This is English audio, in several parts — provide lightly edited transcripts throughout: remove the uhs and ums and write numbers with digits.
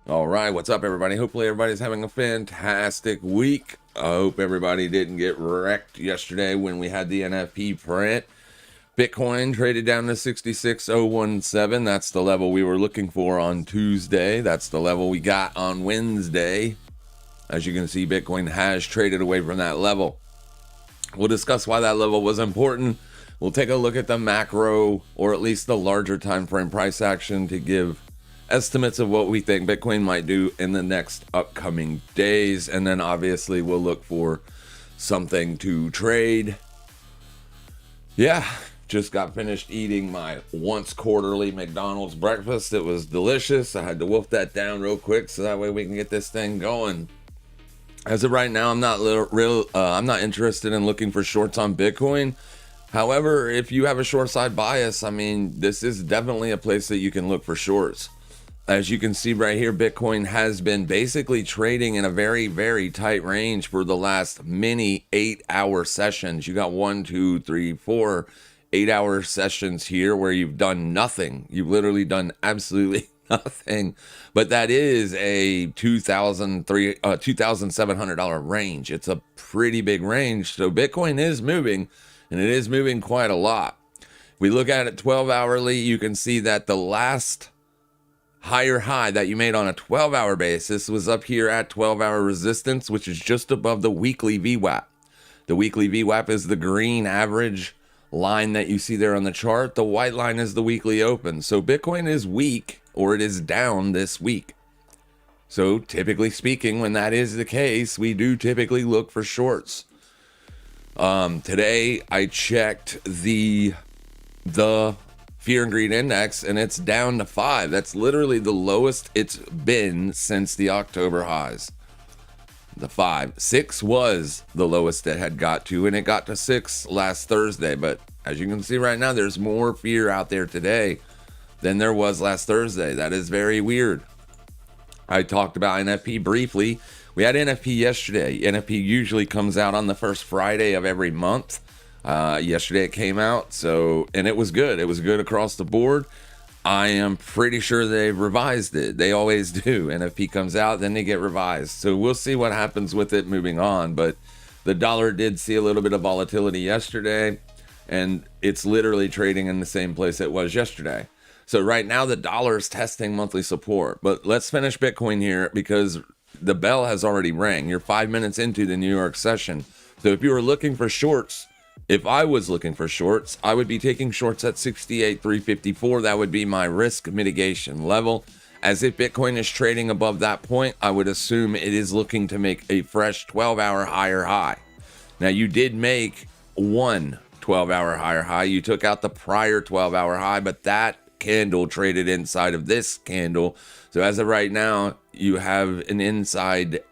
All right, what's up, everybody? Hopefully, everybody's having a fantastic week. I hope everybody didn't get wrecked yesterday when we had the NFP print. Bitcoin traded down to 66,017. That's the level we were looking for on Tuesday. That's the level we got on Wednesday. As you can see, Bitcoin has traded away from that level. We'll discuss why that level was important. We'll take a look at the macro, or at least the larger time frame price action, to give estimates of what we think Bitcoin might do in the next upcoming days. And then obviously we'll look for something to trade. Yeah, just got finished eating my once quarterly McDonald's breakfast. It was delicious. I had to wolf that down real quick so that way we can get this thing going. As of right now, I'm not interested in looking for shorts on Bitcoin. However, if you have a short side bias, I mean, this is definitely a place that you can look for shorts. As you can see right here, Bitcoin has been basically trading in a very, very tight range for the last many 8-hour sessions. You got 1, 2, 3, 4 8-hour sessions here where you've done nothing. You've literally done absolutely nothing. But that is a $2,700 range. It's a pretty big range. So Bitcoin is moving, and it is moving quite a lot. We look at it 12 hourly, you can see that the last higher high that you made on a 12-hour basis was up here at 12-hour resistance, which is just above the weekly VWAP. The weekly VWAP is the green average line that you see there on the chart. The white line is the weekly open. So Bitcoin is weak, or it is down this week. So typically speaking, when that is the case, we do typically look for shorts. Today I checked the Fear and Greed Index, and it's down to 5. That's literally the lowest it's been since the October highs. The 5. 6 was the lowest it had got to, and it got to 6 last Thursday. But as you can see right now, there's more fear out there today than there was last Thursday. That is very weird. I talked about NFP briefly. We had NFP yesterday. NFP usually comes out on the first Friday of every month. Yesterday it came out, and it was good. It was good across the board. I am pretty sure they've revised it. They always do. NFP comes out, then they get revised. So we'll see what happens with it moving on. But the dollar did see a little bit of volatility yesterday, and it's literally trading in the same place it was yesterday. So right now the dollar is testing monthly support. But let's finish Bitcoin here because the bell has already rang. You're 5 minutes into the New York session. So if you were looking for shorts, if I was looking for shorts, I would be taking shorts at 68,354. That would be my risk mitigation level. As if Bitcoin is trading above that point, I would assume it is looking to make a fresh 12-hour higher high. Now, you did make one 12-hour higher high. You took out the prior 12-hour high, but that candle traded inside of this candle. So as of right now, you have an inside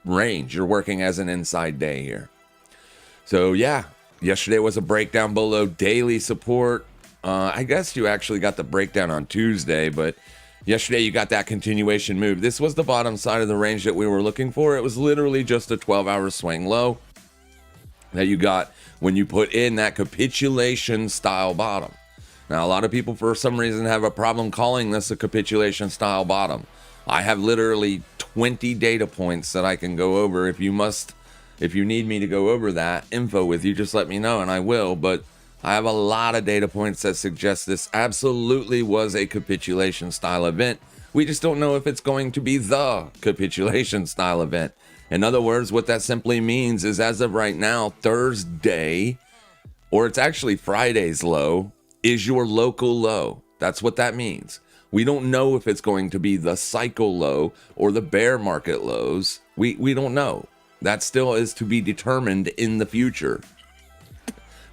range. You're working as an inside day here. So yeah. Yesterday was a breakdown below daily support. I guess you actually got the breakdown on Tuesday, but yesterday you got that continuation move. This was the bottom side of the range that we were looking for. It was literally just a 12-hour swing low that you got when you put in that capitulation style bottom. Now, a lot of people for some reason have a problem calling this a capitulation style bottom. I have literally 20 data points that I can go over. If you need me to go over that info with you, just let me know and I will. But I have a lot of data points that suggest this absolutely was a capitulation style event. We just don't know if it's going to be the capitulation style event. In other words, what that simply means is as of right now, Thursday, or it's actually Friday's low, is your local low. That's what that means. We don't know if it's going to be the cycle low or the bear market lows. We don't know. That still is to be determined in the future.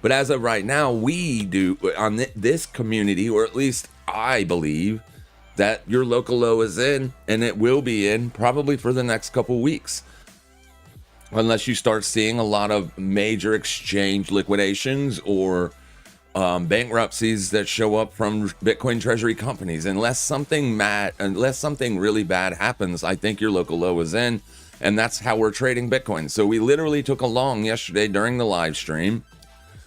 But as of right now, we do on this community, or at least I believe that your local low is in, and it will be in probably for the next couple weeks. Unless you start seeing a lot of major exchange liquidations or bankruptcies that show up from Bitcoin treasury companies. Unless something really bad happens, I think your local low is in. And that's how we're trading Bitcoin. So we literally took a long yesterday during the live stream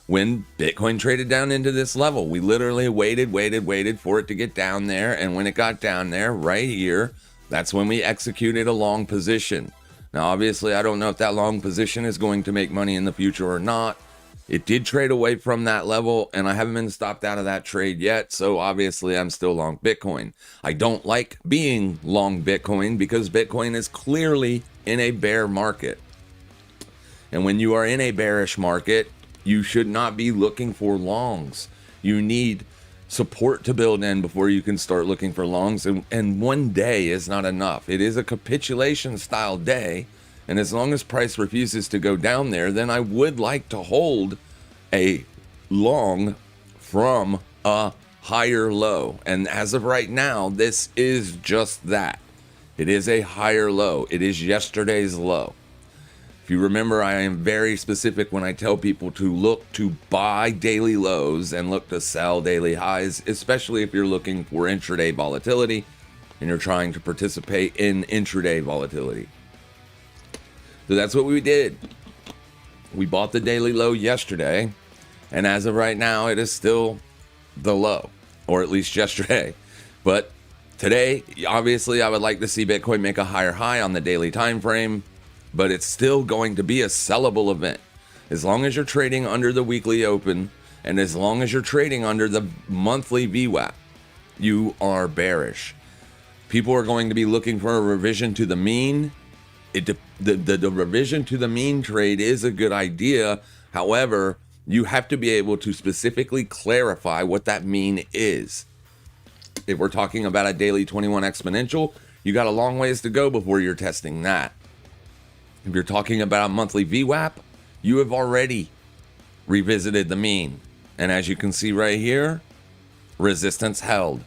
when Bitcoin traded down into this level. We literally waited for it to get down there. And when it got down there right here, That's when we executed a long position. Now, obviously, I don't know if that long position is going to make money in the future or not. It did trade away from that level, and I haven't been stopped out of that trade yet. So obviously, I'm still long Bitcoin. I don't like being long Bitcoin because Bitcoin is clearly in a bear market. And when you are in a bearish market, you should not be looking for longs. You need support to build in before you can start looking for longs. And one day is not enough. It is a capitulation style day. And as long as price refuses to go down there, then I would like to hold a long from a higher low. And as of right now, this is just that. It is a higher low. It is yesterday's low. If you remember, I am very specific when I tell people to look to buy daily lows and look to sell daily highs, especially if you're looking for intraday volatility and you're trying to participate in intraday volatility. So that's what we did. We bought the daily low yesterday, and as of right now, it is still the low, or at least yesterday. But today, obviously, I would like to see Bitcoin make a higher high on the daily time frame, but it's still going to be a sellable event. As long as you're trading under the weekly open, and as long as you're trading under the monthly VWAP, you are bearish. People are going to be looking for a revision to the mean. The revision to the mean trade is a good idea. However, you have to be able to specifically clarify what that mean is. If we're talking about a daily 21 exponential, you got a long ways to go before you're testing that. If you're talking about a monthly VWAP, you have already revisited the mean. And as you can see right here, resistance held.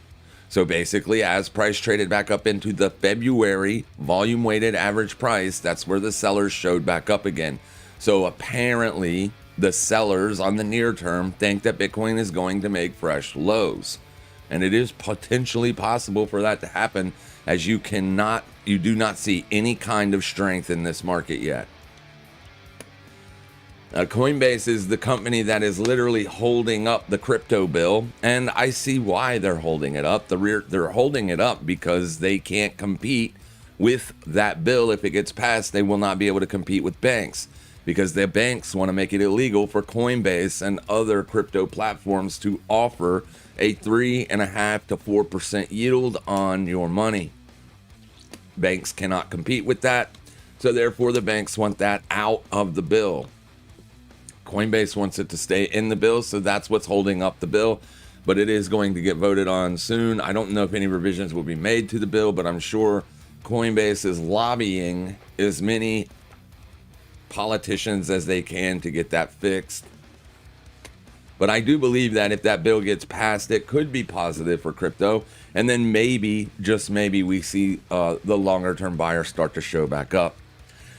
So basically, as price traded back up into the February volume weighted average price, that's where the sellers showed back up again. So apparently, the sellers on the near term think that Bitcoin is going to make fresh lows. And it is potentially possible for that to happen, as you do not see any kind of strength in this market yet. Coinbase is the company that is literally holding up the crypto bill, and I see why they're holding it up. They're holding it up because they can't compete with that bill. If it gets passed, they will not be able to compete with banks, because the banks want to make it illegal for Coinbase and other crypto platforms to offer a 3.5% to 4% yield on your money. Banks cannot compete with that, so therefore the banks want that out of the bill. Coinbase wants it to stay in the bill, so that's what's holding up the bill. But it is going to get voted on soon. I don't know if any revisions will be made to the bill, but I'm sure Coinbase is lobbying as many politicians as they can to get that fixed. But I do believe that if that bill gets passed, it could be positive for crypto. And then maybe, just maybe, we see the longer term buyers start to show back up.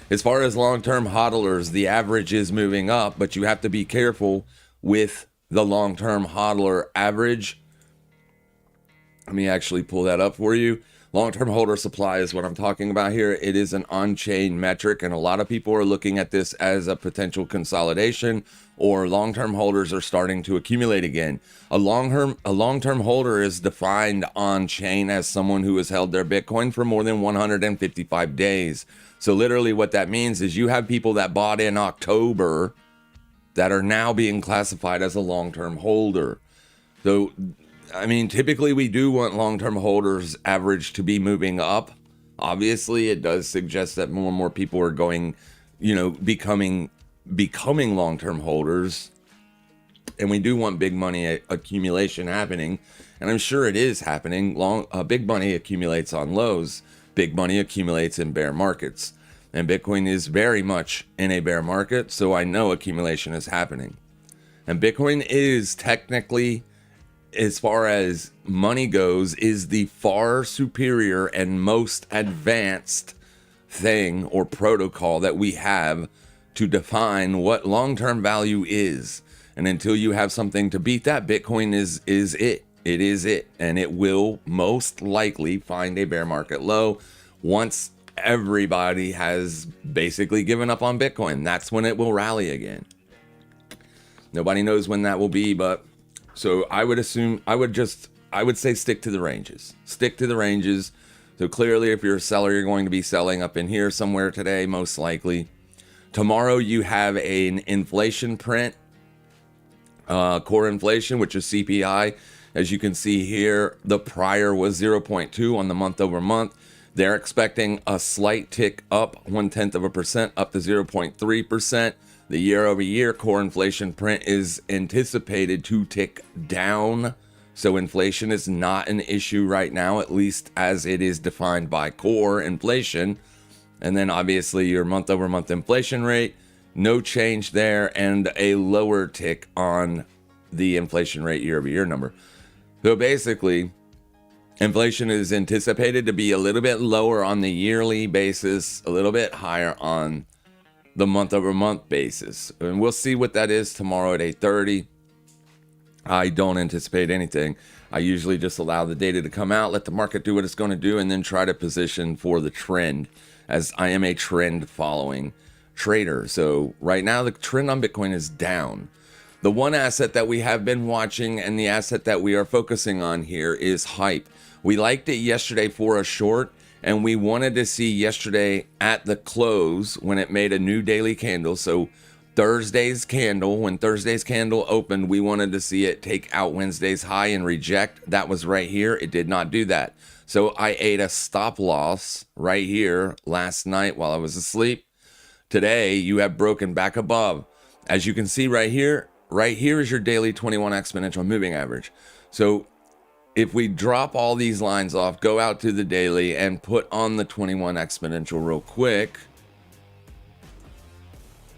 As far as long-term hodlers, the average is moving up, but you have to be careful with the long-term hodler average. Let me actually pull that up for you. Long-term holder supply is what I'm talking about here. It is an on-chain metric, and a lot of people are looking at this as a potential consolidation, or long-term holders are starting to accumulate again. A long-term holder is defined on-chain as someone who has held their Bitcoin for more than 155 days. So literally what that means is you have people that bought in October that are now being classified as a long-term holder. So, I mean, typically we do want long-term holders average to be moving up. Obviously, it does suggest that more and more people are going, becoming long-term holders. And we do want big money accumulation happening. And I'm sure it is happening. Big money accumulates on lows. Big money accumulates in bear markets. And Bitcoin is very much in a bear market, so I know accumulation is happening. And Bitcoin is technically, as far as money goes, is the far superior and most advanced thing or protocol that we have to define what long-term value is. And until you have something to beat that, Bitcoin is it. It is it. And it will most likely find a bear market low once everybody has basically given up on Bitcoin. That's when it will rally again. Nobody knows when that will be, but so I would say stick to the ranges. Stick to the ranges. So clearly, if you're a seller, you're going to be selling up in here somewhere today, most likely. Tomorrow, you have an inflation print, core inflation, which is CPI. As you can see here, the prior was 0.2 on the month over month. They're expecting a slight tick up, 0.1%, up to 0.3%. The year over year core inflation print is anticipated to tick down. So inflation is not an issue right now, at least as it is defined by core inflation. And then obviously your month over month inflation rate, no change there, and a lower tick on the inflation rate year over year number. So basically, inflation is anticipated to be a little bit lower on the yearly basis, a little bit higher on the month over month basis. And we'll see what that is tomorrow at 8:30. I don't anticipate anything. I usually just allow the data to come out, let the market do what it's going to do, and then try to position for the trend, as I am a trend following trader. So right now the trend on Bitcoin is down. The one asset that we have been watching and the asset that we are focusing on here is hype. We liked it yesterday for a short, and we wanted to see yesterday at the close when it made a new daily candle. So Thursday's candle, when Thursday's candle opened, we wanted to see it take out Wednesday's high and reject. That was right here. It did not do that. So I ate a stop loss right here last night while I was asleep. Today, you have broken back above. As you can see right here is your daily 21 exponential moving average. So if we drop all these lines off, go out to the daily and put on the 21 exponential real quick.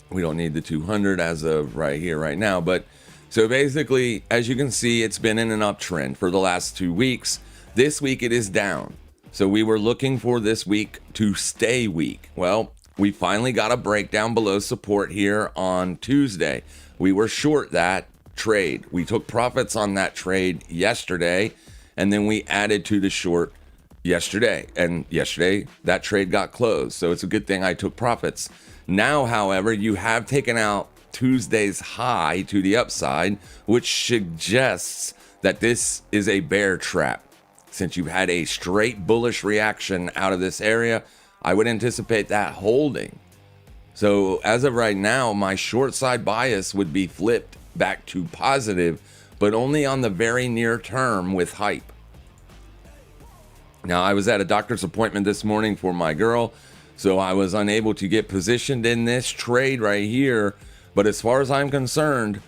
We don't need the 200 as of right here, right now. But so basically, as you can see, it's been in an uptrend for the last 2 weeks. This week it is down. So we were looking for this week to stay weak. Well, we finally got a breakdown below support here on Tuesday. We were short that trade. We took profits on that trade yesterday, and then we added to the short yesterday. And yesterday, that trade got closed. So it's a good thing I took profits. Now, however, you have taken out Tuesday's high to the upside, which suggests that this is a bear trap. Since you've had a straight bullish reaction out of this area, I would anticipate that holding. So as of right now, my short side bias would be flipped back to positive, but only on the very near term with hype. Now, I was at a doctor's appointment this morning for my girl, so I was unable to get positioned in this trade right here. But as far as I'm concerned,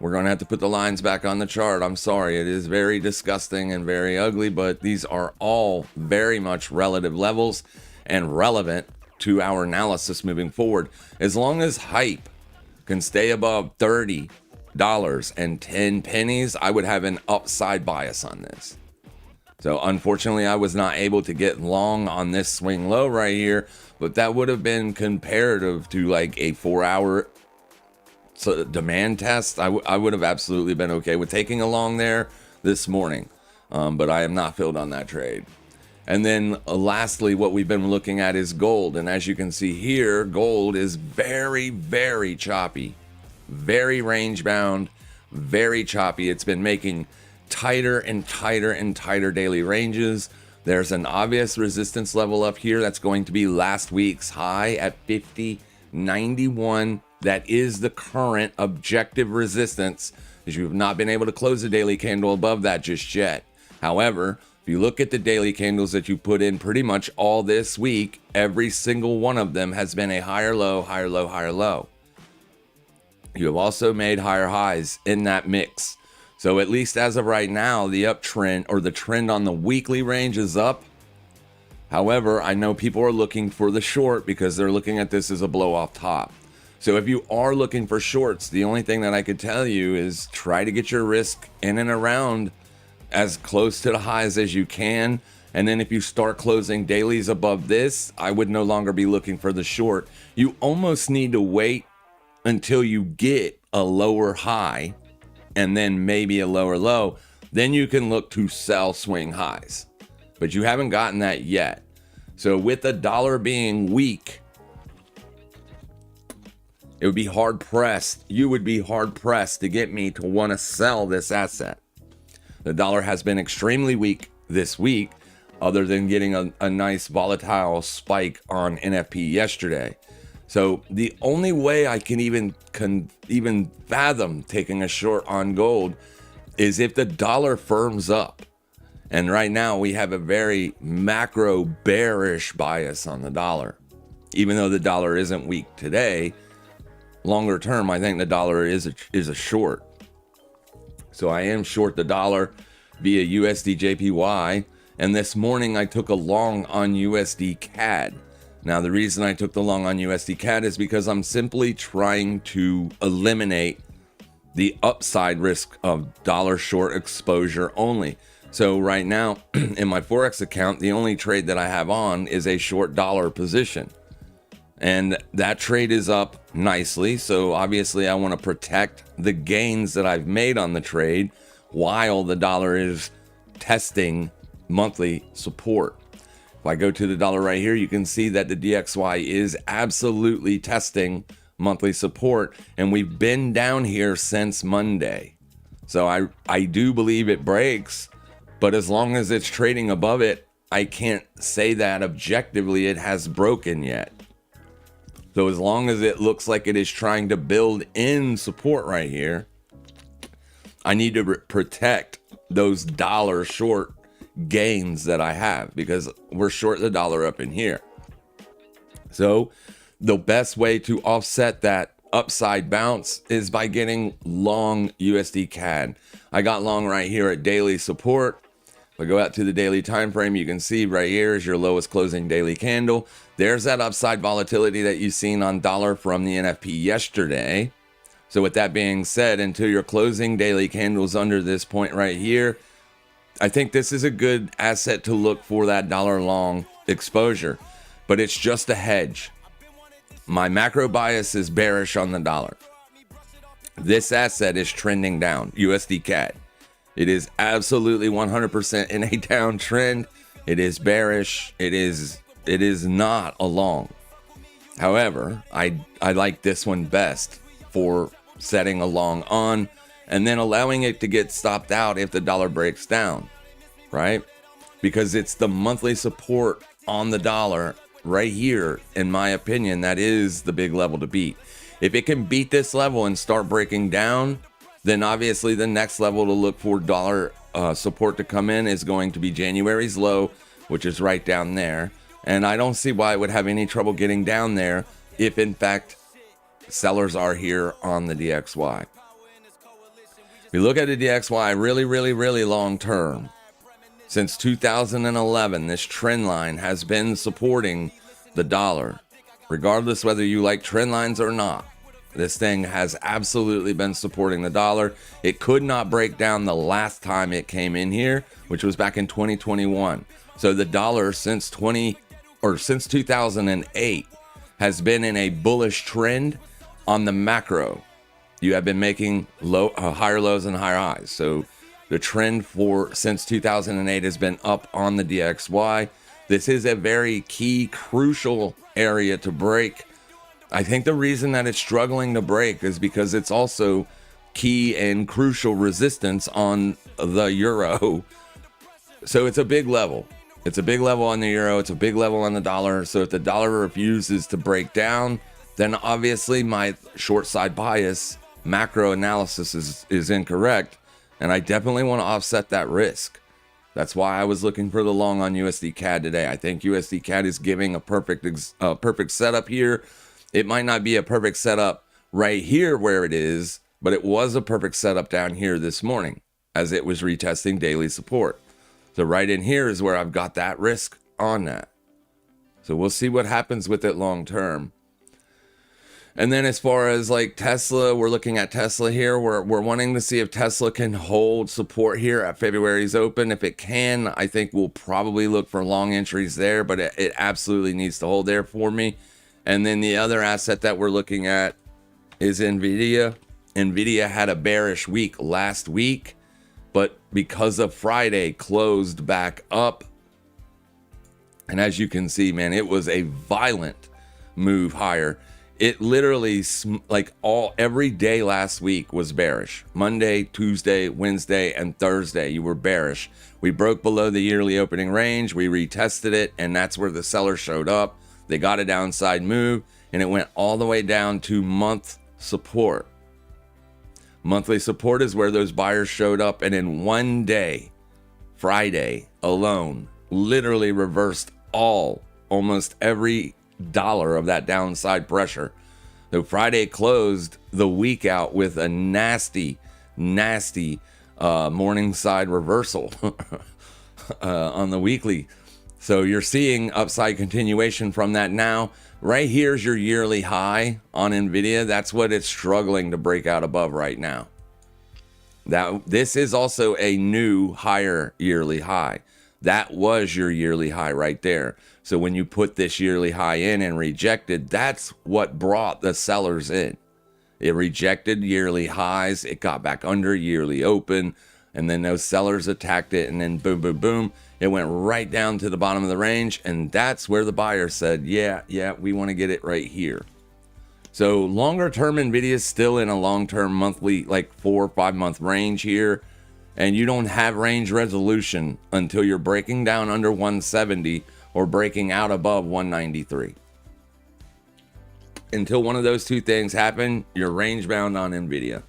we're going to have to put the lines back on the chart. I'm sorry. It is very disgusting and very ugly, but these are all very much relative levels and relevant to our analysis moving forward. As long as hype can stay above $30.10, I would have an upside bias on this. So unfortunately, I was not able to get long on this swing low right here, but that would have been comparative to like a 4-hour demand test. I would have absolutely been okay with taking a long there this morning, but I am not filled on that trade. And then lastly, what we've been looking at is gold. And as you can see here, gold is very, very choppy, very range bound, very choppy. It's been making tighter and tighter and tighter daily ranges. There's an obvious resistance level up here. That's going to be last week's high at 50.91. That is the current objective resistance, as you have not been able to close a daily candle above that just yet. However, if you look at the daily candles that you put in pretty much all this week, every single one of them has been a higher low, higher low, higher low. You have also made higher highs in that mix. So at least as of right now, the uptrend or the trend on the weekly range is up. However, I know people are looking for the short because they're looking at this as a blow off top. So if you are looking for shorts, the only thing that I could tell you is try to get your risk in and around as close to the highs as you can. And then if you start closing dailies above this, I would no longer be looking for the short. You almost need to wait until you get a lower high and then maybe a lower low. Then you can look to sell swing highs. But you haven't gotten that yet. So with the dollar being weak, it would be hard pressed. You would be hard pressed to get me to want to sell this asset. The dollar has been extremely weak this week. other than getting a nice volatile spike on NFP yesterday. So the only way I can even fathom taking a short on gold is if the dollar firms up. And right now we have a very macro bearish bias on the dollar. Even though the dollar isn't weak today, longer term, I think the dollar is a short. So I am short the dollar via USD JPY. And this morning I took a long on USD CAD. Now, the reason I took the long on USD CAD is because I'm simply trying to eliminate the upside risk of dollar short exposure only. So right now in my Forex account, the only trade that I have on is a short dollar position. And that trade is up nicely. So obviously I want to protect the gains that I've made on the trade while the dollar is testing monthly support. If I go to the dollar right here, you can see that the DXY is absolutely testing monthly support. And we've been down here since Monday. So I do believe it breaks, but as long as it's trading above it, I can't say that objectively it has broken yet. So as long as it looks like it is trying to build in support right here, I need to protect those dollar short gains that I have because we're short the dollar up in here. So the best way to offset that upside bounce is by getting long USD CAD. I got long right here at daily support. If I go out to the daily time frame, you can see right here is your lowest closing daily candle. There's that upside volatility that you've seen on dollar from the NFP yesterday. So with that being said, until your closing daily candles under this point right here, I think this is a good asset to look for that dollar long exposure, but it's just a hedge. My macro bias is bearish on the dollar. This asset is trending down, USD CAD. It is absolutely 100% in a downtrend. It is bearish. It is not a long. However, I like this one best for setting a long on and then allowing it to get stopped out if the dollar breaks down, right? Because it's the monthly support on the dollar right here, in my opinion, that is the big level to beat. If it can beat this level and start breaking down, then obviously the next level to look for dollar support to come in is going to be January's low, which is right down there. And I don't see why it would have any trouble getting down there if in fact sellers are here on the DXY. If you look at the DXY really long term, since 2011, this trend line has been supporting the dollar. Regardless whether you like trend lines or not, this thing has absolutely been supporting the dollar. It could not break down the last time it came in here, which was back in 2021. So the dollar since 2008 has been in a bullish trend on the macro. You have been making higher lows and higher highs. So the trend since 2008 has been up on the DXY. This is a very key, crucial area to break. I think the reason that it's struggling to break is because it's also key and crucial resistance on the euro. So it's a big level. It's a big level on the euro. It's a big level on the dollar. So if the dollar refuses to break down, then obviously my short side bias macro analysis is incorrect. And I definitely want to offset that risk. That's why I was looking for the long on USD CAD today. I think USD CAD is giving a perfect setup here. It might not be a perfect setup right here where it is, but it was a perfect setup down here this morning as it was retesting daily support. So right in here is where I've got that risk on that. So we'll see what happens with it long term. And then as far as like Tesla, we're looking at Tesla here. We're wanting to see if Tesla can hold support here at February's open. If it can, I think we'll probably look for long entries there, but it absolutely needs to hold there for me. And then the other asset that we're looking at is NVIDIA. NVIDIA had a bearish week last week, but because of Friday closed back up. And as you can see, man, it was a violent move higher. It literally, like every day last week was bearish. Monday, Tuesday, Wednesday, and Thursday, you were bearish. We broke below the yearly opening range. We retested it, and that's where the seller showed up. They got a downside move, and it went all the way down to month support. Monthly support is where those buyers showed up, and in one day, Friday alone, literally reversed almost every dollar of that downside pressure. So Friday closed the week out with a nasty morning side reversal on the weekly. So you're seeing upside continuation from that now. Right here's your yearly high on NVIDIA. That's what it's struggling to break out above right now. This is also a new higher yearly high. That was your yearly high right there. So when you put this yearly high in and rejected, that's what brought the sellers in. It rejected yearly highs. It got back under yearly open. And then those sellers attacked it. And then boom, boom, boom. It went right down to the bottom of the range. And that's where the buyer said, yeah, we want to get it right here. So longer term NVIDIA is still in a long-term monthly, like 4 or 5 month range here. And you don't have range resolution until you're breaking down under 170 or breaking out above 193. Until one of those two things happen, you're range bound on NVIDIA.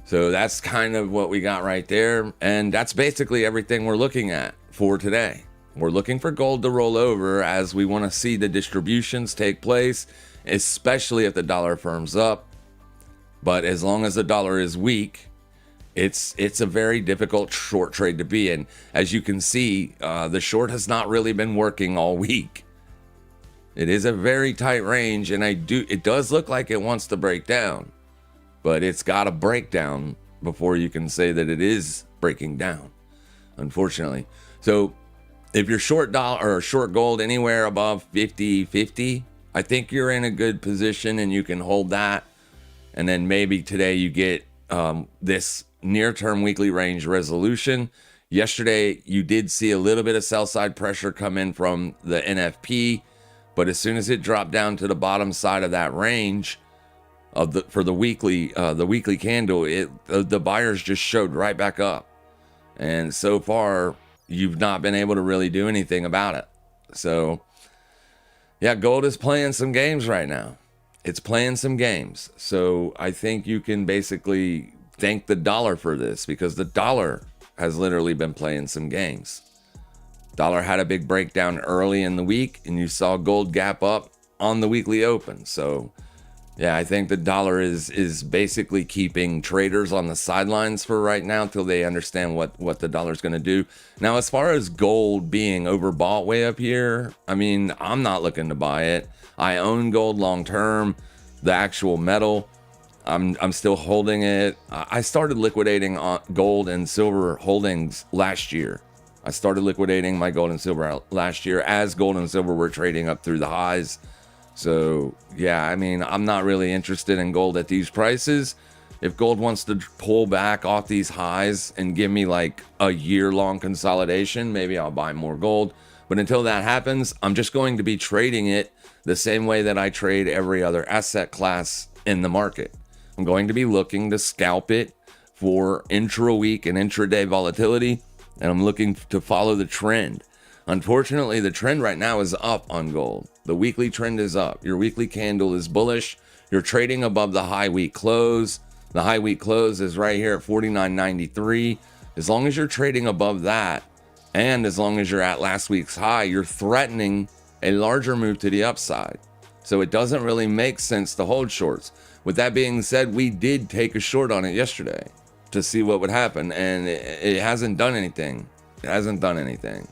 So that's kind of what we got right there. And that's basically everything we're looking at for today. We're looking for gold to roll over as we want to see the distributions take place, especially if the dollar firms up. But as long as the dollar is weak, it's a very difficult short trade to be in. As you can see, the short has not really been working all week. It is a very tight range, and it does look like it wants to break down, but it's got to break down before you can say that it is breaking down, unfortunately. So if you're short dollar or short gold anywhere above 50.50, I think you're in a good position and you can hold that. And then maybe today you get this near-term weekly range resolution. Yesterday, you did see a little bit of sell-side pressure come in from the NFP, but as soon as it dropped down to the bottom side of that range for the weekly candle, the buyers just showed right back up. And so far, you've not been able to really do anything about it. So, yeah, gold is playing some games right now. It's playing some games. So I think you can basically thank the dollar for this, because the dollar has literally been playing some games. Dollar had a big breakdown early in the week, and you saw gold gap up on the weekly open. So yeah, I think the dollar is basically keeping traders on the sidelines for right now till they understand what the dollar's going to do. Now, as far as gold being overbought way up here, I mean, I'm not looking to buy it. I own gold long term, the actual metal. I'm still holding it. I started liquidating gold and silver holdings last year. I started liquidating my gold and silver last year as gold and silver were trading up through the highs. So yeah, I mean, I'm not really interested in gold at these prices. If gold wants to pull back off these highs and give me like a year-long consolidation, maybe I'll buy more gold. But until that happens, I'm just going to be trading it the same way that I trade every other asset class in the market. I'm going to be looking to scalp it for intra-week and intraday volatility, and I'm looking to follow the trend. Unfortunately, the trend right now is up on gold. The weekly trend is up. Your weekly candle is bullish. You're trading above the high week close. The high week close is right here at 49.93. As long as you're trading above that, and as long as you're at last week's high, you're threatening a larger move to the upside. So it doesn't really make sense to hold shorts. With that being said, we did take a short on it yesterday to see what would happen, and it hasn't done anything. It hasn't done anything.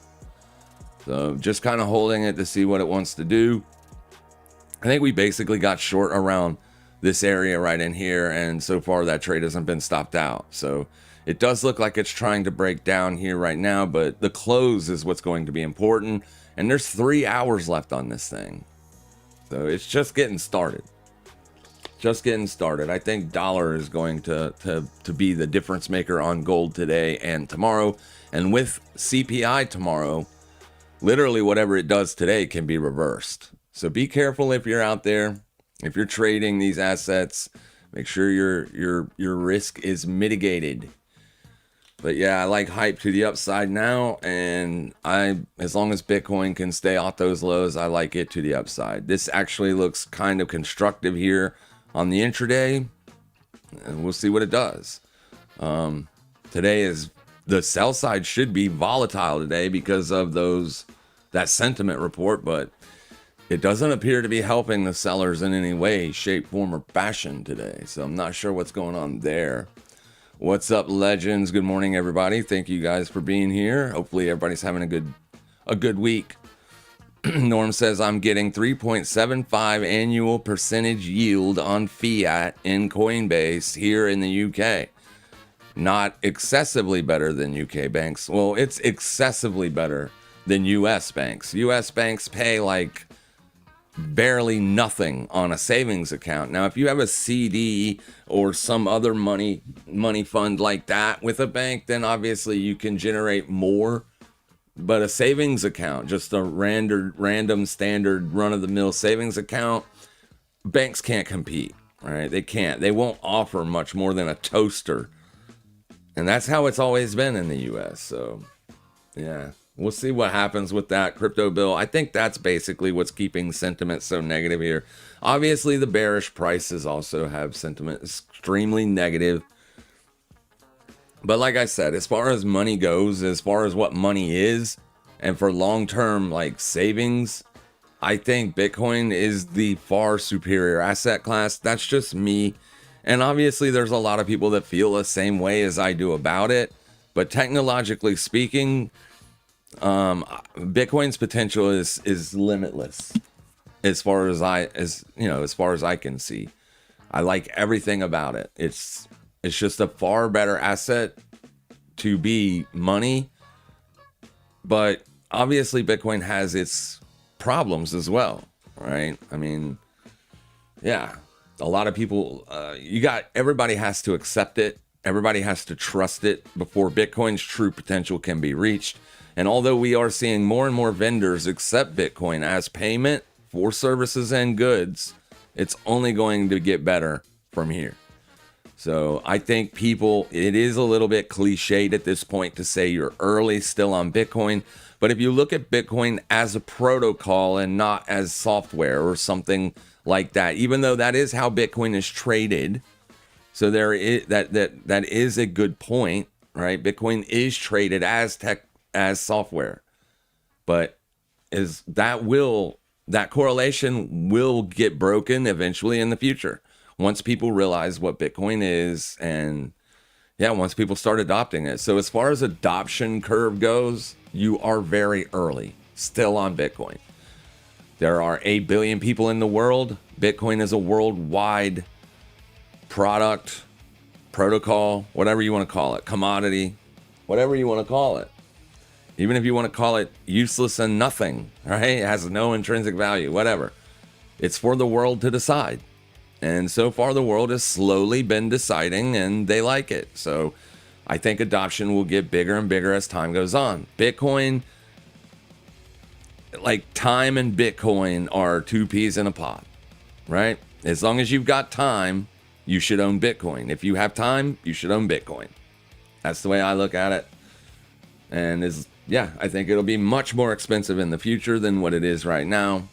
So just kind of holding it to see what it wants to do. I think we basically got short around this area right in here, and so far that trade hasn't been stopped out. So it does look like it's trying to break down here right now, but the close is what's going to be important. And there's 3 hours left on this thing. So it's just getting started. Just getting started. I think dollar is going to be the difference maker on gold today and tomorrow. And with CPI tomorrow, literally whatever it does today can be reversed. So be careful if you're out there. If you're trading these assets, make sure your risk is mitigated. But yeah, I like hype to the upside now, and as long as Bitcoin can stay off those lows, I like it to the upside. This actually looks kind of constructive here on the intraday, and we'll see what it does. Today is the sell side should be volatile today because of that sentiment report, but it doesn't appear to be helping the sellers in any way, shape, form, or fashion today. So I'm not sure what's going on there. What's up, legends? Good morning, everybody. Thank you guys for being here. Hopefully everybody's having a good week. Norm says I'm getting 3.75 annual percentage yield on fiat in Coinbase here in the UK. Not excessively better than UK banks. Well, it's excessively better than US banks. US banks pay like barely nothing on a savings account. Now, if you have a CD or some other money fund like that with a bank, then obviously you can generate more. But a savings account, just a random standard run-of-the-mill savings account, banks can't compete, right? They can't. They won't offer much more than a toaster. And that's how it's always been in the US. So, yeah. We'll see what happens with that crypto bill. I think that's basically what's keeping sentiment so negative here. Obviously, the bearish prices also have sentiment extremely negative. But like I said, as far as money goes, as far as what money is, and for long-term like savings, I think Bitcoin is the far superior asset class. That's just me. And obviously, there's a lot of people that feel the same way as I do about it. But technologically speaking, Bitcoin's potential is limitless as far as I can see. I like everything about it. It's just a far better asset to be money, but obviously Bitcoin has its problems as well, right? I mean, yeah, a lot of people, everybody has to accept it. Everybody has to trust it before Bitcoin's true potential can be reached. And although we are seeing more and more vendors accept Bitcoin as payment for services and goods, it's only going to get better from here. So I think it is a little bit cliched at this point to say you're early still on Bitcoin. But if you look at Bitcoin as a protocol and not as software or something like that, even though that is how Bitcoin is traded, so there is that is a good point, right? Bitcoin is traded as software, but that correlation will get broken eventually in the future once people realize what Bitcoin is, and once people start adopting it. So as far as adoption curve goes, you are very early still on Bitcoin. There are 8 billion people in the world. Bitcoin is a worldwide product, protocol, whatever you want to call it, commodity, whatever you want to call it. Even if you want to call it useless and nothing, right? It has no intrinsic value, whatever. It's for the world to decide. And so far, the world has slowly been deciding, and they like it. So I think adoption will get bigger and bigger as time goes on. Bitcoin, like time and Bitcoin are two peas in a pod, right? As long as you've got time, you should own Bitcoin. If you have time, you should own Bitcoin. That's the way I look at it. And I think it'll be much more expensive in the future than what it is right now.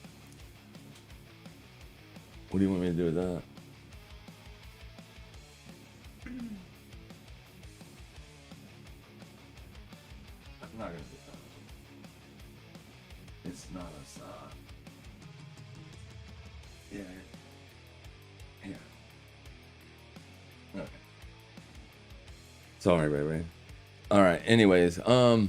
What do you want me to do with that? I'm not going to do that. It's not a yeah. Okay. Sorry, baby. All right. Anyways, so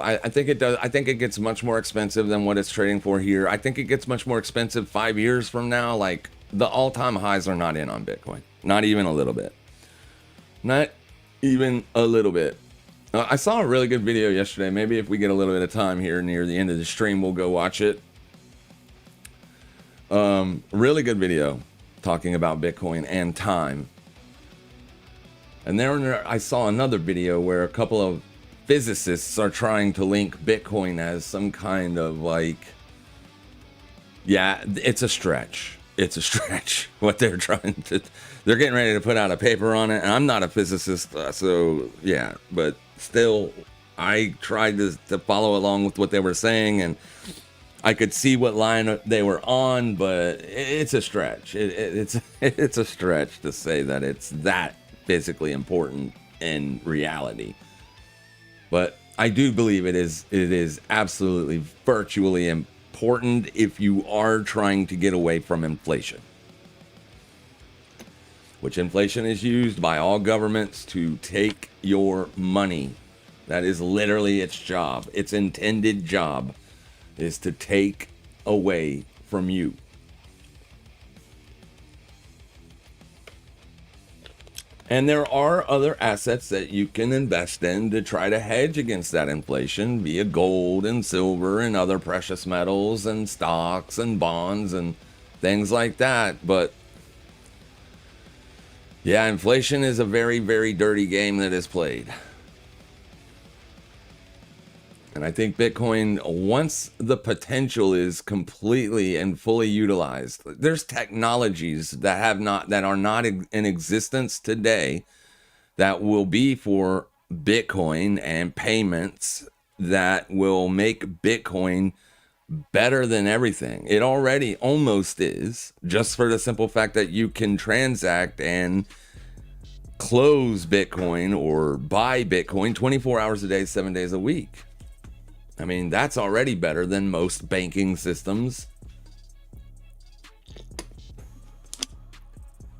I think it does. I think it gets much more expensive than what it's trading for here. I think it gets much more expensive 5 years from now. Like the all-time highs are not in on Bitcoin. Not even a little bit. Not even a little bit. I saw a really good video yesterday. Maybe if we get a little bit of time here near the end of the stream, we'll go watch it. Really good video talking about Bitcoin and time. And there I saw another video where a couple of physicists are trying to link Bitcoin as some kind of like Yeah, it's a stretch. It's a stretch. What they're they're getting ready to put out a paper on it. And I'm not a physicist, so yeah, but still, I tried to follow along with what they were saying, and I could see what line they were on, but it's a stretch. It's a stretch to say that it's that physically important in reality. But I do believe it is absolutely virtually important if you are trying to get away from inflation. Which inflation is used by all governments to take your money. That is literally its job. Its intended job is to take away from you. And there are other assets that you can invest in to try to hedge against that inflation via gold and silver and other precious metals and stocks and bonds and things like that. But yeah, inflation is a very, very dirty game that is played. And I think Bitcoin, once the potential is completely and fully utilized, there's technologies that are not in existence today that will be for Bitcoin and payments that will make Bitcoin better than everything. It already almost is, just for the simple fact that you can transact and close Bitcoin or buy Bitcoin 24 hours a day, 7 days a week. I mean, that's already better than most banking systems.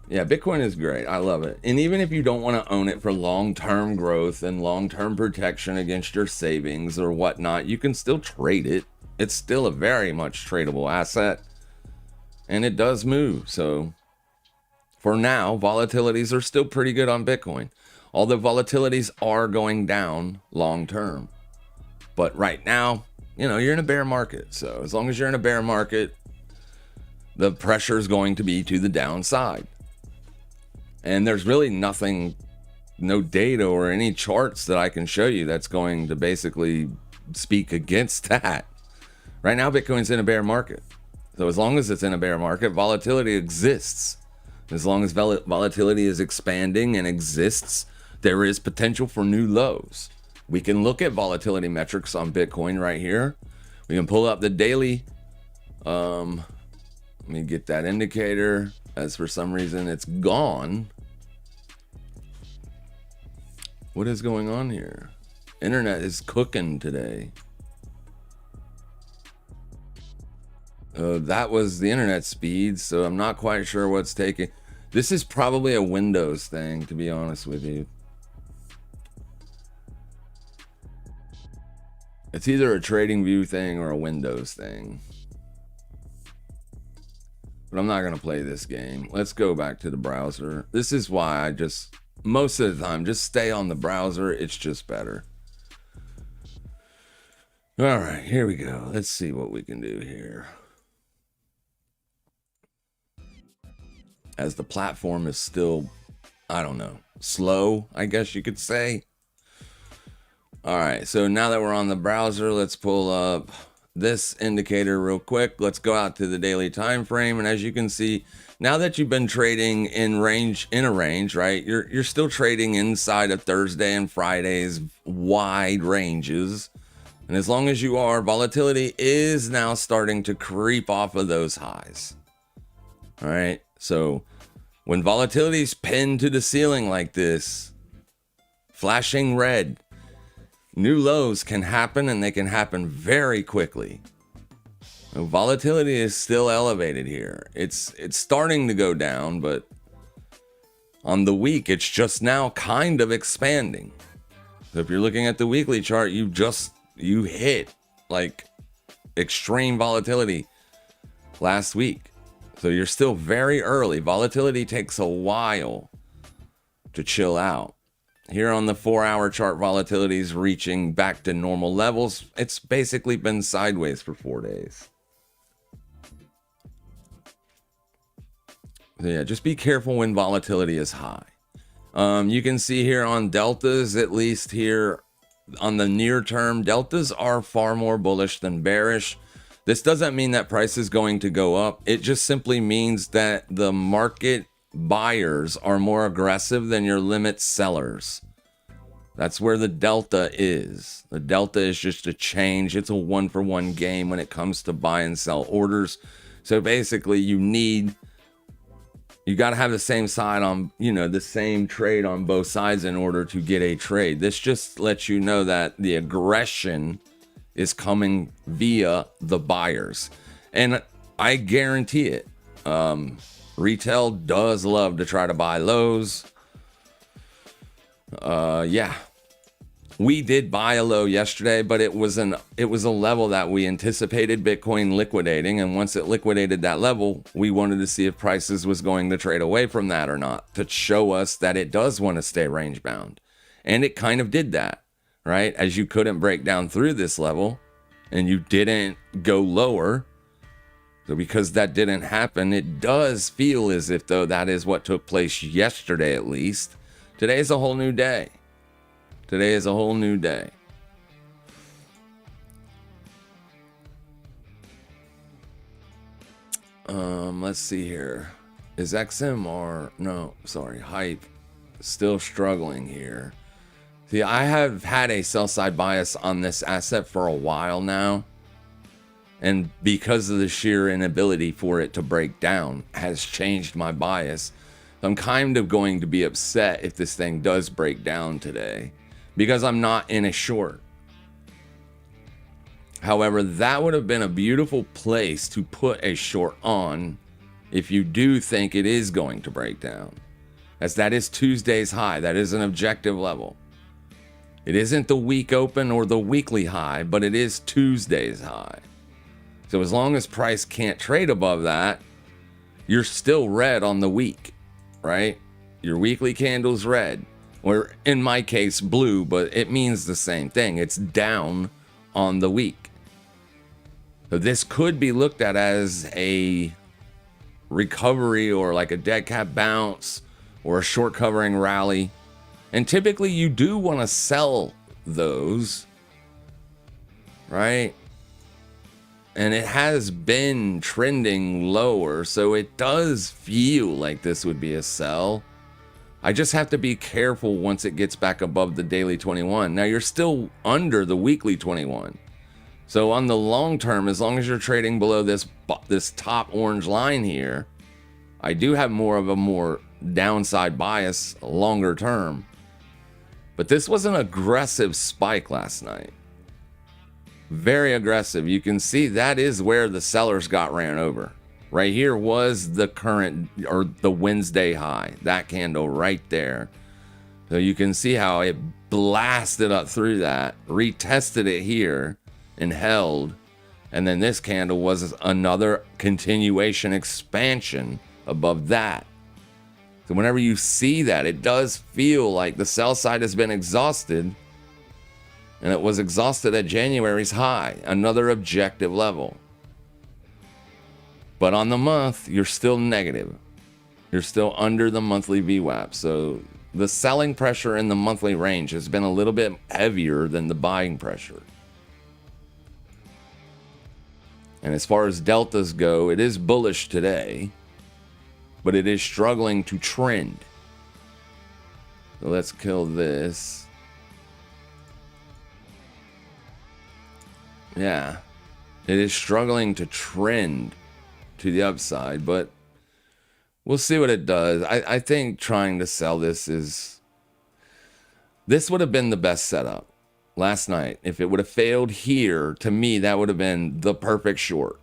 Yeah, Bitcoin is great. I love it. And even if you don't want to own it for long-term growth and long-term protection against your savings or whatnot, you can still trade it. It's still a very much tradable asset. And it does move. So for now, volatilities are still pretty good on Bitcoin. Although volatilities are going down long-term. But right now, you're in a bear market. So as long as you're in a bear market, the pressure is going to be to the downside. And there's really no data or any charts that I can show you that's going to basically speak against that. Right now, Bitcoin's in a bear market. So as long as it's in a bear market, volatility exists. As long as volatility is expanding and exists, there is potential for new lows. We can look at volatility metrics on Bitcoin right here. We can pull up the daily. Let me get that indicator, as for some reason it's gone. What is going on here? Internet is cooking today. That was the internet speed, so I'm not quite sure what's taking. This is probably a Windows thing, to be honest with you. It's either a trading view thing or a Windows thing. But I'm not going to play this game. Let's go back to the browser. This is why most of the time, just stay on the browser. It's just better. All right, here we go. Let's see what we can do here. As the platform is still, slow, I guess you could say. All right, so now that we're on the browser, let's pull up this indicator real quick. Let's go out to the daily time frame, and as you can see, now that you've been trading in a range, right? You're still trading inside of Thursday and Friday's wide ranges, and as long as you are, volatility is now starting to creep off of those highs. All right, so when volatility's pinned to the ceiling like this, flashing red, new lows can happen, and they can happen very quickly. Now, volatility is still elevated here. It's starting to go down, but on the week, it's just now kind of expanding. So if you're looking at the weekly chart, you hit like extreme volatility last week. So you're still very early. Volatility takes a while to chill out. Here on the 4-hour chart, volatility is reaching back to normal levels. It's basically been sideways for 4 days. So yeah, just be careful when volatility is high. You can see here on deltas, at least here on the near term, deltas are far more bullish than bearish. This doesn't mean that price is going to go up. It just simply means that the market buyers are more aggressive than your limit sellers. That's where the delta is. The delta is just a change. It's a 1-for-1 game when it comes to buy and sell orders. So basically you got to have the same side on, the same trade on both sides in order to get a trade. This just lets you know that the aggression is coming via the buyers. And I guarantee it. Retail does love to try to buy lows. Yeah. We did buy a low yesterday, but it was a level that we anticipated Bitcoin liquidating, and once it liquidated that level, we wanted to see if prices was going to trade away from that or not, to show us that it does want to stay range bound. And it kind of did that, right? As you couldn't break down through this level and you didn't go lower. So because that didn't happen, it does feel as if though that is what took place yesterday at least. Today is a whole new day. Today is a whole new day. Let's see here. Is XMR, no, sorry, Hype still struggling here. See, I have had a sell side bias on this asset for a while now. And because of the sheer inability for it to break down has changed my bias. I'm kind of going to be upset if this thing does break down today, because I'm not in a short. However, that would have been a beautiful place to put a short on if you do think it is going to break down, as that is Tuesday's high. That is an objective level. It isn't the week open or the weekly high, but it is Tuesday's high. So as long as price can't trade above that, you're still red on the week, right? Your weekly candle's red, or in my case, blue, but it means the same thing. It's down on the week. So this could be looked at as a recovery or like a dead cat bounce or a short covering rally. And typically you do want to sell those, right? And it has been trending lower, so it does feel like this would be a sell. I just have to be careful once it gets back above the daily 21. Now you're still under the weekly 21. So on the long term, as long as you're trading below this top orange line here, I do have more of a more downside bias longer term. But this was an aggressive spike last night. Very aggressive. You can see that is where the sellers got ran over. Right here was the current or the Wednesday high. That candle right there. So you can see how it blasted up through that, retested it here and held. And then this candle was another continuation expansion above that. So whenever you see that, it does feel like the sell side has been exhausted. And it was exhausted at January's high, another objective level. But on the month, you're still negative. You're still under the monthly VWAP. So the selling pressure in the monthly range has been a little bit heavier than the buying pressure. And as far as deltas go, it is bullish today, but it is struggling to trend. So let's kill this. Yeah, it is struggling to trend to the upside, but we'll see what it does. I think trying to sell this would have been the best setup last night. If it would have failed here, to me, that would have been the perfect short.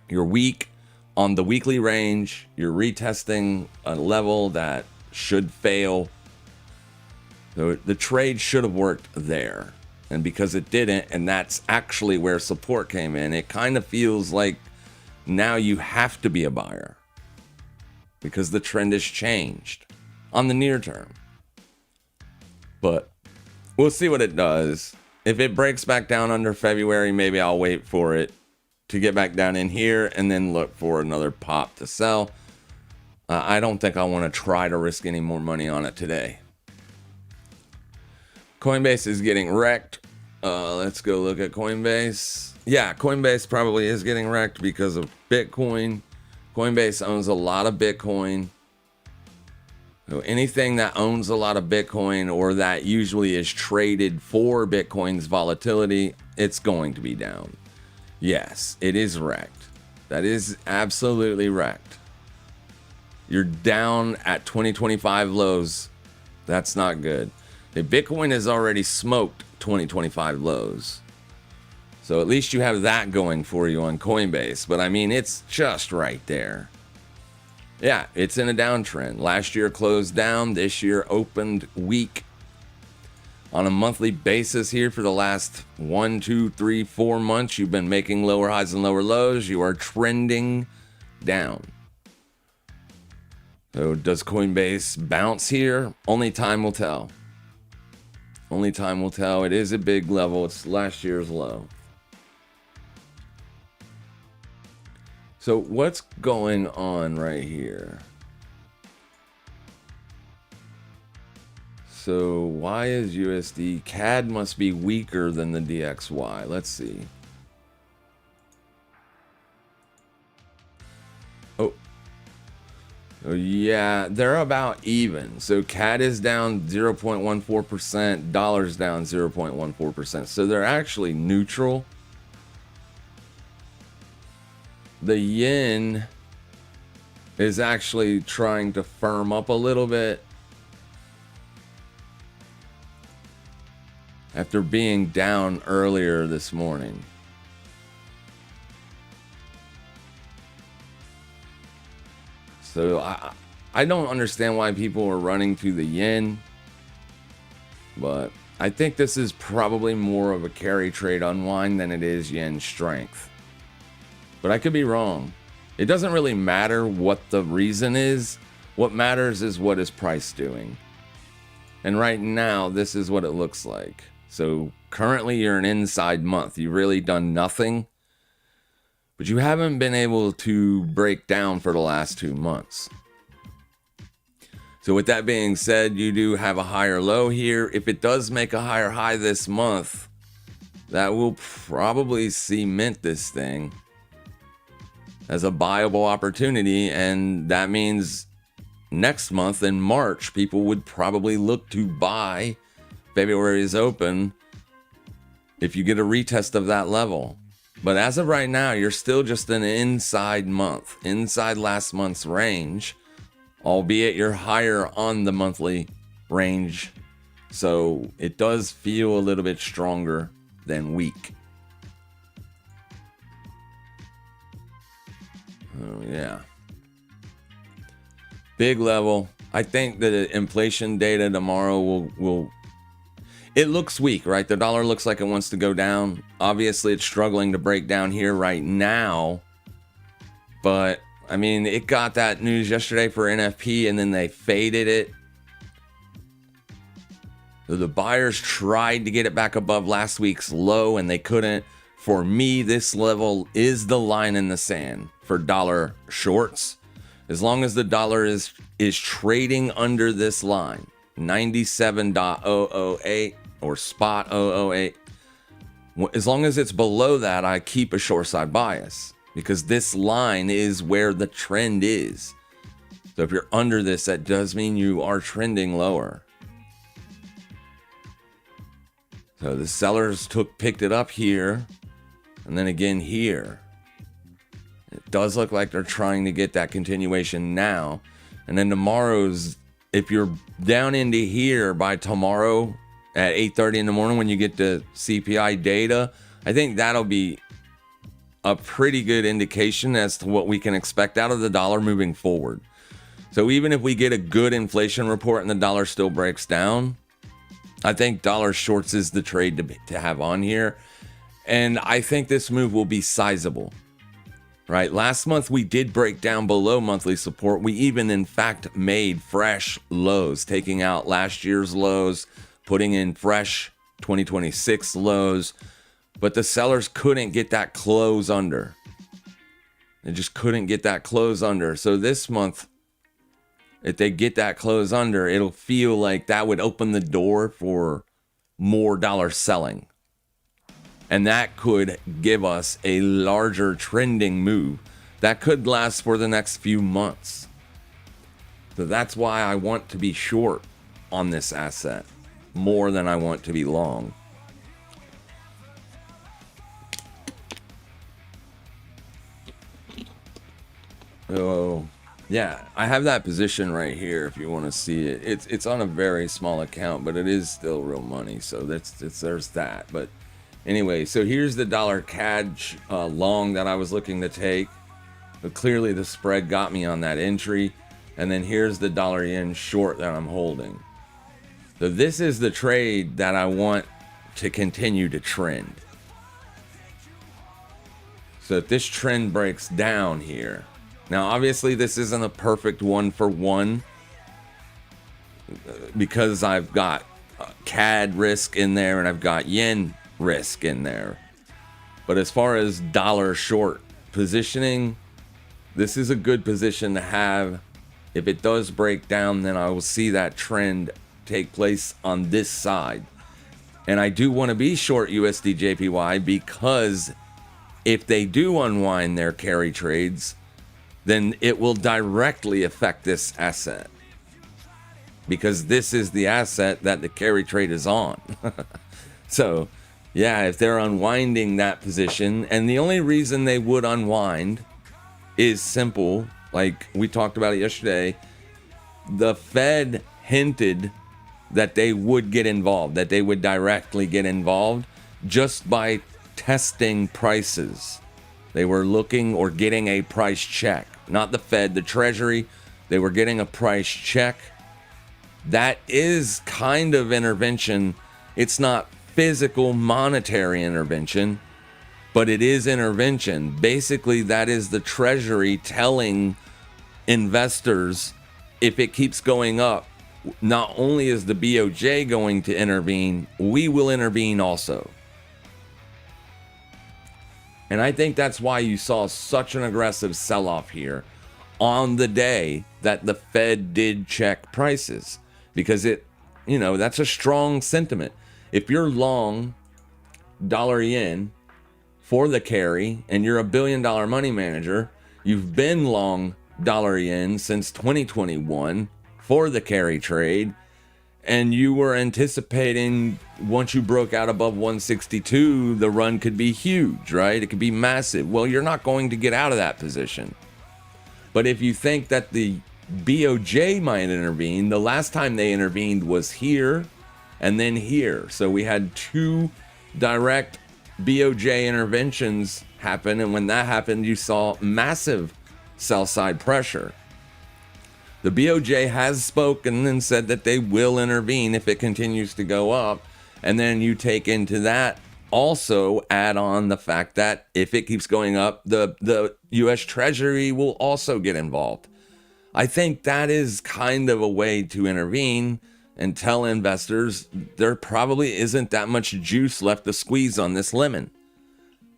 You're weak on the weekly range. You're retesting a level that should fail. So the trade should have worked there. And because it didn't, and that's actually where support came in, it kind of feels like now you have to be a buyer because the trend has changed on the near term. But we'll see what it does. If it breaks back down under February, maybe I'll wait for it to get back down in here and then look for another pop to sell. I don't think I want to try to risk any more money on it today. Coinbase is getting wrecked. Let's go look at Coinbase. Yeah, Coinbase probably is getting wrecked because of Bitcoin. Coinbase owns a lot of Bitcoin. So anything that owns a lot of Bitcoin or that usually is traded for Bitcoin's volatility, it's going to be down. Yes, it is wrecked. That is absolutely wrecked. You're down at 2025 lows. That's not good. Bitcoin has already smoked 2025 lows. So at least you have that going for you on Coinbase. But I mean, it's just right there. Yeah, it's in a downtrend. Last year closed down. This year opened weak. On a monthly basis here for the last 1, 2, 3, 4 months, you've been making lower highs and lower lows. You are trending down. So does Coinbase bounce here? Only time will tell. Only time will tell. It is a big level. It's last year's low. So what's going on right here? So why is USD? CAD must be weaker than the DXY. Let's see. Oh yeah, they're about even. So CAD is down 0.14%, dollar's down 0.14%. So they're actually neutral. The yen is actually trying to firm up a little bit after being down earlier this morning. So I don't understand why people are running to the yen, but I think this is probably more of a carry trade unwind than it is yen strength. But I could be wrong. It doesn't really matter what the reason is. What matters is what is price doing. And right now, this is what it looks like. So currently you're an inside month. You've really done nothing. But you haven't been able to break down for the last 2 months. So with that being said, you do have a higher low here. If it does make a higher high this month, that will probably cement this thing as a buyable opportunity. And that means next month in March, people would probably look to buy. February is open if you get a retest of that level. But as of right now, you're still just an inside month, inside last month's range, albeit you're higher on the monthly range. So it does feel a little bit stronger than weak. Oh, yeah. Big level. I think the inflation data tomorrow will it looks weak, right? The dollar looks like it wants to go down. Obviously, it's struggling to break down here right now. But, I mean, it got that news yesterday for NFP, and then they faded it. So the buyers tried to get it back above last week's low, and they couldn't. For me, this level is the line in the sand for dollar shorts. As long as the dollar is trading under this line, 97.008 or spot 008. As long as it's below that, I keep a short side bias because this line is where the trend is. So if you're under this, that does mean you are trending lower. So the sellers picked it up here and then again here. It does look like they're trying to get that continuation now. And then tomorrow's, if you're down into here by tomorrow at 8:30 in the morning when you get the CPI data, I think that'll be a pretty good indication as to what we can expect out of the dollar moving forward. So even if we get a good inflation report and the dollar still breaks down, I think dollar shorts is the trade to have on here. And I think this move will be sizable. Right, last month we did break down below monthly support. We even, in fact, made fresh lows, taking out last year's lows, putting in fresh 2026 lows. But the sellers couldn't get that close under. They just couldn't get that close under. So this month, if they get that close under, it'll feel like that would open the door for more dollar selling. And that could give us a larger trending move that could last for the next few months. So that's why I want to be short on this asset more than I want to be long. Oh, yeah, I have that position right here if you want to see it. It's on a very small account, but it is still real money. So there's that. But anyway, so here's the dollar CAD long that I was looking to take. But clearly the spread got me on that entry. And then here's the dollar yen short that I'm holding. So this is the trade that I want to continue to trend. So if this trend breaks down here, now obviously this isn't a perfect 1-for-1 because I've got CAD risk in there and I've got yen risk in there. But as far as dollar short positioning, this is a good position to have. If it does break down, then I will see that trend take place on this side. And I do want to be short USD JPY because if they do unwind their carry trades, then it will directly affect this asset. Because this is the asset that the carry trade is on. So, yeah, if they're unwinding that position, and the only reason they would unwind is simple, like we talked about it yesterday. The Fed hinted that they would get involved, that they would directly get involved just by testing prices. They were looking or getting a price check. Not the Fed, the Treasury. They were getting a price check. That is kind of intervention. It's not physical monetary intervention, but it is intervention. Basically, that is the Treasury telling investors, if it keeps going up, not only is the BOJ going to intervene, we will intervene also. And I think that's why you saw such an aggressive sell-off here on the day that the Fed did check prices, because that's a strong sentiment. If you're long dollar yen for the carry and you're a $1 billion money manager, you've been long dollar yen since 2021 for the carry trade, and you were anticipating once you broke out above 162, the run could be huge, right? It could be massive. Well, you're not going to get out of that position. But if you think that the BOJ might intervene, the last time they intervened was here and then here. So we had two direct BOJ interventions happen, and when that happened, you saw massive sell-side pressure. The BOJ has spoken and said that they will intervene if it continues to go up. And then you take into that also add on the fact that if it keeps going up, the U.S. Treasury will also get involved. I think that is kind of a way to intervene and tell investors there probably isn't that much juice left to squeeze on this lemon.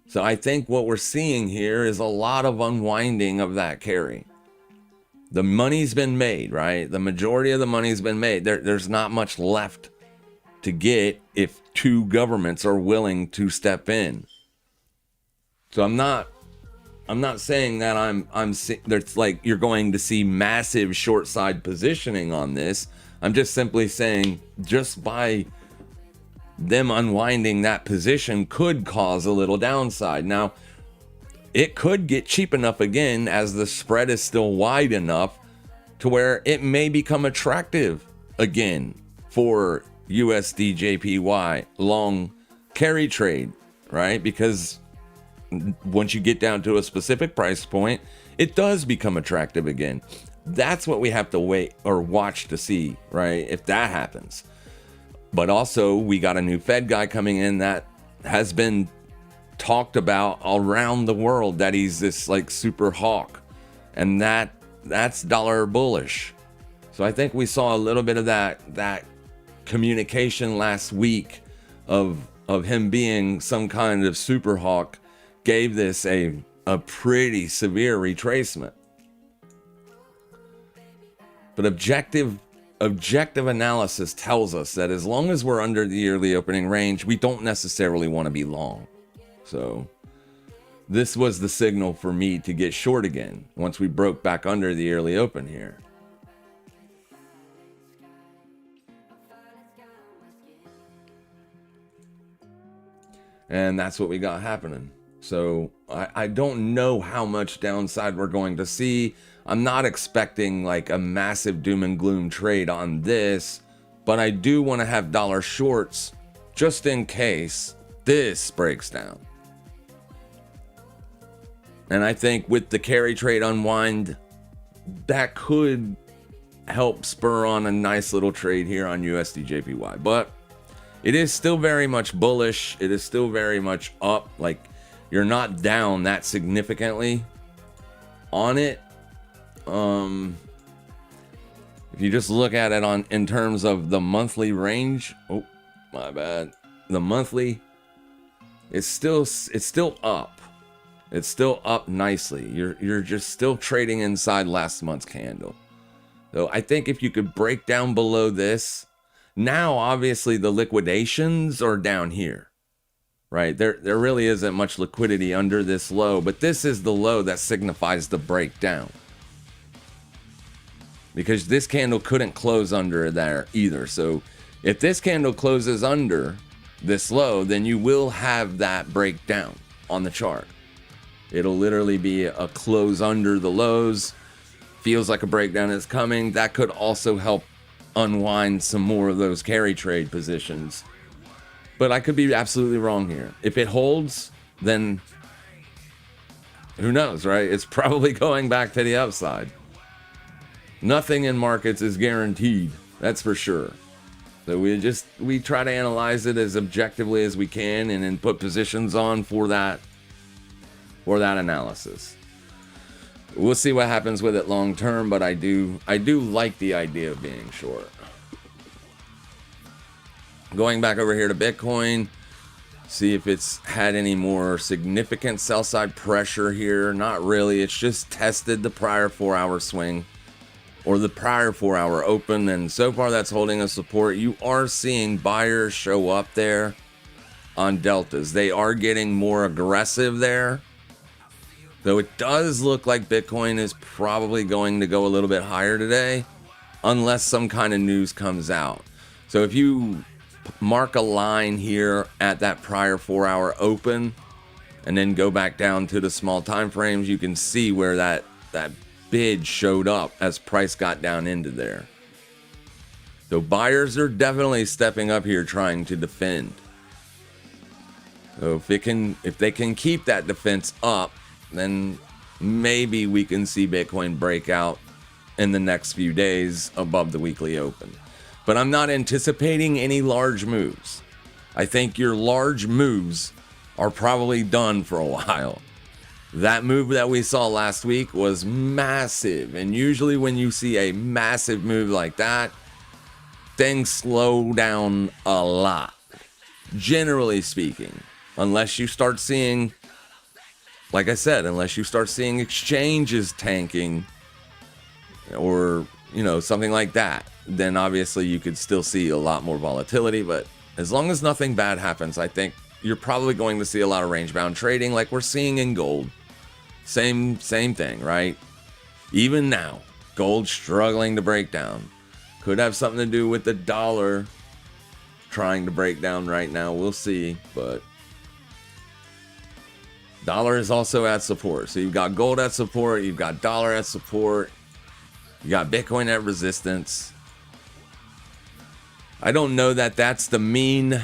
So I think what we're seeing here is a lot of unwinding of that carry. The money's been made, right? The majority of the money's been made. There's not much left to get if two governments are willing to step in. So I'm not saying that there's like you're going to see massive short side positioning on this. I'm just simply saying just by them unwinding that position could cause a little downside. Now, it could get cheap enough again as the spread is still wide enough to where it may become attractive again for USD JPY long carry trade, right? Because once you get down to a specific price point, it does become attractive again. That's what we have to wait or watch to see, right? If that happens. But also, we got a new Fed guy coming in that has been talked about around the world, that he's this like super hawk, and that's dollar bullish. So I think we saw a little bit of that communication last week of him being some kind of super hawk gave this a pretty severe retracement. But objective analysis tells us that as long as we're under the yearly opening range, we don't necessarily want to be long. So this was the signal for me to get short again once we broke back under the early open here. And that's what we got happening. So I don't know how much downside we're going to see. I'm not expecting like a massive doom and gloom trade on this, but I do want to have dollar shorts just in case this breaks down. And I think with the carry trade unwind, that could help spur on a nice little trade here on USD JPY. But it is still very much bullish. It is still very much up. Like, you're not down that significantly on it. If you just look at it in terms of the monthly range, oh my bad, the monthly, it's still up. It's still up nicely. You're just still trading inside last month's candle. So I think if you could break down below this, now obviously the liquidations are down here, right? There really isn't much liquidity under this low, but this is the low that signifies the breakdown. Because this candle couldn't close under there either. So if this candle closes under this low, then you will have that breakdown on the chart. It'll literally be a close under the lows. Feels like a breakdown is coming. That could also help unwind some more of those carry trade positions. But I could be absolutely wrong here. If it holds, then who knows, right? It's probably going back to the upside. Nothing in markets is guaranteed, that's for sure. So we try to analyze it as objectively as we can and then put positions on for that analysis. We'll see what happens with it long term, but I do like the idea of being short. Going back over here to Bitcoin, see if it's had any more significant sell side pressure here. Not really. It's just tested the prior 4-hour swing or the prior 4-hour open, and so far that's holding a support. You are seeing buyers show up there on deltas. They are getting more aggressive there. Though it does look like Bitcoin is probably going to go a little bit higher today, unless some kind of news comes out. So if you mark a line here at that prior 4-hour open, and then go back down to the small time frames, you can see where that bid showed up as price got down into there. So buyers are definitely stepping up here trying to defend. So if they can keep that defense up, then maybe we can see Bitcoin break out in the next few days above the weekly open. But I'm not anticipating any large moves. I think your large moves are probably done for a while. That move that we saw last week was massive. And usually when you see a massive move like that, things slow down a lot. Generally speaking. Unless you start seeing, like I said, unless you start seeing exchanges tanking or, something like that, then obviously you could still see a lot more volatility. But as long as nothing bad happens, I think you're probably going to see a lot of range-bound trading like we're seeing in gold. Same thing, right? Even now, gold struggling to break down. Could have something to do with the dollar trying to break down right now. We'll see, but dollar is also at support. So you've got gold at support, you've got dollar at support, you got Bitcoin at resistance. I don't know that that's the mean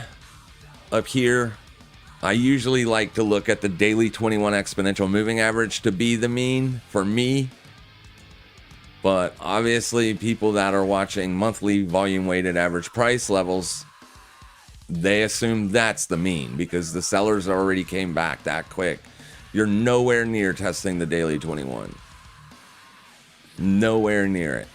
up here. I usually like to look at the daily 21 exponential moving average to be the mean for me. But obviously people that are watching monthly volume weighted average price levels, they assume that's the mean because the sellers already came back that quick. You're nowhere near testing the daily 21. Nowhere near it.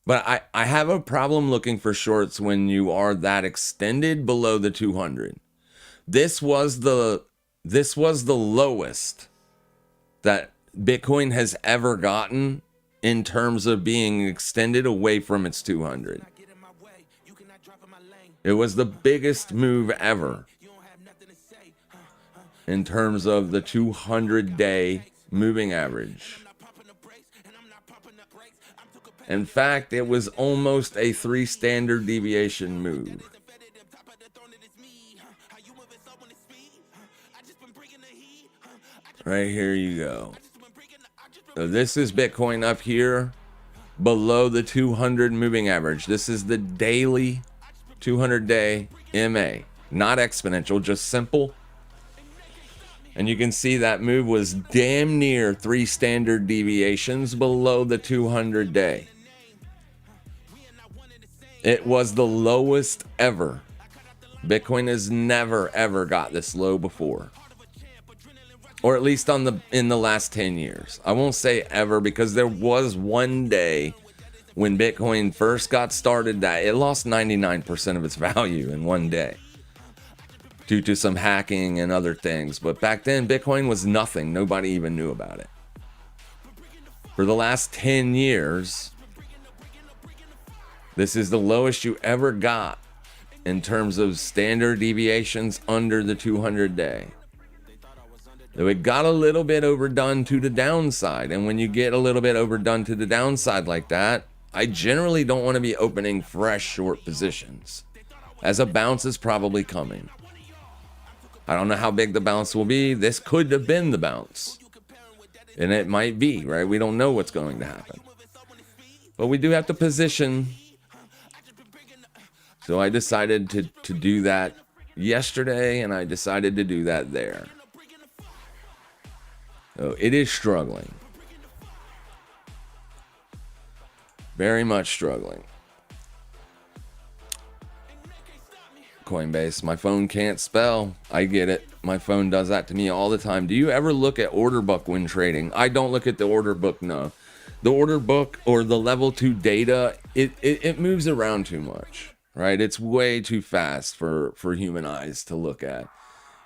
But I have a problem looking for shorts when you are that extended below the 200. This was the lowest that Bitcoin has ever gotten in terms of being extended away from its 200. It was the biggest move ever in terms of the 200-day moving average. In fact, it was almost a 3 standard deviation move. Right here you go. So this is Bitcoin up here below the 200 moving average. This is the daily 200-day MA, not exponential, just simple. And you can see that move was damn near 3 standard deviations below the 200-day. It was the lowest ever. Bitcoin has never, ever got this low before. Or at least in the last 10 years. I won't say ever, because there was one day when Bitcoin first got started that it lost 99% of its value in one day due to some hacking and other things. But back then, Bitcoin was nothing. Nobody even knew about it. For the last 10 years, this is the lowest you ever got in terms of standard deviations under the 200-day. Though it got a little bit overdone to the downside. And when you get a little bit overdone to the downside like that, I generally don't want to be opening fresh short positions, as a bounce is probably coming. I don't know how big the bounce will be. This could have been the bounce. And it might be, right? We don't know what's going to happen. But we do have to position. So I decided to do that yesterday, and I decided to do that there. So it is struggling. Very much struggling. Coinbase, my phone can't spell. I get it. My phone does that to me all the time. Do you ever look at order book when trading? I don't look at the order book, no. The order book or the level 2 data, it moves around too much, right? It's way too fast for human eyes to look at.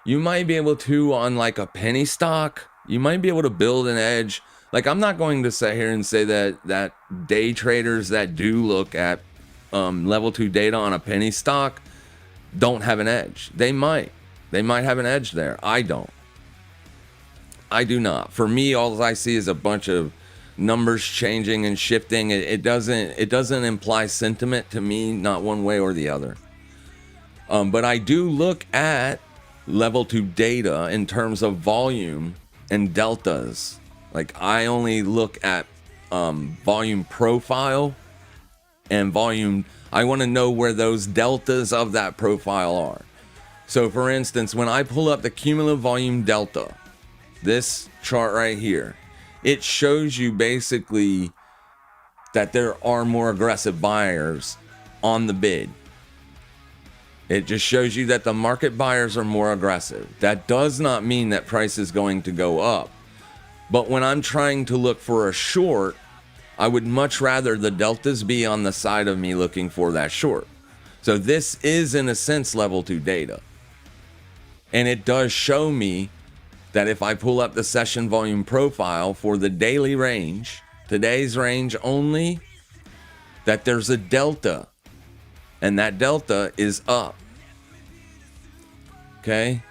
You might be able to on like a penny stock. You might be able to build an edge. Like, I'm not going to sit here and say that day traders that do look at level 2 data on a penny stock don't have an edge. They might have an edge there. I don't. I do not. For me, all I see is a bunch of numbers changing and shifting. It doesn't imply sentiment to me, not one way or the other. But I do look at level 2 data in terms of volume and deltas. Like, I only look at volume profile and volume. I want to know where those deltas of that profile are. So for instance, when I pull up the cumulative volume delta, this chart right here, it shows you basically that there are more aggressive buyers on the bid. It just shows you that the market buyers are more aggressive. That does not mean that price is going to go up. But when I'm trying to look for a short, I would much rather the deltas be on the side of me looking for that short. So this is, in a sense, level 2 data. And it does show me that if I pull up the session volume profile for the daily range, today's range only, that there's a delta. And that delta is up. Okay?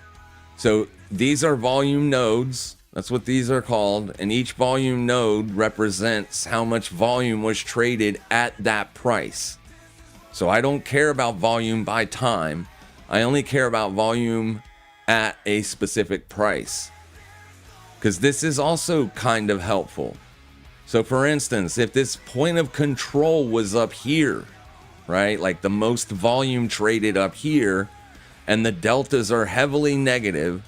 So these are volume nodes. That's what these are called. And each volume node represents how much volume was traded at that price. So I don't care about volume by time. I only care about volume at a specific price. Because this is also kind of helpful. So for instance, if this point of control was up here, right? Like the most volume traded up here, and the deltas are heavily negative,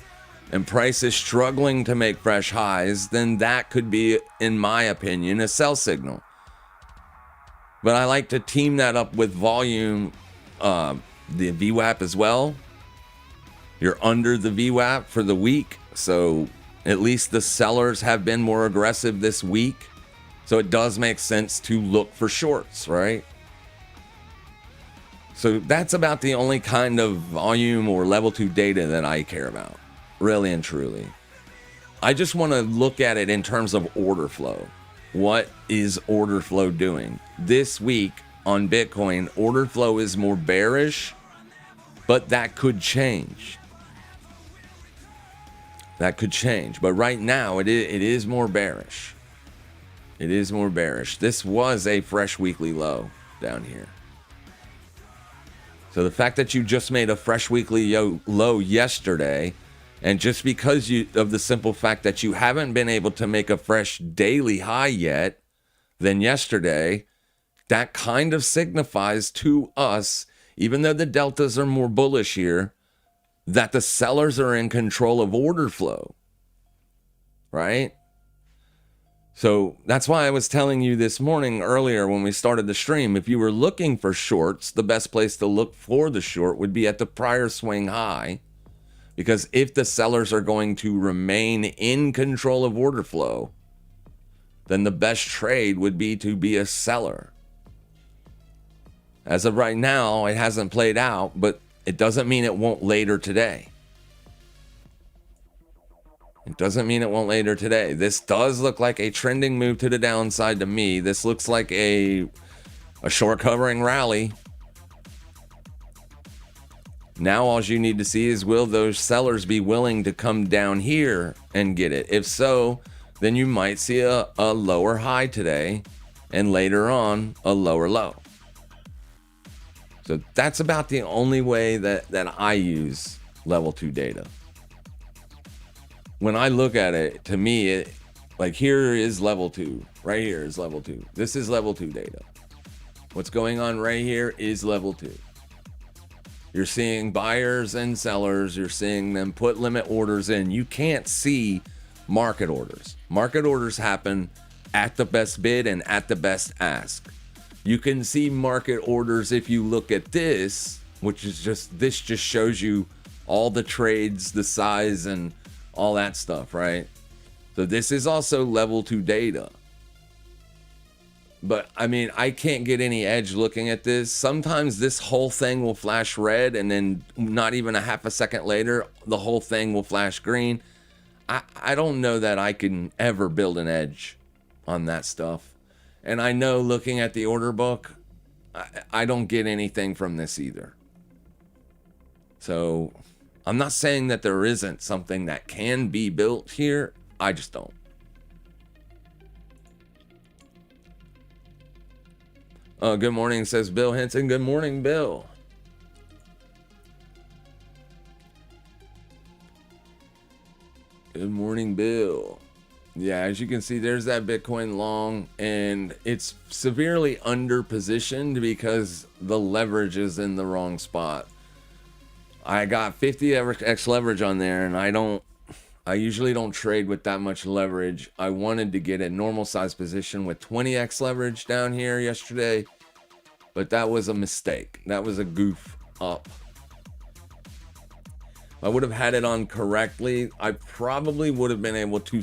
and price is struggling to make fresh highs, then that could be, in my opinion, a sell signal. But I like to team that up with volume, the VWAP as well. You're under the VWAP for the week, so at least the sellers have been more aggressive this week. So it does make sense to look for shorts, right? So that's about the only kind of volume or level 2 data that I care about, really and truly. I just want to look at it in terms of order flow. What is order flow doing? This week, on Bitcoin, order flow is more bearish, but that could change. That could change. But right now, it is more bearish. It is more bearish. This was a fresh weekly low down here. So the fact that you just made a fresh weekly low yesterday, and just because of the simple fact that you haven't been able to make a fresh daily high yet than yesterday, that kind of signifies to us, even though the deltas are more bullish here, that the sellers are in control of order flow, right? So that's why I was telling you this morning earlier when we started the stream, if you were looking for shorts, the best place to look for the short would be at the prior swing high, because if the sellers are going to remain in control of order flow, then the best trade would be to be a seller. As of right now, it hasn't played out, but it doesn't mean it won't later today. It doesn't mean it won't later today. This does look like a trending move to the downside to me. This looks like a short covering rally. Now all you need to see is, will those sellers be willing to come down here and get it? If so, then you might see a lower high today and later on a lower low. So that's about the only way that I use level 2 data. When I look at it, to me, like here is level 2. Right here is level 2. This is level 2 data. What's going on right here is level 2. You're seeing buyers and sellers. You're seeing them put limit orders in. You can't see market orders. Market orders happen at the best bid and at the best ask. You can see market orders if you look at this, which is this just shows you all the trades, the size, and all that stuff, right? So this is also level 2 data. But I mean, I can't get any edge looking at this. Sometimes this whole thing will flash red, and then not even a half a second later, the whole thing will flash green. I don't know that I can ever build an edge on that stuff. And I know looking at the order book, I don't get anything from this either. So I'm not saying that there isn't something that can be built here. I just don't. Good morning, says Bill Henson. Good morning, Bill. Good morning, Bill. Yeah, as you can see, there's that Bitcoin long, and it's severely under-positioned because the leverage is in the wrong spot. I got 50x leverage on there, and I usually don't trade with that much leverage. I wanted to get a normal size position with 20x leverage down here yesterday, but that was a mistake. That was a goof up. If I would have had it on correctly, I probably would have been able to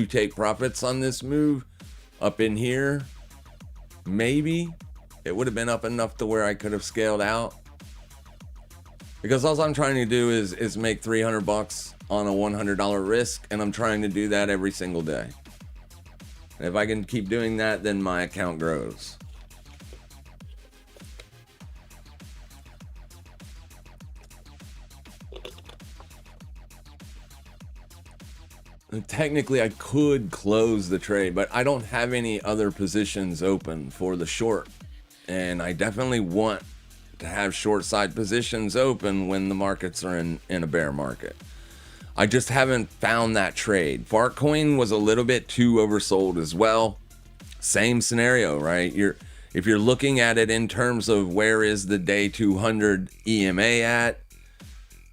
take profits on this move up in here. Maybe it would have been up enough to where I could have scaled out, because all I'm trying to do is make $300 on a $100 risk, and I'm trying to do that every single day. And if I can keep doing that, then my account grows. Technically, I could close the trade, but I don't have any other positions open for the short. And I definitely want to have short side positions open when the markets are in a bear market. I just haven't found that trade. Fartcoin was a little bit too oversold as well. Same scenario, right? If you're looking at it in terms of where is the day 200 EMA at,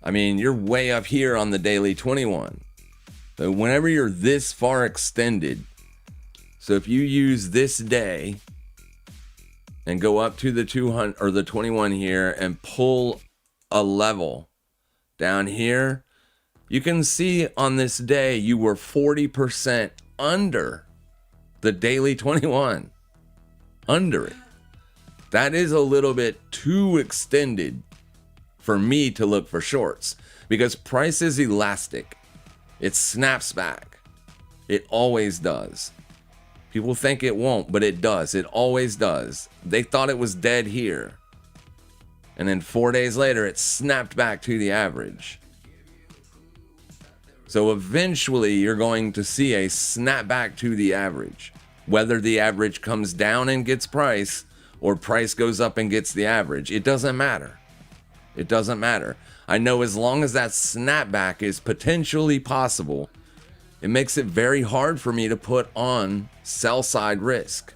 I mean, you're way up here on the daily 21. So whenever you're this far extended, so if you use this day and go up to the 200 or the 21 here and pull a level down here, you can see on this day you were 40% under the daily 21. Under it. That is a little bit too extended for me to look for shorts, because price is elastic. It snaps back. It always does. People think it won't, but it does. It always does. They thought it was dead here. And then 4 days later, it snapped back to the average. So eventually, you're going to see a snap back to the average. Whether the average comes down and gets price, or price goes up and gets the average, it doesn't matter. It doesn't matter. I know as long as that snapback is potentially possible, it makes it very hard for me to put on sell side risk.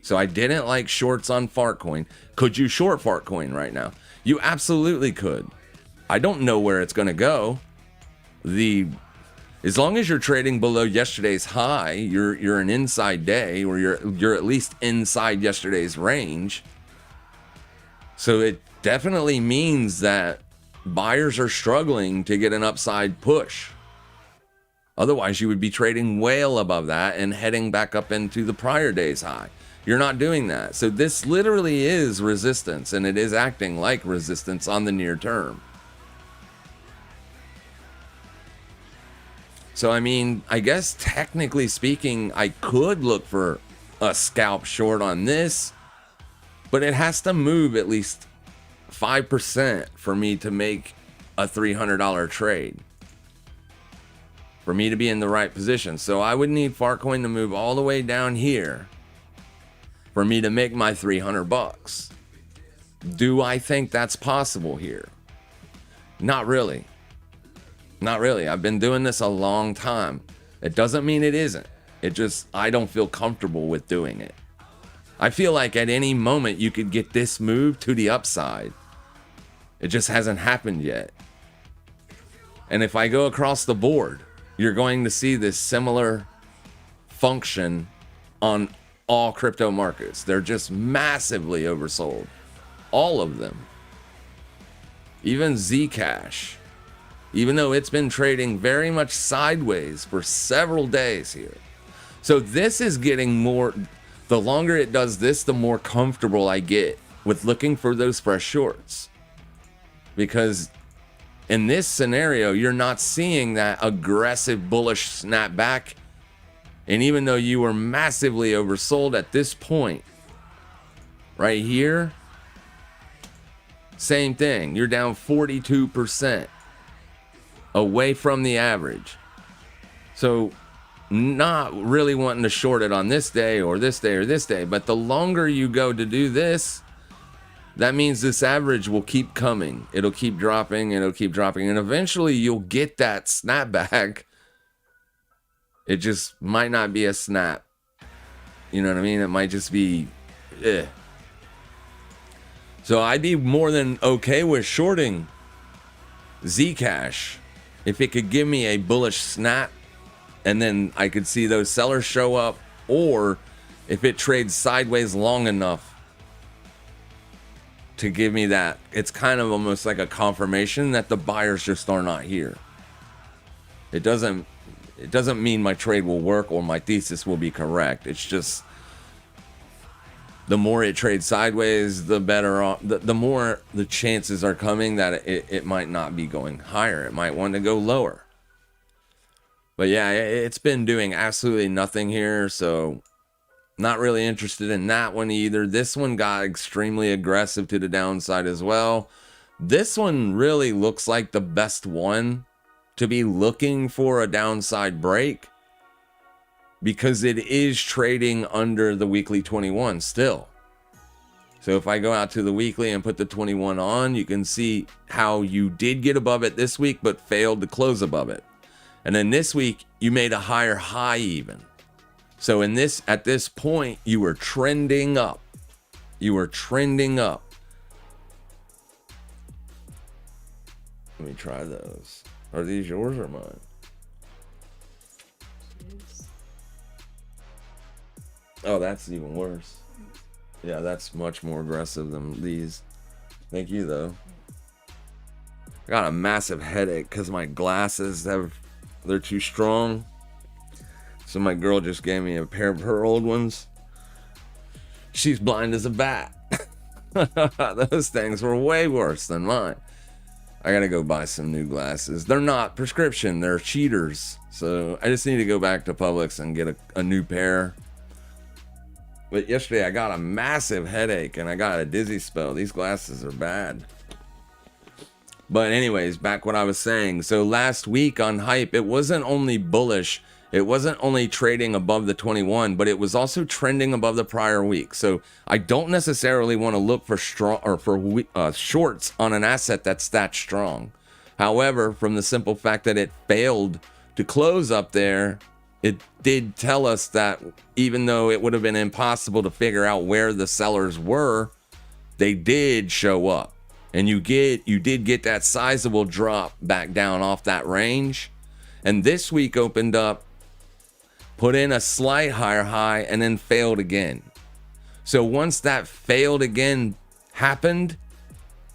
So I didn't like shorts on Fartcoin. Could you short Fartcoin right now? You absolutely could. I don't know where it's going to go. As long as you're trading below yesterday's high, you're an inside day, or you're at least inside yesterday's range. So it definitely means that buyers are struggling to get an upside push. Otherwise, you would be trading well above that and heading back up into the prior day's high. You're not doing that. So this literally is resistance, and it is acting like resistance on the near term. So, I mean, I guess technically speaking, I could look for a scalp short on this, but it has to move at least 5% for me to make a $300 trade, for me to be in the right position. So I would need Fartcoin to move all the way down here for me to make my $300. Do I think that's possible here? Not really. Not really. I've been doing this a long time. It doesn't mean it isn't. It just, I don't feel comfortable with doing it. I feel like at any moment you could get this move to the upside. It just hasn't happened yet. And if I go across the board, you're going to see this similar function on all crypto markets. They're just massively oversold. All of them. Even Zcash. Even though it's been trading very much sideways for several days here. So this is getting more, the longer it does this, the more comfortable I get with looking for those fresh shorts. Because in this scenario, you're not seeing that aggressive bullish snapback. And even though you were massively oversold at this point, right here, same thing. You're down 42%. Away from the average. So not really wanting to short it on this day or this day or this day, but the longer you go to do this, that means this average will keep coming. It'll keep dropping, and it'll keep dropping, and eventually you'll get that snapback. It just might not be a snap. You know what I mean? It might just be So I'd be more than okay with shorting Zcash if it could give me a bullish snap, and then I could see those sellers show up, or if it trades sideways long enough to give me that. It's kind of almost like a confirmation that the buyers just are not here. It doesn't mean my trade will work or my thesis will be correct. It's just the more it trades sideways, the better off, the more the chances are coming that it might not be going higher. It might want to go lower. But yeah, it's been doing absolutely nothing here, so not really interested in that one either. This one got extremely aggressive to the downside as well. This one really looks like the best one to be looking for a downside break, because it is trading under the weekly 21 still. So if I go out to the weekly and put the 21 on, you can see how you did get above it this week, but failed to close above it. And then this week, you made a higher high even. So at this point, you were trending up. You were trending up. Let me try those. Are these yours or mine? Oh, that's even worse. Yeah, that's much more aggressive than these. Thank you, though. I got a massive headache because my glasses they're too strong. So my girl just gave me a pair of her old ones. She's blind as a bat. Those things were way worse than mine. I gotta go buy some new glasses. They're not prescription, they're cheaters. So I just need to go back to Publix and get a new pair. But yesterday I got a massive headache and I got a dizzy spell. These glasses are bad. But anyways, back what I was saying. So last week on Hype, it wasn't only bullish. It wasn't only trading above the 21, but it was also trending above the prior week. So I don't necessarily want to look for strong or for shorts on an asset that's that strong. However, from the simple fact that it failed to close up there, it did tell us that even though it would have been impossible to figure out where the sellers were, they did show up. And you did get that sizable drop back down off that range. And this week opened up, put in a slight higher high, and then failed again. So once that failed again happened,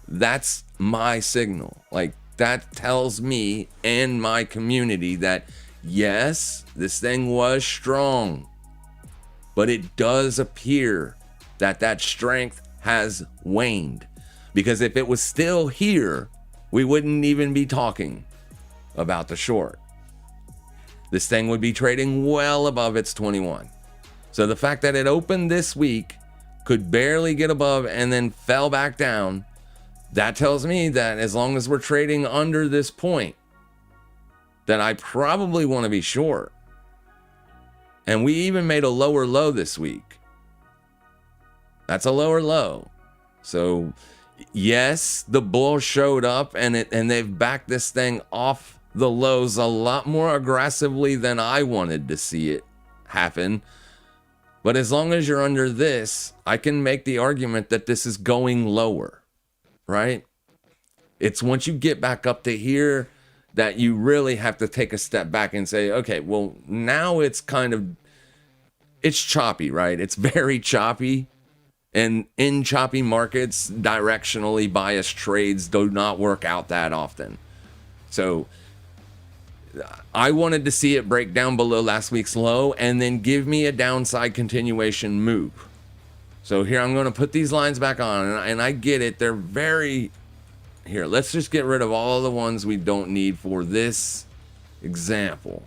that's my signal. Like, that tells me and my community that yes, this thing was strong, but it does appear that that strength has waned. Because if it was still here, we wouldn't even be talking about the short. This thing would be trading well above its 21. So the fact that it opened this week, could barely get above, and then fell back down, that tells me that as long as we're trading under this point, that I probably want to be short. And we even made a lower low this week. That's a lower low. So yes, the bull showed up and they've backed this thing off the lows a lot more aggressively than I wanted to see it happen. But as long as you're under this, I can make the argument that this is going lower, right? It's once you get back up to here that you really have to take a step back and say, okay, well, now it's choppy, right? It's very choppy. And in choppy markets, directionally biased trades do not work out that often. So I wanted to see it break down below last week's low and then give me a downside continuation move. So here I'm going to put these lines back on, and I get it. They're very... Here, let's just get rid of all the ones we don't need for this example.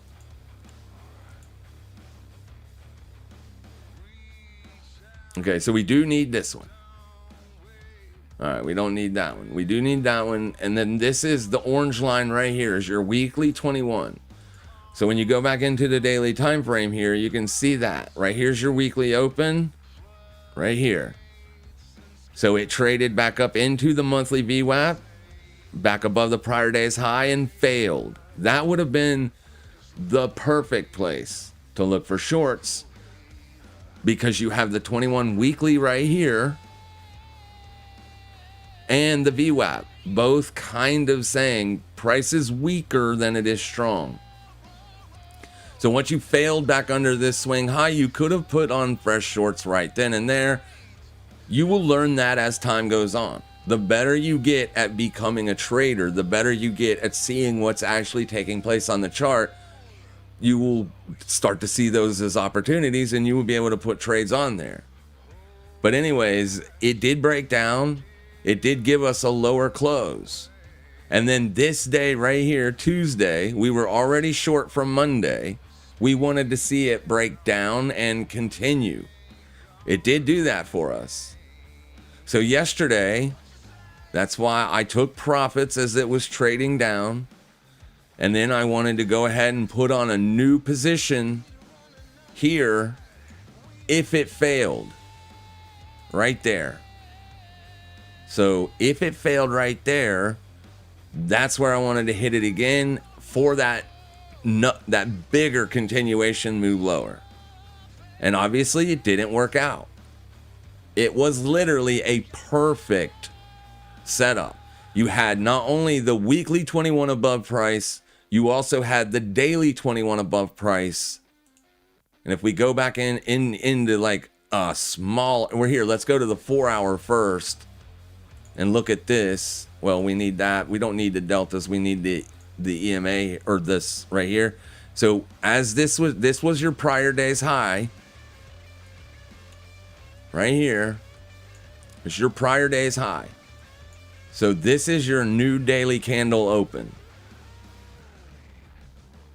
Okay, so we do need this one. All right, we don't need that one. We do need that one. And then this is the orange line right here is your weekly 21. So when you go back into the daily time frame here, you can see that. Right here's your weekly open. Right here. So it traded back up into the monthly VWAP, back above the prior day's high, and failed. That would have been the perfect place to look for shorts, because you have the 21 weekly right here and the VWAP, both kind of saying price is weaker than it is strong. So once you failed back under this swing high, you could have put on fresh shorts right then and there. You will learn that as time goes on. The better you get at becoming a trader, the better you get at seeing what's actually taking place on the chart, you will start to see those as opportunities and you will be able to put trades on there. But anyways, it did break down. It did give us a lower close. And then this day right here, Tuesday, we were already short from Monday. We wanted to see it break down and continue. It did do that for us. So yesterday, that's why I took profits as it was trading down. And then I wanted to go ahead and put on a new position here if it failed. Right there. So if it failed right there, that's where I wanted to hit it again for that bigger continuation move lower. And obviously it didn't work out. It was literally a perfect setup. You had not only the weekly 21 above price, you also had the daily 21 above price. And if we go back into like a small, we're here, let's go to the 4 hour first and look at this. Well, we need that. We don't need the deltas. We need the EMA, or this right here. So as this was your prior day's high right here. It's your prior day's high. So this is your new daily candle open.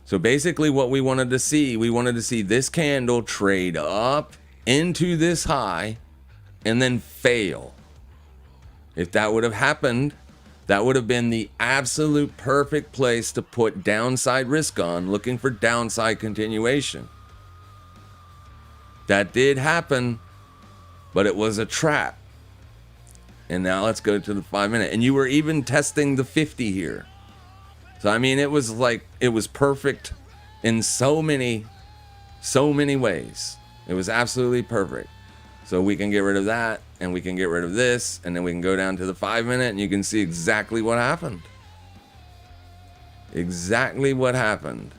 So basically what we wanted to see this candle trade up into this high and then fail. If that would have happened, that would have been the absolute perfect place to put downside risk on, looking for downside continuation. That did happen, but it was a trap. And now let's go to the 5 minute. And you were even testing the 50 here. So, I mean, it was perfect in so many ways. It was absolutely perfect. So we can get rid of that, and we can get rid of this, and then we can go down to the 5 minute, and you can see exactly what happened. Exactly what happened.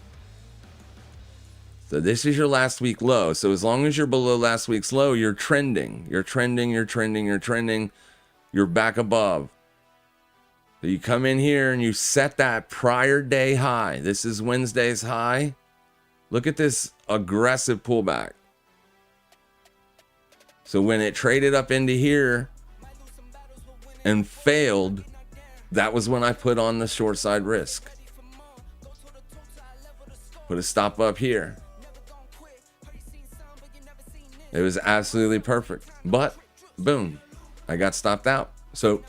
So this is your last week low. So as long as you're below last week's low, you're trending. You're trending. You're back above. So you come in here and you set that prior day high. This is Wednesday's high. Look at this aggressive pullback. So when it traded up into here and failed, that was when I put on the short side risk. Put a stop up here. It was absolutely perfect. But, boom, I got stopped out. So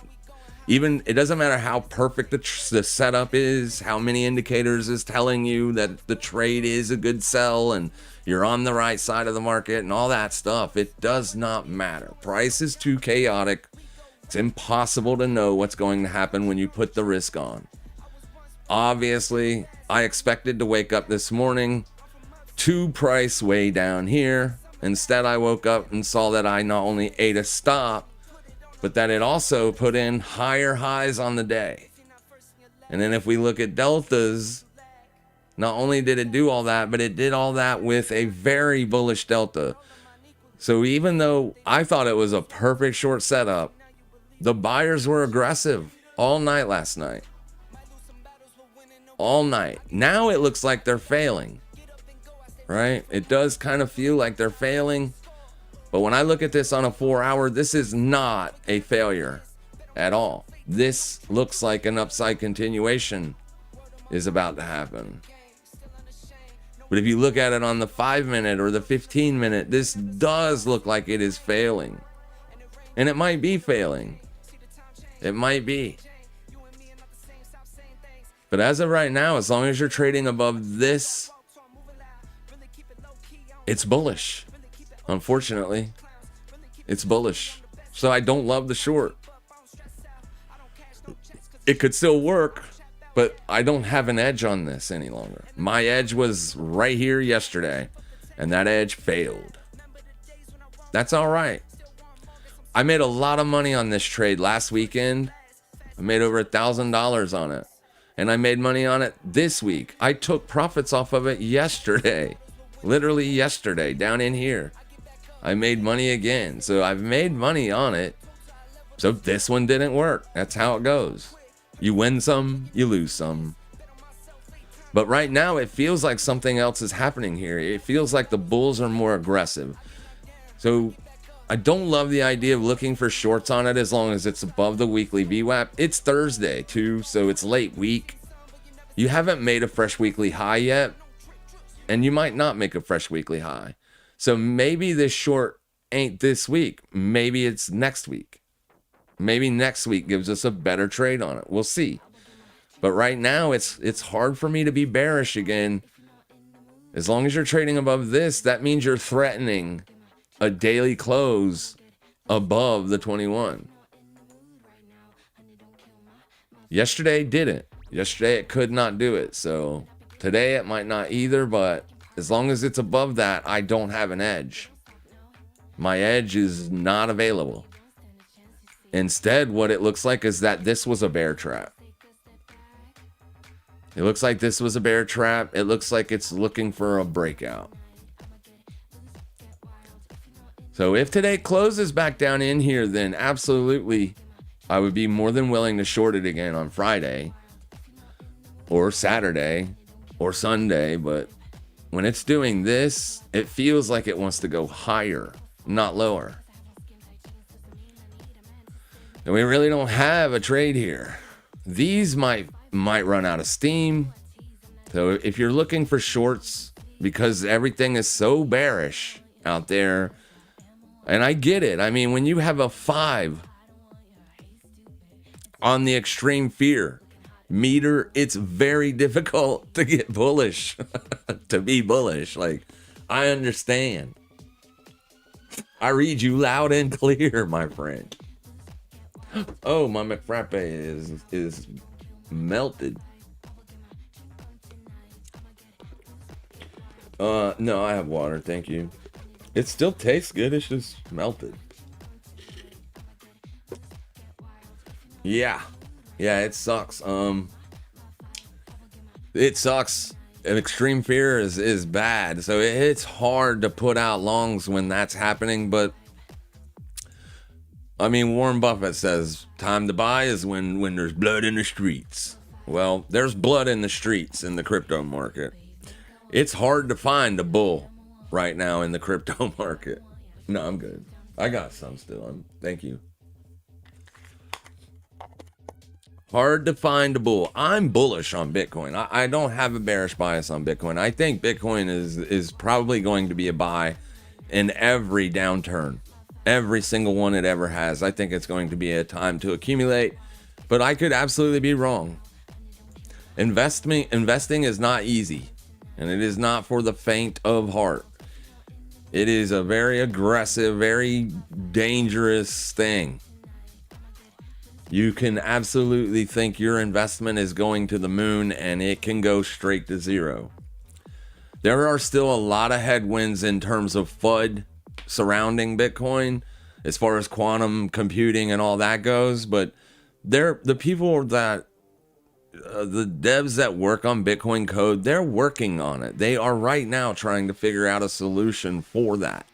even, it doesn't matter how perfect the setup is, how many indicators is telling you that the trade is a good sell and you're on the right side of the market and all that stuff. It does not matter. Price is too chaotic. It's impossible to know what's going to happen when you put the risk on. Obviously, I expected to wake up this morning to price way down here. Instead, I woke up and saw that I not only ate a stop, but that it also put in higher highs on the day. And then if we look at deltas, not only did it do all that, but it did all that with a very bullish delta. So even though I thought it was a perfect short setup, the buyers were aggressive all night last night. All night. Now it looks like they're failing, right? It does kind of feel like they're failing. But when I look at this on a 4 hour, this is not a failure at all. This looks like an upside continuation is about to happen. But if you look at it on the 5 minute or the 15 minute, this does look like it is failing. And it might be failing. It might be. But as of right now, as long as you're trading above this, it's bullish. Unfortunately, it's bullish. So I don't love the short. It could still work, but I don't have an edge on this any longer. My edge was right here yesterday, and that edge failed. That's all right. I made a lot of money on this trade last weekend. I made over $1,000 on it. And I made money on it this week. I took profits off of it yesterday. Literally yesterday, down in here. I made money again. So I've made money on it. So this one didn't work. That's how it goes. You win some, you lose some. But right now, it feels like something else is happening here. It feels like the bulls are more aggressive. So I don't love the idea of looking for shorts on it as long as it's above the weekly VWAP. It's Thursday too, so it's late week. You haven't made a fresh weekly high yet, and you might not make a fresh weekly high. So maybe this short ain't this week. Maybe it's next week. Maybe next week gives us a better trade on it. We'll see. But right now, it's hard for me to be bearish again. As long as you're trading above this, that means you're threatening a daily close above the 21. Yesterday didn't. Yesterday it could not do it. So today it might not either, but as long as it's above that, I don't have an edge. My edge is not available. Instead, what it looks like is that this was a bear trap. It looks like this was a bear trap. It looks like it's looking for a breakout. So if today closes back down in here, then absolutely I would be more than willing to short it again on Friday or Saturday or Sunday. But when it's doing this, it feels like it wants to go higher, not lower. And we really don't have a trade here. These might run out of steam. So if you're looking for shorts because everything is so bearish out there, And I get it. I mean, when you have a 5 on the extreme fear meter, it's very difficult to get bullish, to be bullish. Like, I understand. I read you loud and clear, my friend. Oh, my McFrappe is melted. No, I have water, thank you. It still tastes good, it's just melted. Yeah, it sucks. It sucks. And extreme fear is bad, so it's hard to put out longs when that's happening. But I mean, Warren Buffett says time to buy is when there's blood in the streets. Well, there's blood in the streets in the crypto market. It's hard to find a bull right now in the crypto market. No, I'm good. I got some still. Thank you. Hard to find a bull. I'm bullish on Bitcoin. I don't have a bearish bias on Bitcoin. I think Bitcoin is probably going to be a buy in every downturn. Every single one it ever has. I think it's going to be a time to accumulate, but I could absolutely be wrong. Investing is not easy, and it is not for the faint of heart. It is a very aggressive, very dangerous thing. You can absolutely think your investment is going to the moon, and it can go straight to zero. There are still a lot of headwinds in terms of FUD surrounding Bitcoin as far as quantum computing and all that goes, but the people that the devs that work on Bitcoin code, they're working on it. They are right now trying to figure out a solution for that.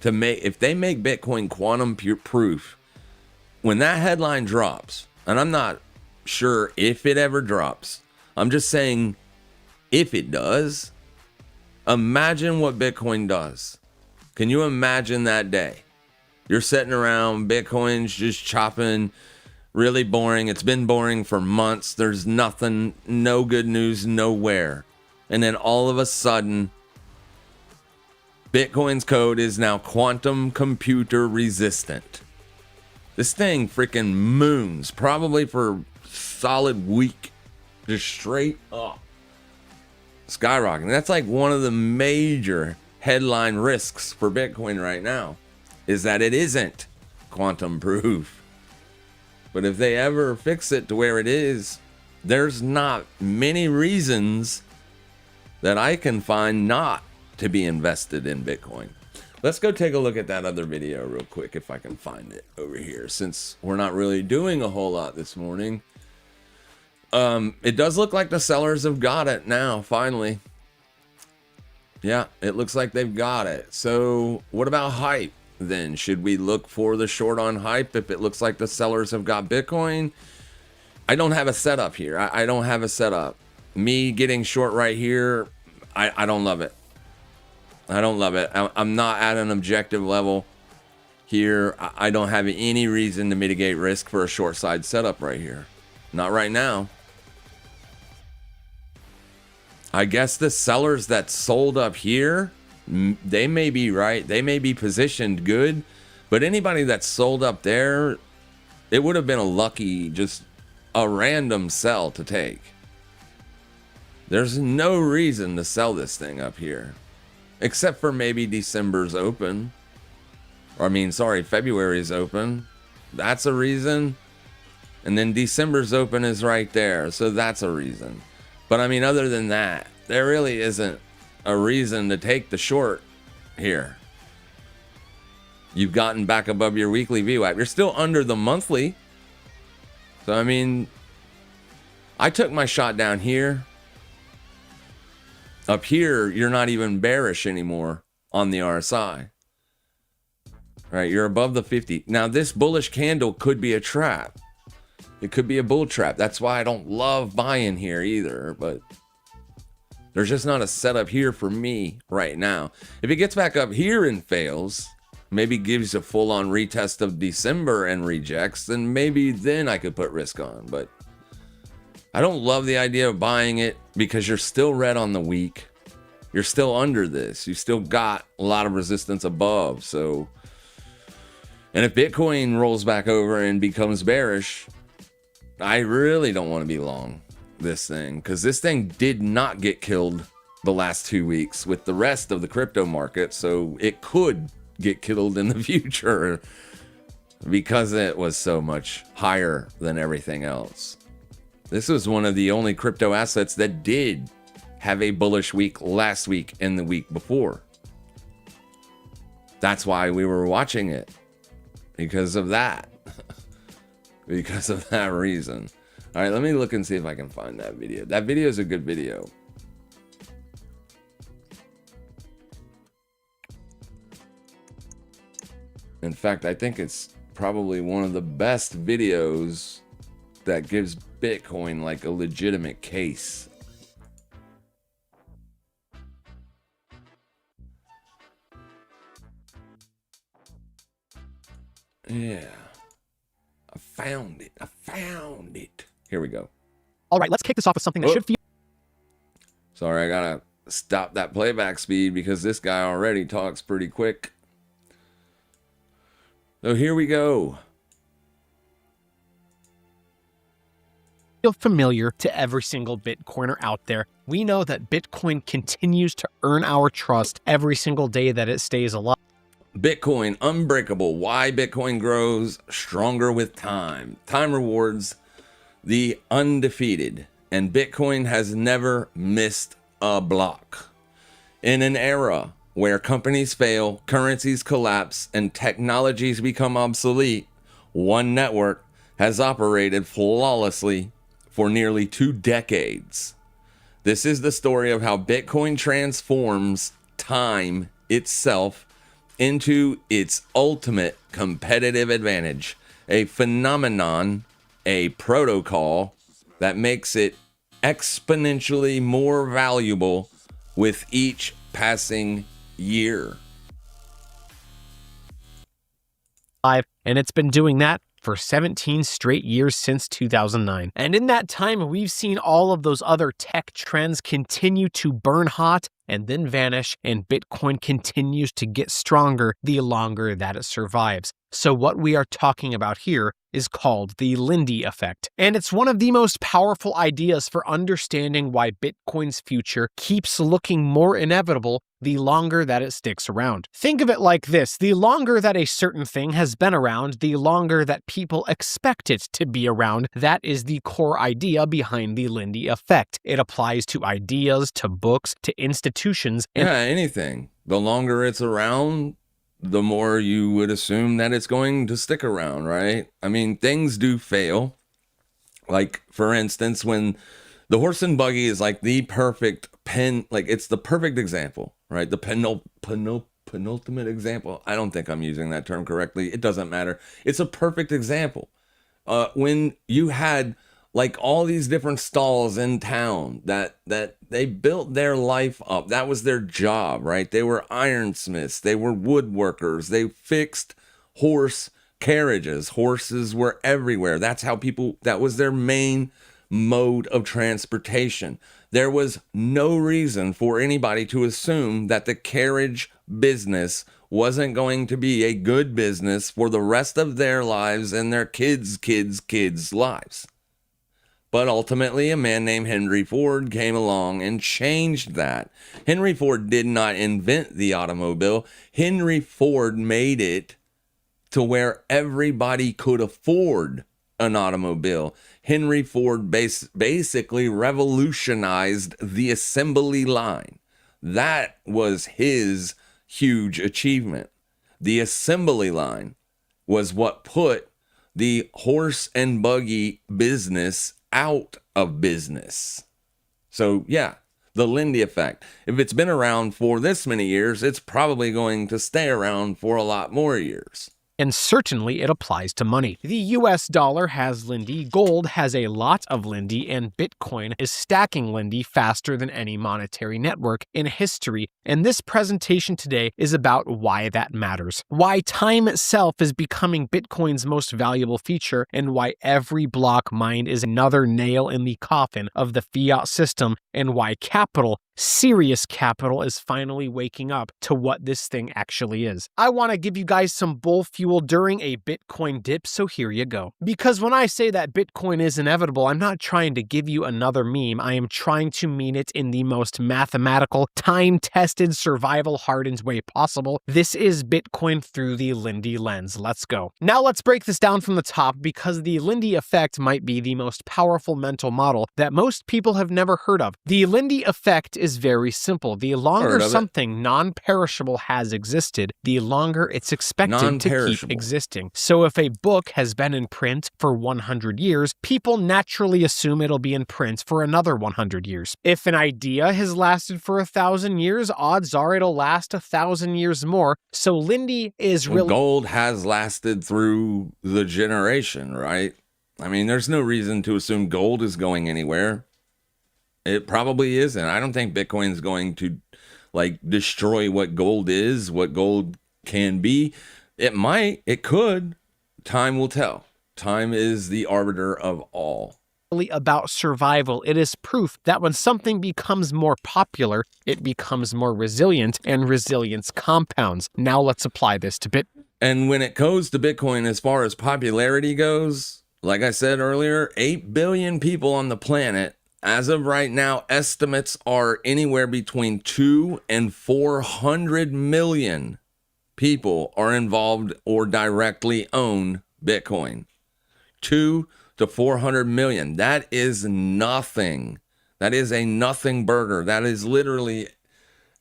If they make Bitcoin quantum proof, when that headline drops, and I'm not sure if it ever drops, I'm just saying if it does, imagine what Bitcoin does. Can you imagine that day? You're sitting around, Bitcoin's just chopping, really boring. It's been boring for months. There's nothing, no good news, nowhere. And then all of a sudden, Bitcoin's code is now quantum computer resistant. This thing freaking moons, probably for a solid week, just straight up. Skyrocketing. That's like one of the major headline risks for Bitcoin right now, is that it isn't quantum proof. But if they ever fix it to where it is, there's not many reasons that I can find not to be invested in Bitcoin. Let's go take a look at that other video real quick if I can find it over here, since we're not really doing a whole lot this morning. It does look like the sellers have got it now, finally. Yeah, it looks like they've got it. So what about hype then? Should we look for the short on hype if it looks like the sellers have got Bitcoin? I don't have a setup here. I don't have a setup. Me getting short right here, I don't love it. I don't love it. I'm not at an objective level here. I don't have any reason to mitigate risk for a short side setup right here. Not right now. I guess the sellers that sold up here, they may be right. They may be positioned good. But anybody that sold up there, it would have been a lucky, just a random sell to take. There's no reason to sell this thing up here. Except for maybe December's open. February's open. That's a reason. And then December's open is right there. So that's a reason. But I mean, other than that, there really isn't a reason to take the short here. You've gotten back above your weekly VWAP. You're still under the monthly. So, I mean, I took my shot down here. Up here, you're not even bearish anymore on the RSI. Right, you're above the 50. Now, this bullish candle could be a trap. It could be a bull trap. That's why I don't love buying here either. But there's just not a setup here for me right now. If it gets back up here and fails, maybe gives a full-on retest of December and rejects, then maybe then I could put risk on. But I don't love the idea of buying it because you're still red on the week. You're still under this. You still got a lot of resistance above. So And if Bitcoin rolls back over and becomes bearish, I really don't want to be long this thing, because this thing did not get killed the last 2 weeks with the rest of the crypto market. So it could get killed in the future because it was so much higher than everything else. This was one of the only crypto assets that did have a bullish week last week and the week before. That's why we were watching it, because of that. Because of that reason. All right, let me look and see if I can find that video. That video is a good video. In fact, I think it's probably one of the best videos that gives Bitcoin like a legitimate case. Yeah. I found it. I found it. Here we go. All right, let's kick this off with something that should feel... Sorry, I gotta stop that playback speed because this guy already talks pretty quick. So here we go. Feel familiar to every single Bitcoiner out there. We know that Bitcoin continues to earn our trust every single day that it stays alive. Bitcoin unbreakable. Why Bitcoin grows stronger with time. Time rewards the undefeated, and Bitcoin has never missed a block. In an era where companies fail, currencies collapse, and technologies become obsolete, one network has operated flawlessly for nearly 2 decades. This is the story of how Bitcoin transforms time itself into its ultimate competitive advantage, a phenomenon, a protocol that makes it exponentially more valuable with each passing year. And it's been doing that for 17 straight years since 2009. And in that time, we've seen all of those other tech trends continue to burn hot and then vanish, and Bitcoin continues to get stronger the longer that it survives. So what we are talking about here is called the Lindy effect. And it's one of the most powerful ideas for understanding why Bitcoin's future keeps looking more inevitable the longer that it sticks around. Think of it like this: the longer that a certain thing has been around, the longer that people expect it to be around. That is the core idea behind the Lindy effect. It applies to ideas, to books, to institutions. Yeah, anything. The longer it's around, the more you would assume that it's going to stick around, right? I mean, things do fail. Like, for instance, when the horse and buggy is like the perfect it's the perfect example, right? The penultimate example. I don't think I'm using that term correctly. It doesn't matter. It's a perfect example. When you had like all these different stalls in town that they built their life up. That was their job, right? They were ironsmiths. They were woodworkers. They fixed horse carriages. Horses were everywhere. That's how that was their main mode of transportation. There was no reason for anybody to assume that the carriage business wasn't going to be a good business for the rest of their lives and their kids' lives. But ultimately, a man named Henry Ford came along and changed that. Henry Ford did not invent the automobile. Henry Ford made it to where everybody could afford an automobile. Henry Ford basically revolutionized the assembly line. That was his huge achievement. The assembly line was what put the horse and buggy business out of business. So yeah, the Lindy effect. If it's been around for this many years, it's probably going to stay around for a lot more years. And certainly it applies to money. The US dollar has Lindy, gold has a lot of Lindy, and Bitcoin is stacking Lindy faster than any monetary network in history. And this presentation today is about why that matters, why time itself is becoming Bitcoin's most valuable feature, and why every block mined is another nail in the coffin of the fiat system, and why capital Serious capital is finally waking up to what this thing actually is. I want to give you guys some bull fuel during a Bitcoin dip, so here you go. Because when I say that Bitcoin is inevitable, I'm not trying to give you another meme. I am trying to mean it in the most mathematical, time-tested, survival-hardened way possible. This is Bitcoin through the Lindy lens. Let's go. Now let's break this down from the top, because the Lindy effect might be the most powerful mental model that most people have never heard of. The Lindy effect is very simple. The longer something non-perishable has existed, the longer it's expected to keep existing. So if a book has been in print for 100 years, people naturally assume it'll be in print for another 100 years. If an idea has lasted for 1,000 years, odds are it'll last 1,000 years more. So Lindy is really... Gold has lasted through the generation, right? I mean, there's no reason to assume gold is going anywhere. It probably isn't. I don't think Bitcoin's going to like destroy what gold is, what gold can be. It might, it could. Time will tell. Time is the arbiter of all. About survival. It is proof that when something becomes more popular, it becomes more resilient, and resilience compounds. Now let's apply this to Bitcoin. And when it goes to Bitcoin, as far as popularity goes, like I said earlier, 8 billion people on the planet. As of right now, estimates are anywhere between 2 and 400 million people are involved or directly own Bitcoin. 2 to 400 million. That is nothing. That is a nothing burger. That is literally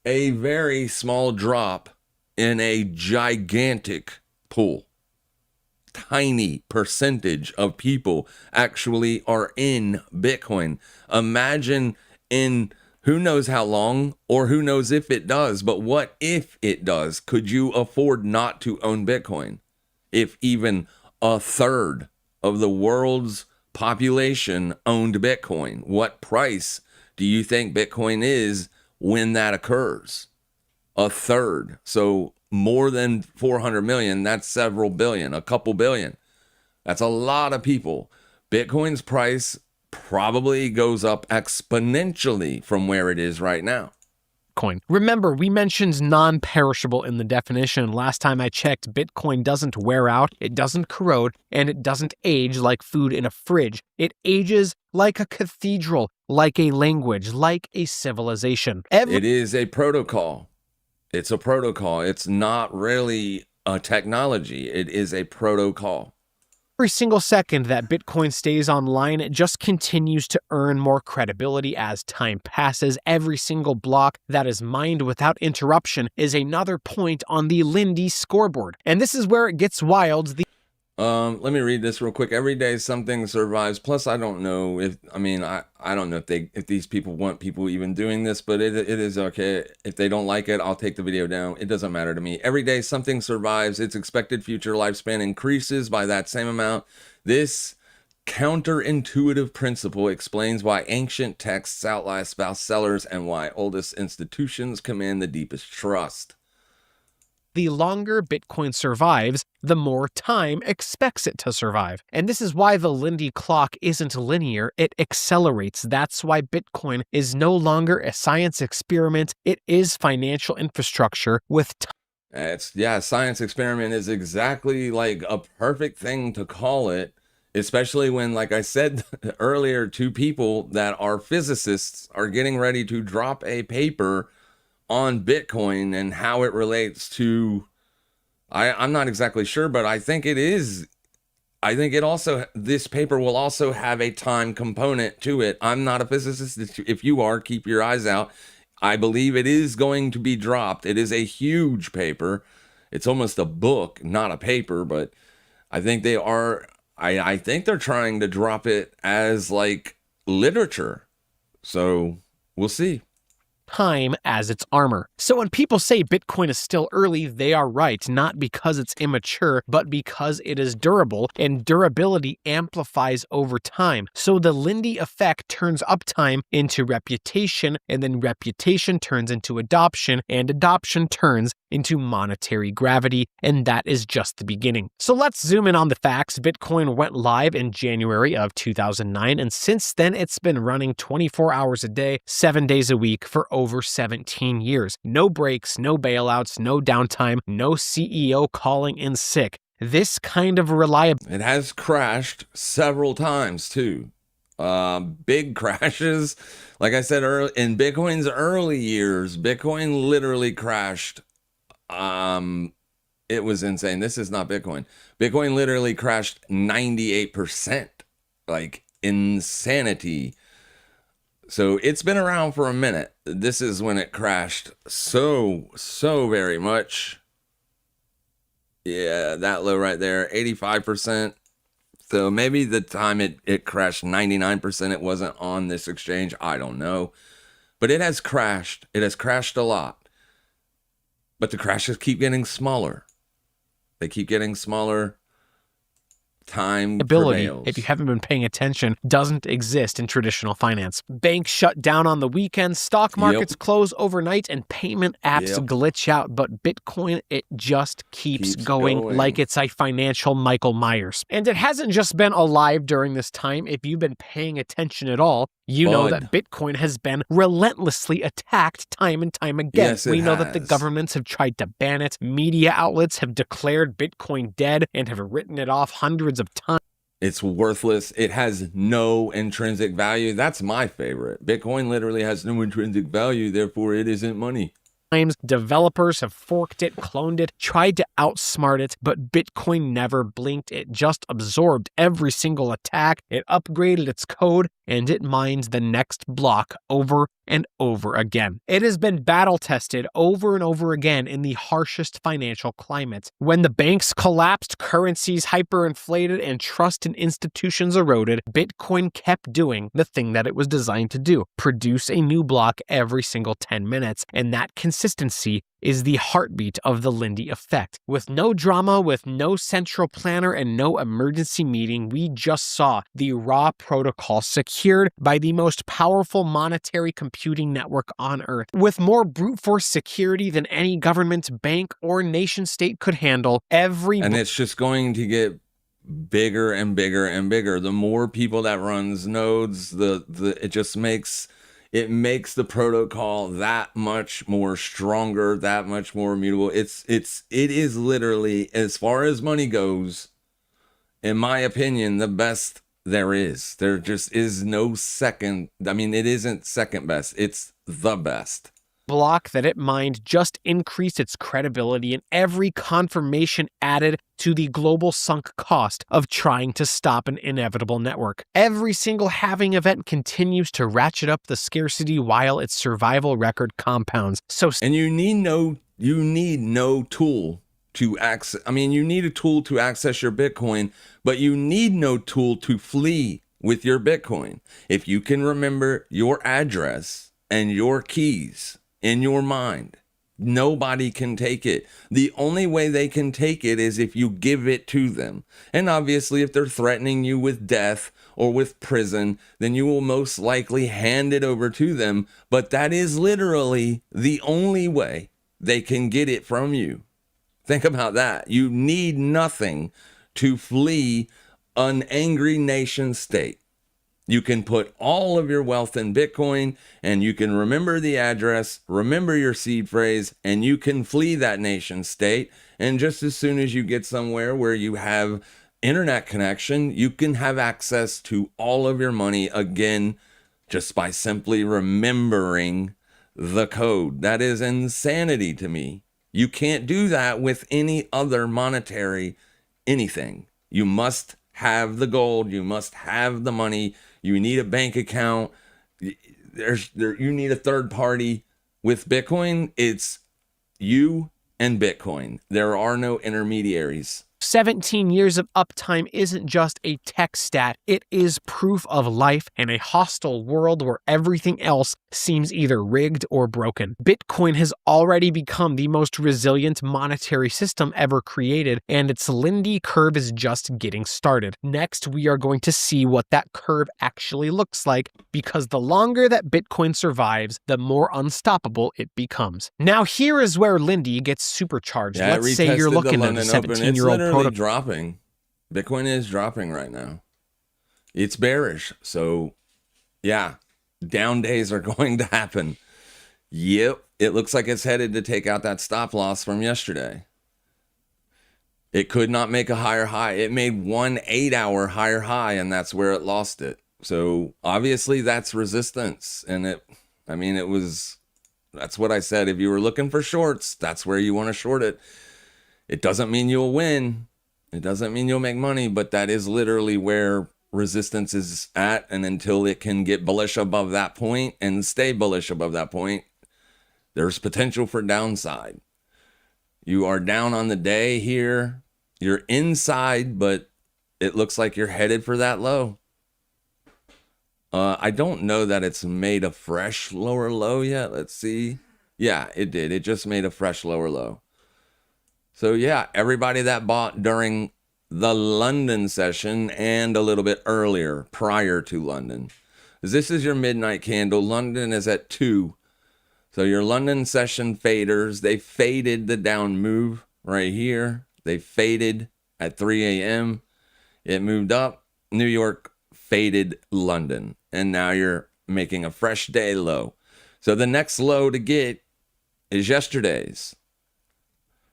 a very small drop in a gigantic pool. Tiny percentage of people actually are in Bitcoin. Imagine in who knows how long, or who knows if it does, but what if it does? Could you afford not to own Bitcoin? If even a third of the world's population owned Bitcoin, what price do you think Bitcoin is when that occurs? A third. So more than 400 million, that's several billion, a couple billion. That's a lot of people. Bitcoin's price probably goes up exponentially from where it is right now. Remember, we mentioned non-perishable in the definition. Last time I checked, Bitcoin doesn't wear out, it doesn't corrode, and it doesn't age like food in a fridge. It ages like a cathedral, like a language, like a civilization. It is a protocol. It's a protocol. It's not really a technology. It is a protocol. Every single second that Bitcoin stays online, it just continues to earn more credibility as time passes. Every single block that is mined without interruption is another point on the Lindy scoreboard. And this is where it gets wild. Let me read this real quick. Every day something survives. Plus, I don't know if, I don't know if these people want people even doing this, but it is okay. If they don't like it, I'll take the video down. It doesn't matter to me. Every day something survives. Its expected future lifespan increases by that same amount. This counterintuitive principle explains why ancient texts outlast bestsellers and why oldest institutions command the deepest trust. The longer Bitcoin survives, the more time expects it to survive. And this is why the Lindy clock isn't linear, it accelerates. That's why Bitcoin is no longer a science experiment, it is financial infrastructure with time. Science experiment is exactly like a perfect thing to call it, especially when, like I said earlier, two people that are physicists are getting ready to drop a paper on Bitcoin and how it relates to, I'm not exactly sure, but I think it is. I think this paper will also have a time component to it. I'm not a physicist. If you are, keep your eyes out. I believe it is going to be dropped. It is a huge paper. It's almost a book, not a paper, but I think they are, I think they're trying to drop it as like literature. So we'll see. Time as its armor. So when people say Bitcoin is still early, they are right, not because it's immature, but because it is durable, and durability amplifies over time. So the Lindy effect turns uptime into reputation, and then reputation turns into adoption, and adoption turns into monetary gravity, and that is just the beginning. So let's zoom in on the facts. Bitcoin went live in January of 2009, and since then it's been running 24 hours a day, 7 days a week for over over 17 years. No breaks, no bailouts, no downtime, no CEO calling in sick. This kind of reliability. It has crashed several times too. Big crashes. Like I said earlier, in Bitcoin's early years, Bitcoin literally crashed. It was insane. This is not Bitcoin. Bitcoin literally crashed 98%. Like insanity. So it's been around for a minute. This is when it crashed so very much. Yeah, that low right there, 85%. So maybe the time it crashed 99%, it wasn't on this exchange. I don't know. But it has crashed. It has crashed a lot. But the crashes keep getting smaller. They keep getting smaller. Time prevails. If you haven't been paying attention, doesn't exist in traditional finance. Banks shut down on the weekend, stock markets close overnight, and payment apps glitch out. But Bitcoin, it just keeps going like it's a financial Michael Myers. And it hasn't just been alive during this time. If you've been paying attention at all, you know that Bitcoin has been relentlessly attacked time and time again. Yes, we know that the governments have tried to ban it. Media outlets have declared Bitcoin dead and have written it off hundreds of times. It's worthless. It has no intrinsic value. That's my favorite. Bitcoin literally has no intrinsic value, therefore it isn't money. Developers have forked it, cloned it, tried to outsmart it, but Bitcoin never blinked. It just absorbed every single attack. It upgraded its code, and it mines the next block over and over again. It has been battle tested over and over again in the harshest financial climates. When the banks collapsed, currencies hyperinflated, and trust in institutions eroded, Bitcoin kept doing the thing that it was designed to do: produce a new block every single 10 minutes. And that consistency is the heartbeat of the Lindy effect. With no drama, with no central planner, and no emergency meeting, we just saw the raw protocol secured by the most powerful monetary computing network on Earth, with more brute force security than any government, bank, or nation state could handle. And it's just going to get bigger and bigger and bigger. The more people that runs nodes, it just makes the protocol that much more stronger, that much more immutable. It is literally, as far as money goes, in my opinion, the best there is. There just is no second. I mean, it isn't second best. It's the best. Block that it mined just increased its credibility, and every confirmation added to the global sunk cost of trying to stop an inevitable network. Every single halving event continues to ratchet up the scarcity while its survival record compounds. And you need no tool to access. I mean, you need a tool to access your Bitcoin, but you need no tool to flee with your Bitcoin. If you can remember your address and your keys in your mind, nobody can take it. The only way they can take it is if you give it to them. And obviously, if they're threatening you with death or with prison, then you will most likely hand it over to them. But that is literally the only way they can get it from you. Think about that. You need nothing to flee an angry nation state. You can put all of your wealth in Bitcoin, and you can remember the address, remember your seed phrase, and you can flee that nation state. And just as soon as you get somewhere where you have internet connection, you can have access to all of your money again just by simply remembering the code. That is insanity to me. You can't do that with any other monetary anything. You must have the gold. You must have the money. You need a bank account. You need a third party. With Bitcoin, it's you and Bitcoin. There are no intermediaries. 17 years of uptime isn't just a tech stat, it is proof of life in a hostile world where everything else seems either rigged or broken. Bitcoin has already become the most resilient monetary system ever created, and its Lindy curve is just getting started. Next, we are going to see what that curve actually looks like, because the longer that Bitcoin survives, the more unstoppable it becomes. Now, here is where Lindy gets supercharged. Let's say you're looking at a 17-year-old dropping. Bitcoin is dropping right now. It's bearish. So yeah, down days are going to happen. Yep, it looks like it's headed to take out that stop loss from yesterday. It could not make a higher high. It made 1 8-hour higher high, and that's where it lost it. So obviously that's resistance. And that's what I said. If you were looking for shorts, that's where you want to short it. It doesn't mean you'll win. It doesn't mean you'll make money, but that is literally where resistance is at. And until it can get bullish above that point and stay bullish above that point, there's potential for downside. You are down on the day here. You're inside, but it looks like you're headed for that low. I don't know that it's made a fresh lower low yet. Let's see. Yeah, it did. It just made a fresh lower low. So yeah, everybody that bought during the London session and a little bit earlier, prior to London. This is your midnight candle. London is at 2. So your London session faders, they faded the down move right here. They faded at 3 a.m. It moved up. New York faded London. And now you're making a fresh day low. So the next low to get is yesterday's.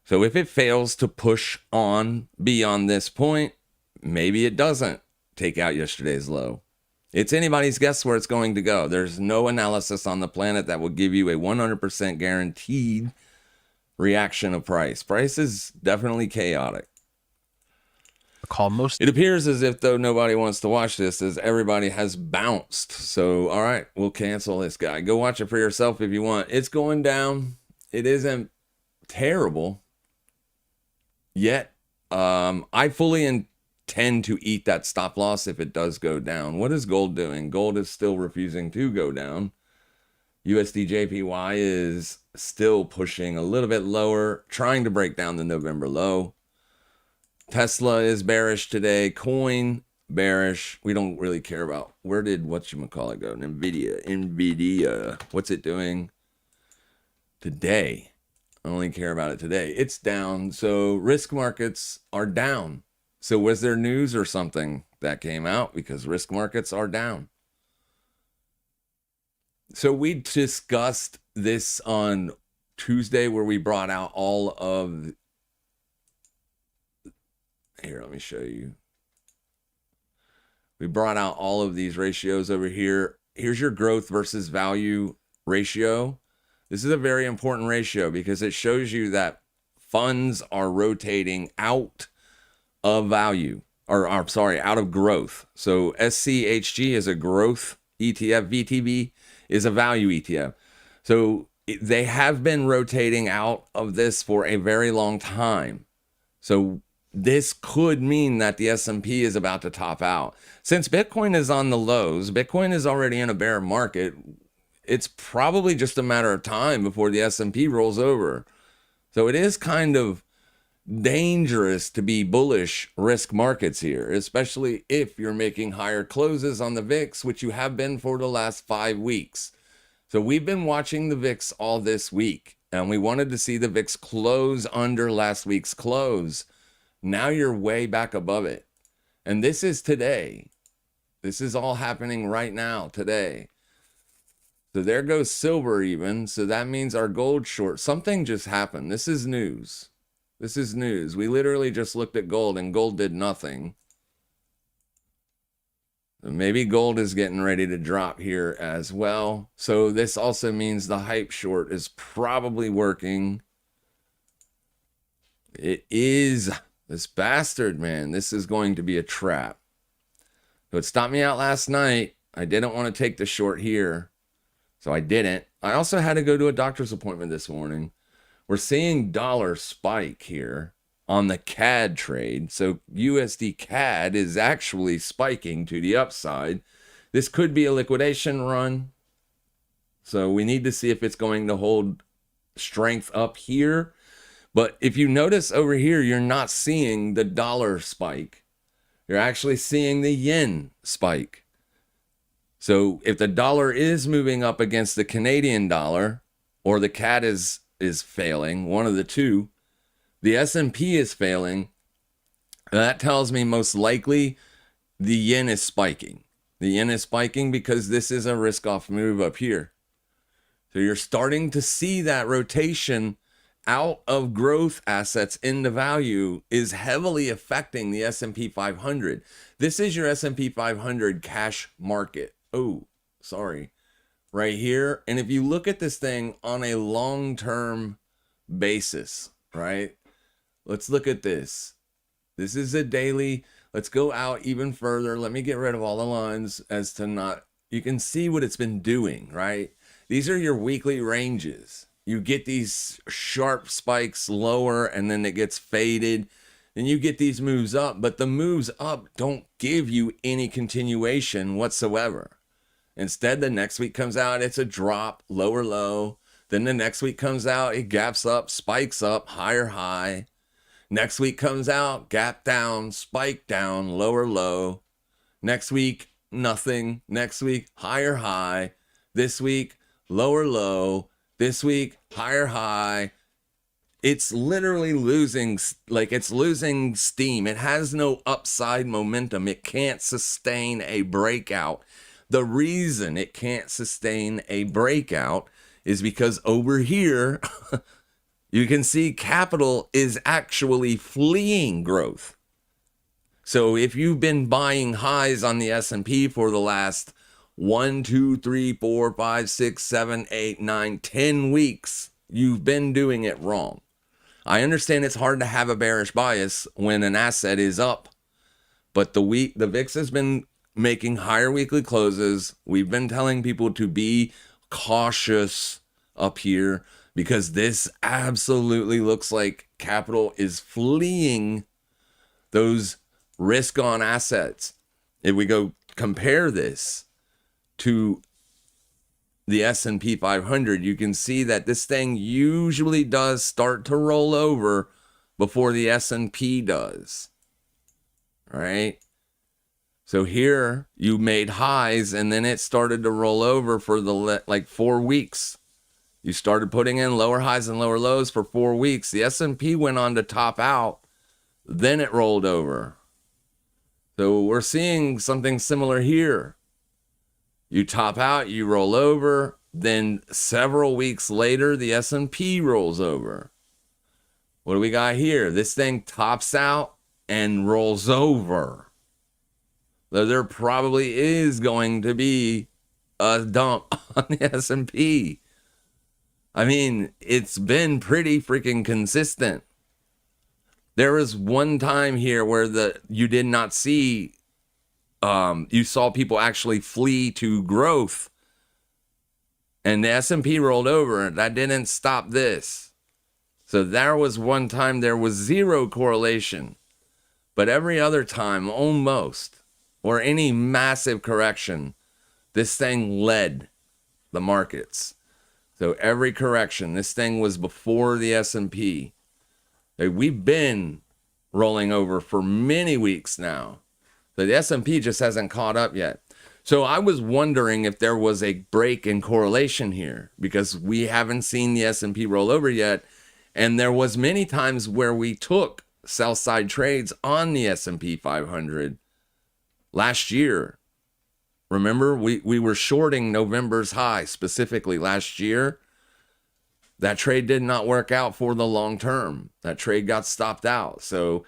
So if it fails to push on beyond this point, maybe it doesn't take out yesterday's low. It's anybody's guess where it's going to go. There's no analysis on the planet that will give you a 100% guaranteed reaction of price. Price is definitely chaotic. It appears as if, though, nobody wants to watch this, as everybody has bounced. So, all right, we'll cancel this guy. Go watch it for yourself if you want. It's going down. It isn't terrible yet. I fully intend to eat that stop loss if it does go down. What is gold doing? Gold is still refusing to go down. USD JPY is still pushing a little bit lower, trying to break down the November low. Tesla is bearish today. Coin bearish. We don't really care about where did whatchamacallit go. Nvidia. What's it doing today? I only care about it today. It's down. So risk markets are down. So was there news or something that came out? Because risk markets are down. So we discussed this on Tuesday where we brought out all of... Here, let me show you. We brought out all of these ratios over here. Here's your growth versus value ratio. This is a very important ratio because it shows you that funds are rotating out of value, out of growth. So SCHG is a growth ETF. VTB is a value ETF. So they have been rotating out of this for a very long time. So this could mean that the S&P is about to top out. Since Bitcoin is on the lows, Bitcoin is already in a bear market. It's probably just a matter of time before the S&P rolls over. So it is kind of dangerous to be bullish risk markets here, especially if you're making higher closes on the VIX, which you have been for the last 5 weeks. So we've been watching the VIX all this week, and we wanted to see the VIX close under last week's close. Now you're way back above it. And this is today. This is all happening right now, today. So there goes silver even. So that means our gold short. Something just happened. This is news. This is news. We literally just looked at gold and gold did nothing. So maybe gold is getting ready to drop here as well. So this also means the hype short is probably working. It is. This bastard, man, this is going to be a trap. So it stopped me out last night. I didn't want to take the short here, so I didn't. I also had to go to a doctor's appointment this morning. We're seeing dollar spike here on the CAD trade. So USD CAD is actually spiking to the upside. This could be a liquidation run. So we need to see if it's going to hold strength up here. But if you notice over here, you're not seeing the dollar spike. You're actually seeing the yen spike. So if the dollar is moving up against the Canadian dollar, or the CAD is failing, one of the two, the S&P is failing, that tells me most likely the yen is spiking. The yen is spiking because this is a risk-off move up here. So you're starting to see that rotation out of growth assets into value is heavily affecting the S&P 500. This is your S&P 500 cash market. Oh, sorry. Right here. And if you look at this thing on a long-term basis, right? Let's look at this. This is a daily. Let's go out even further. Let me get rid of all the lines as to not, you can see what it's been doing, right? These are your weekly ranges. You get these sharp spikes lower and then it gets faded. Then you get these moves up, but the moves up don't give you any continuation whatsoever. Instead, the next week comes out, it's a drop, lower low. Then the next week comes out, it gaps up, spikes up, higher high. Next week comes out, gap down, spike down, lower low. Next week, nothing. Next week, higher high. This week, lower low. This week, higher high. It's literally losing, like it's losing steam. It has no upside momentum. It can't sustain a breakout. The reason it can't sustain a breakout is because over here, you can see capital is actually fleeing growth. So if you've been buying highs on the S&P for the last 1, 2, 3, 4, 5, 6, 7, 8, 9, 10 weeks, you've been doing it wrong. I understand it's hard to have a bearish bias when an asset is up, but the VIX has been making higher weekly closes. We've been telling people to be cautious up here because this absolutely looks like capital is fleeing those risk on assets. If we go compare this to the S&P 500, you can see that this thing usually does start to roll over before the S&P does. All right. So here you made highs and then it started to roll over for the like 4 weeks. You started putting in lower highs and lower lows for 4 weeks. The S&P went on to top out, then it rolled over. So we're seeing something similar here. You top out, you roll over, then several weeks later the S&P rolls over. What do we got here? This thing tops out and rolls over. Though there probably is going to be a dump on the S&P. I mean, it's been pretty freaking consistent. There was one time here where you did not see, you saw people actually flee to growth. And the S&P rolled over. That didn't stop this. So there was one time there was zero correlation. But every other time, almost, or any massive correction, this thing led the markets. So every correction, this thing was before the S&P. We've been rolling over for many weeks now. So the S&P just hasn't caught up yet. So I was wondering if there was a break in correlation here because we haven't seen the S&P roll over yet. And there was many times where we took sell side trades on the S&P 500 last year. Remember, we were shorting November's high specifically last year. That trade did not work out for the long term. That trade got stopped out. So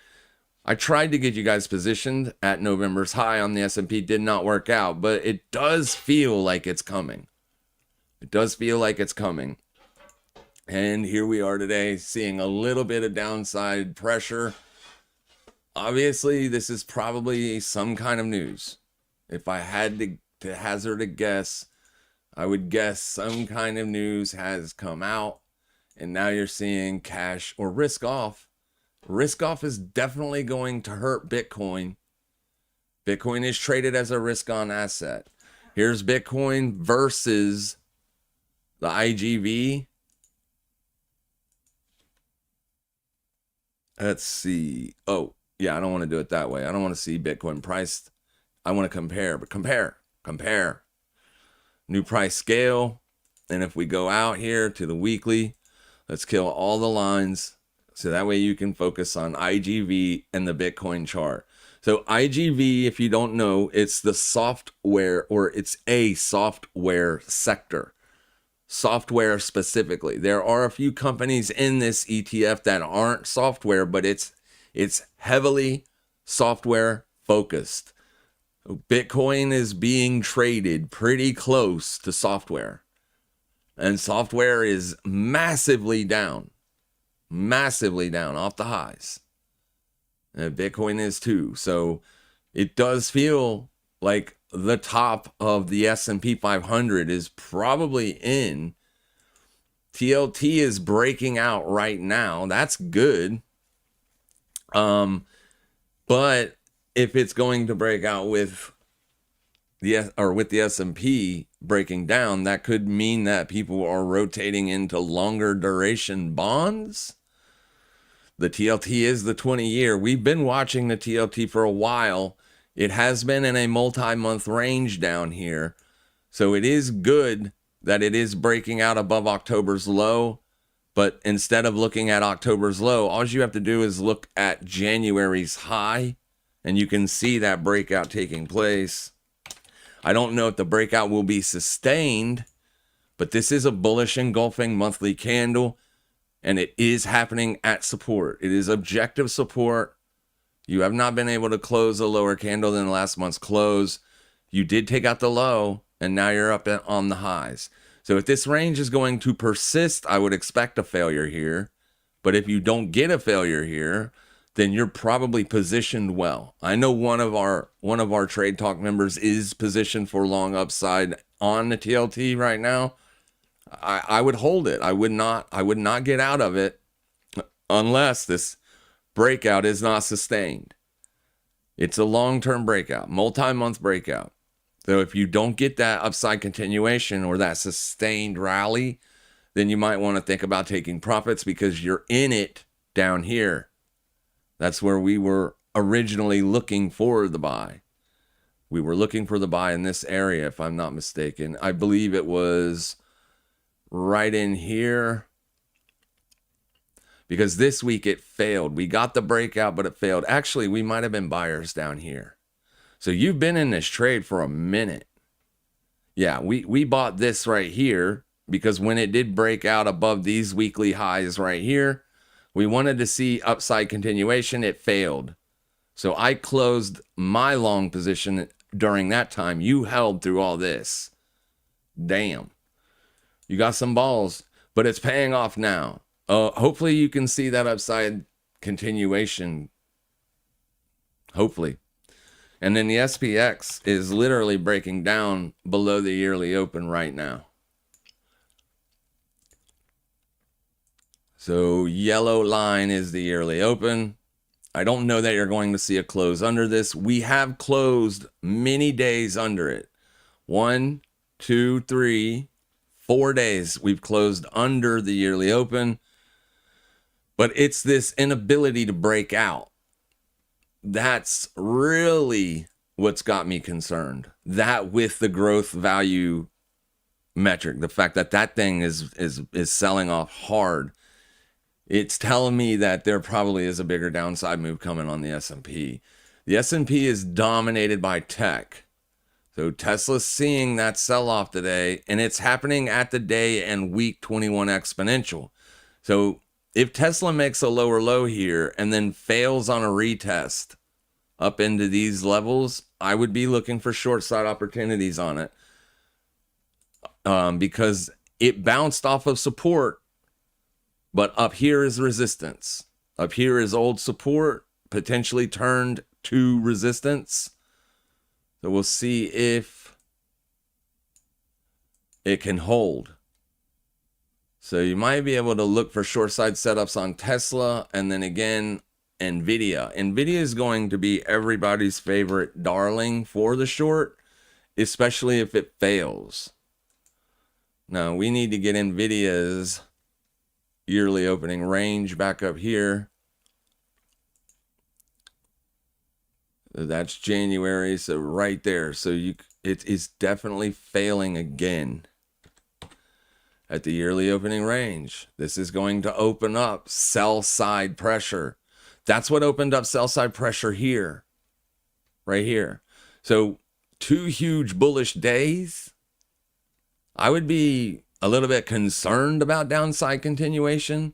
I tried to get you guys positioned at November's high on the S&P. Did not work out, but it does feel like it's coming. It does feel like it's coming. And here we are today seeing a little bit of downside pressure. Obviously, this is probably some kind of news. If I had to hazard a guess, I would guess some kind of news has come out. And now you're seeing cash or risk off. Risk off is definitely going to hurt Bitcoin. Bitcoin is traded as a risk on asset. Here's Bitcoin versus the IGV. Let's see. Oh, yeah, I don't want to do it that way. I don't want to see Bitcoin priced. I want to compare, but compare. New price scale. And if we go out here to the weekly, let's kill all the lines. So that way you can focus on IGV and the Bitcoin chart. So IGV, if you don't know, it's the software, or it's a software sector. software specifically. There are a few companies in this ETF that aren't software, but it's heavily software focused. Bitcoin is being traded pretty close to software, and software is massively down off the highs. And Bitcoin is too. So it does feel like the top of the S&P 500 is probably in. TLT is breaking out right now. That's good. But if it's going to break out with the S&P breaking down, that could mean that people are rotating into longer duration bonds. The TLT is the 20-year. We've been watching the TLT for a while. It has been in a multi-month range down here. So it is good that it is breaking out above October's low. But instead of looking at October's low, all you have to do is look at January's high, and you can see that breakout taking place. I don't know if the breakout will be sustained, but this is a bullish engulfing monthly candle, and it is happening at support. It is objective support. You have not been able to close a lower candle than last month's close. You did take out the low, and now you're up on the highs. So if this range is going to persist, I would expect a failure here. But if you don't get a failure here, then you're probably positioned well. I know one of our Trade Talk members is positioned for long upside on the TLT right now. I would hold it. I would not get out of it unless this breakout is not sustained. It's a long-term breakout, multi-month breakout. So if you don't get that upside continuation or that sustained rally, then you might want to think about taking profits because you're in it down here. That's where we were originally looking for the buy. We were looking for the buy in this area, if I'm not mistaken. I believe it was right in here. Because this week it failed. We got the breakout, but it failed. Actually, we might have been buyers down here. So you've been in this trade for a minute. Yeah, we bought this right here because when it did break out above these weekly highs right here, we wanted to see upside continuation. It failed. So I closed my long position during that time. You held through all this. Damn. You got some balls, but it's paying off now. Hopefully you can see that upside continuation. Hopefully. And then the SPX is literally breaking down below the yearly open right now. So yellow line is the yearly open. I don't know that you're going to see a close under this. We have closed many days under it. 1, 2, 3, 4 days we've closed under the yearly open. But it's this inability to break out. That's really what's got me concerned. That with the growth value metric, the fact that that thing is selling off hard, it's telling me that there probably is a bigger downside move coming on the S&P. The S&P is dominated by tech. So Tesla's seeing that sell-off today, and it's happening at the day and week 21 exponential. So if Tesla makes a lower low here and then fails on a retest up into these levels, I would be looking for short side opportunities on it because it bounced off of support, but up here is resistance. Up here is old support, potentially turned to resistance. So we'll see if it can hold. So you might be able to look for short side setups on Tesla and then again, NVIDIA. NVIDIA is going to be everybody's favorite darling for the short, especially if it fails. Now we need to get NVIDIA's yearly opening range back up here. That's January, so right there. So it is definitely failing again at the yearly opening range. This is going to open up sell side pressure. That's what opened up sell side pressure here, right here. So 2 huge bullish days. I would be a little bit concerned about downside continuation.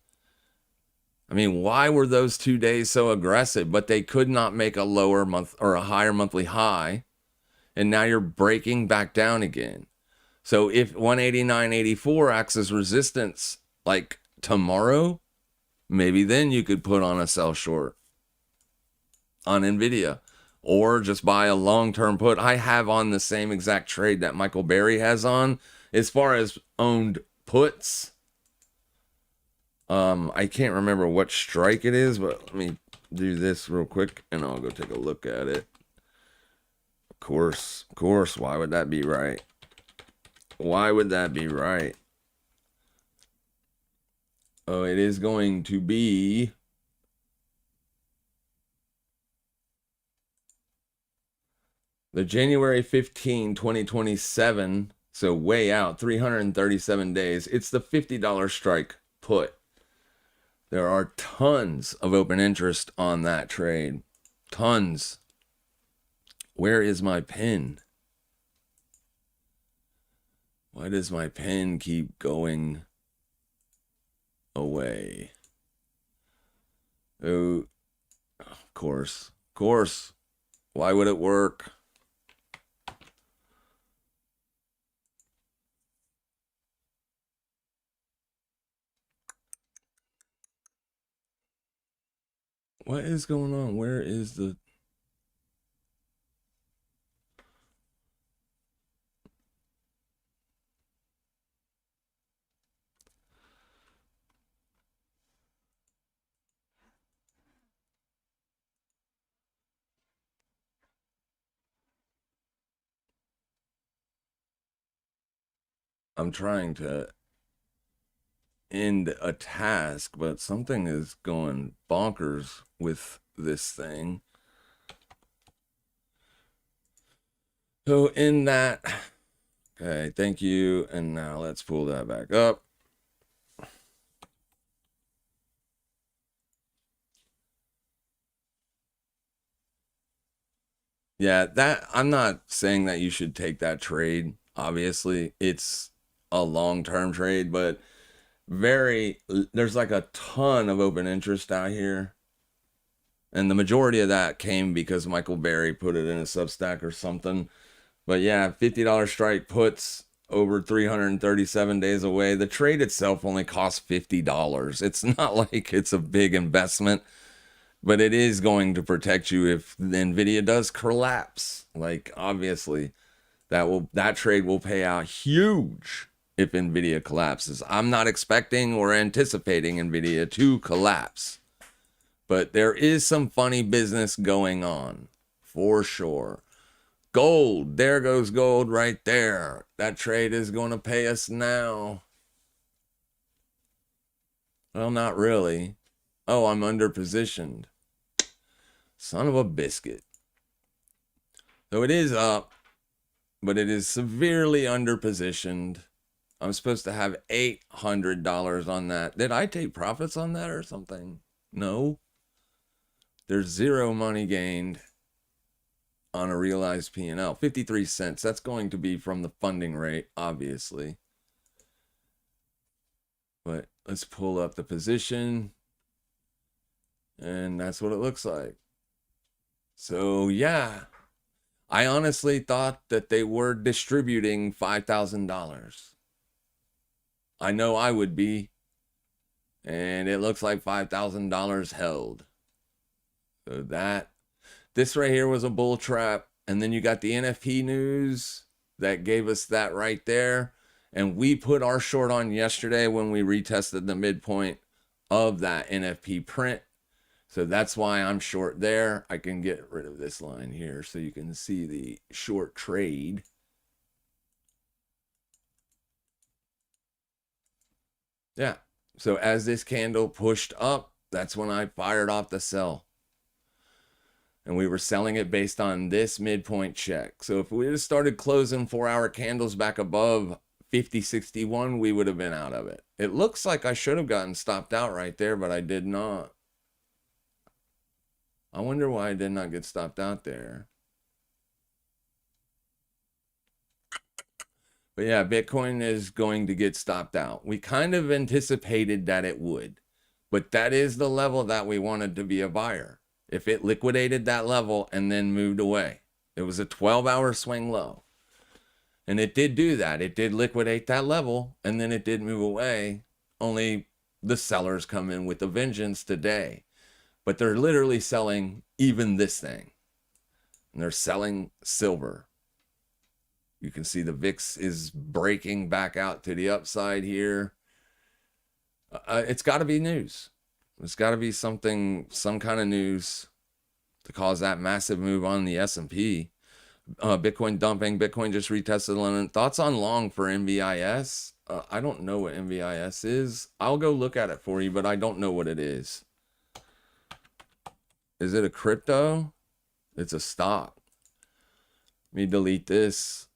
I mean, why were those 2 days so aggressive? But they could not make a lower month or a higher monthly high. And now you're breaking back down again. So if 189.84 acts as resistance like tomorrow, maybe then you could put on a sell short on Nvidia or just buy a long-term put. I have on the same exact trade that Michael Berry has on. As far as owned puts, I can't remember what strike it is, but let me do this real quick and I'll go take a look at it. Of course, why would that be right? Why would that be right? Oh, it is going to be the January 15, 2027, so way out, 337 days. It's the $50 strike put. There are tons of open interest on that trade. Tons. Where is my pen? Why does my pen keep going away? Oh, of course. Why would it work? What is going on? Where is the... I'm trying to end a task, but something is going bonkers with this thing. So in that, okay, thank you. And now let's pull that back up. Yeah, that I'm not saying that you should take that trade. Obviously, it's a long-term trade, but there's like a ton of open interest out here. And the majority of that came because Michael Berry put it in a Substack or something. But yeah, $50 strike puts over 337 days away. The trade itself only costs $50. It's not like it's a big investment, but it is going to protect you if the Nvidia does collapse. Like obviously, that trade will pay out huge if Nvidia collapses. I'm not expecting or anticipating Nvidia to collapse, but there is some funny business going on for sure. Gold, there goes gold right there. That trade is going to pay us now. Well, not really. Oh, I'm underpositioned. Son of a biscuit. So it is up, but it is severely underpositioned. I'm supposed to have $800 on that. Did I take profits on that or something? No. There's zero money gained on a realized P&L. 53 cents. That's going to be from the funding rate, obviously. But let's pull up the position. And that's what it looks like. So, yeah. I honestly thought that they were distributing $5,000. I know I would be. And it looks like $5,000 held. So this right here was a bull trap. And then you got the NFP news that gave us that right there. And we put our short on yesterday when we retested the midpoint of that NFP print. So that's why I'm short there. I can get rid of this line here so you can see the short trade. Yeah. So as this candle pushed up, that's when I fired off the sell. And we were selling it based on this midpoint check. So if we had started closing 4-hour candles back above 50.61, we would have been out of it. It looks like I should have gotten stopped out right there, but I did not. I wonder why I did not get stopped out there. But yeah, Bitcoin is going to get stopped out. We kind of anticipated that it would, but that is the level that we wanted to be a buyer. If it liquidated that level and then moved away, it was a 12-hour swing low. And it did do that. It did liquidate that level and then it did move away. Only the sellers come in with a vengeance today. But they're literally selling even this thing. And they're selling silver. You can see the VIX is breaking back out to the upside here. It's got to be news. It's got to be some kind of news to cause that massive move on the S&P. Bitcoin dumping. Bitcoin just retested the limit. Thoughts on long for MVIS? I don't know what MVIS is. I'll go look at it for you, but I don't know what it is. Is it a crypto? It's a stock. Let me delete this.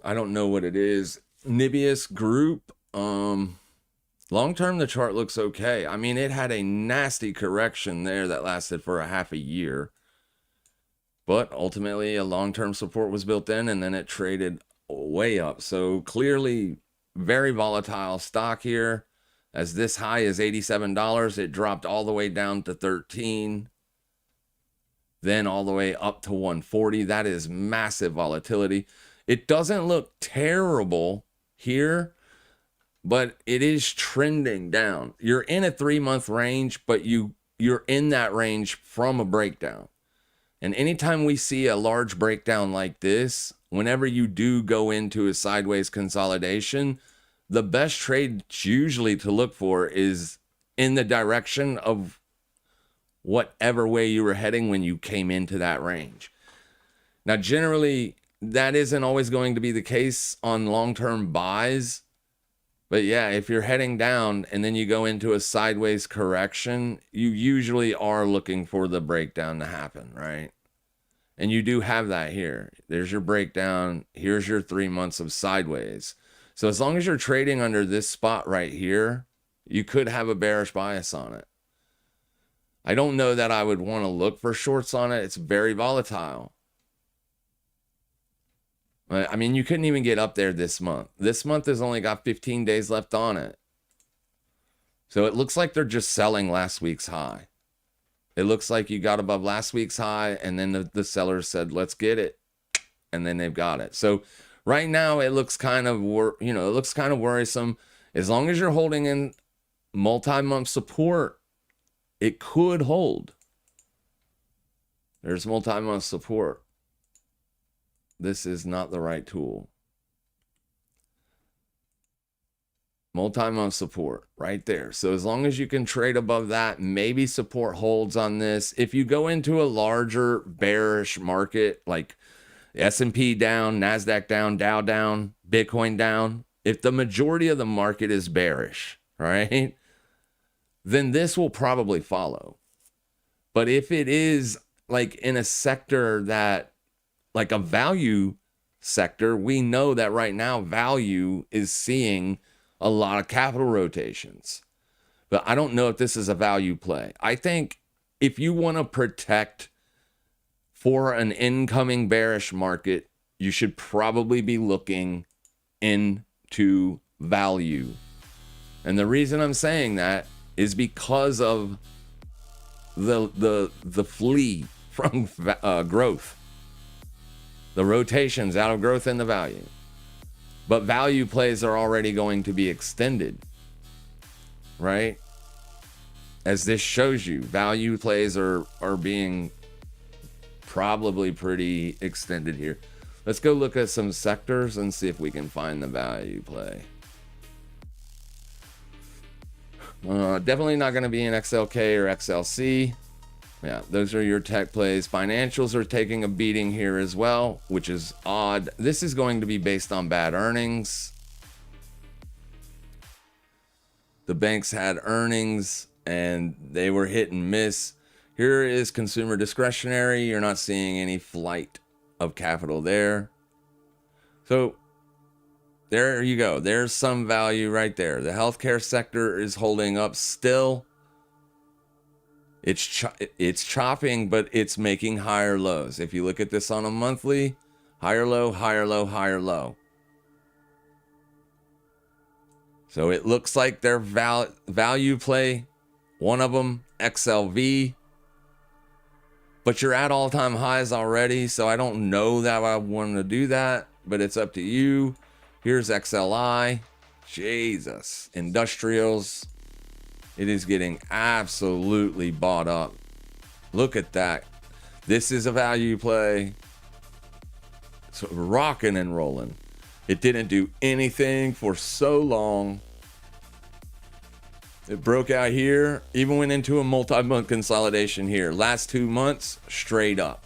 I don't know what it is. Nibius Group. Long term, the chart looks okay. I mean, it had a nasty correction there that lasted for a half a year. But ultimately, a long-term support was built in, and then it traded way up. So clearly, very volatile stock here. As this high is $87, it dropped all the way down to $13. Then all the way up to $140. That is massive volatility. It doesn't look terrible here, but it is trending down. You're in a 3-month range, but you're in that range from a breakdown. And anytime we see a large breakdown like this, whenever you do go into a sideways consolidation, the best trade usually to look for is in the direction of whatever way you were heading when you came into that range. Now, generally, that isn't always going to be the case on long-term buys. But yeah, if you're heading down and then you go into a sideways correction, you usually are looking for the breakdown to happen, right? And you do have that here. There's your breakdown. Here's your 3 months of sideways. So as long as you're trading under this spot right here, you could have a bearish bias on it. I don't know that I would want to look for shorts on it. It's very volatile. I mean, you couldn't even get up there this month. This month has only got 15 days left on it. So it looks like they're just selling last week's high. It looks like you got above last week's high, and then the sellers said, let's get it. And then they've got it. So right now it looks kind of, it looks kind of worrisome. As long as you're holding in multi-month support, it could hold. There's multi-month support. This is not the right tool. Multi-month support right there. So as long as you can trade above that, maybe support holds on this. If you go into a larger bearish market, like S&P down, NASDAQ down, Dow down, Bitcoin down, if the majority of the market is bearish, right, then this will probably follow. But if it is like in a sector that, like a value sector, we know that right now value is seeing a lot of capital rotations. But I don't know if this is a value play. I think if you want to protect for an incoming bearish market, you should probably be looking into value. And the reason I'm saying that is because of the flee from growth. The rotations out of growth and the value. But value plays are already going to be extended, right? As this shows you, value plays are being probably pretty extended here. Let's go look at some sectors and see if we can find the value play. Definitely not going to be an XLK or XLC. Yeah, those are your tech plays. Financials are taking a beating here as well, which is odd. This is going to be based on bad earnings. The banks had earnings and they were hit and miss. Here is consumer discretionary. You're not seeing any flight of capital there. So there you go. There's some value right there. The healthcare sector is holding up still. It's chopping, but it's making higher lows. If you look at this on a monthly, Higher low, higher low, higher low. So it looks like their value play, one of them, XLV. But you're at all-time highs already, so I don't know that I want to do that, but it's up to you. Here's XLI. Jesus. Industrials. It is getting absolutely bought up. Look at that. This is a value play. It's rocking and rolling. It didn't do anything for so long. It broke out here, even went into a multi-month consolidation here. Last 2 months, straight up.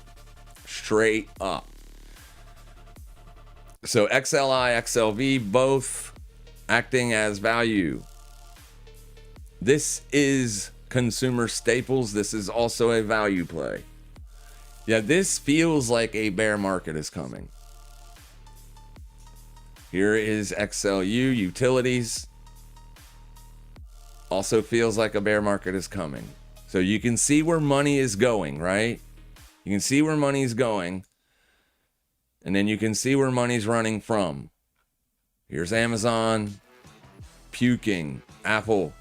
Straight up. So XLI, XLV, both acting as value. This is consumer staples. This is also a value play. Yeah, this feels like a bear market is coming. Here is XLU, utilities. Also feels like a bear market is coming. So you can see where money is going, right? You can see where money's going. And then you can see where money's running from. Here's Amazon. Puking. Apple.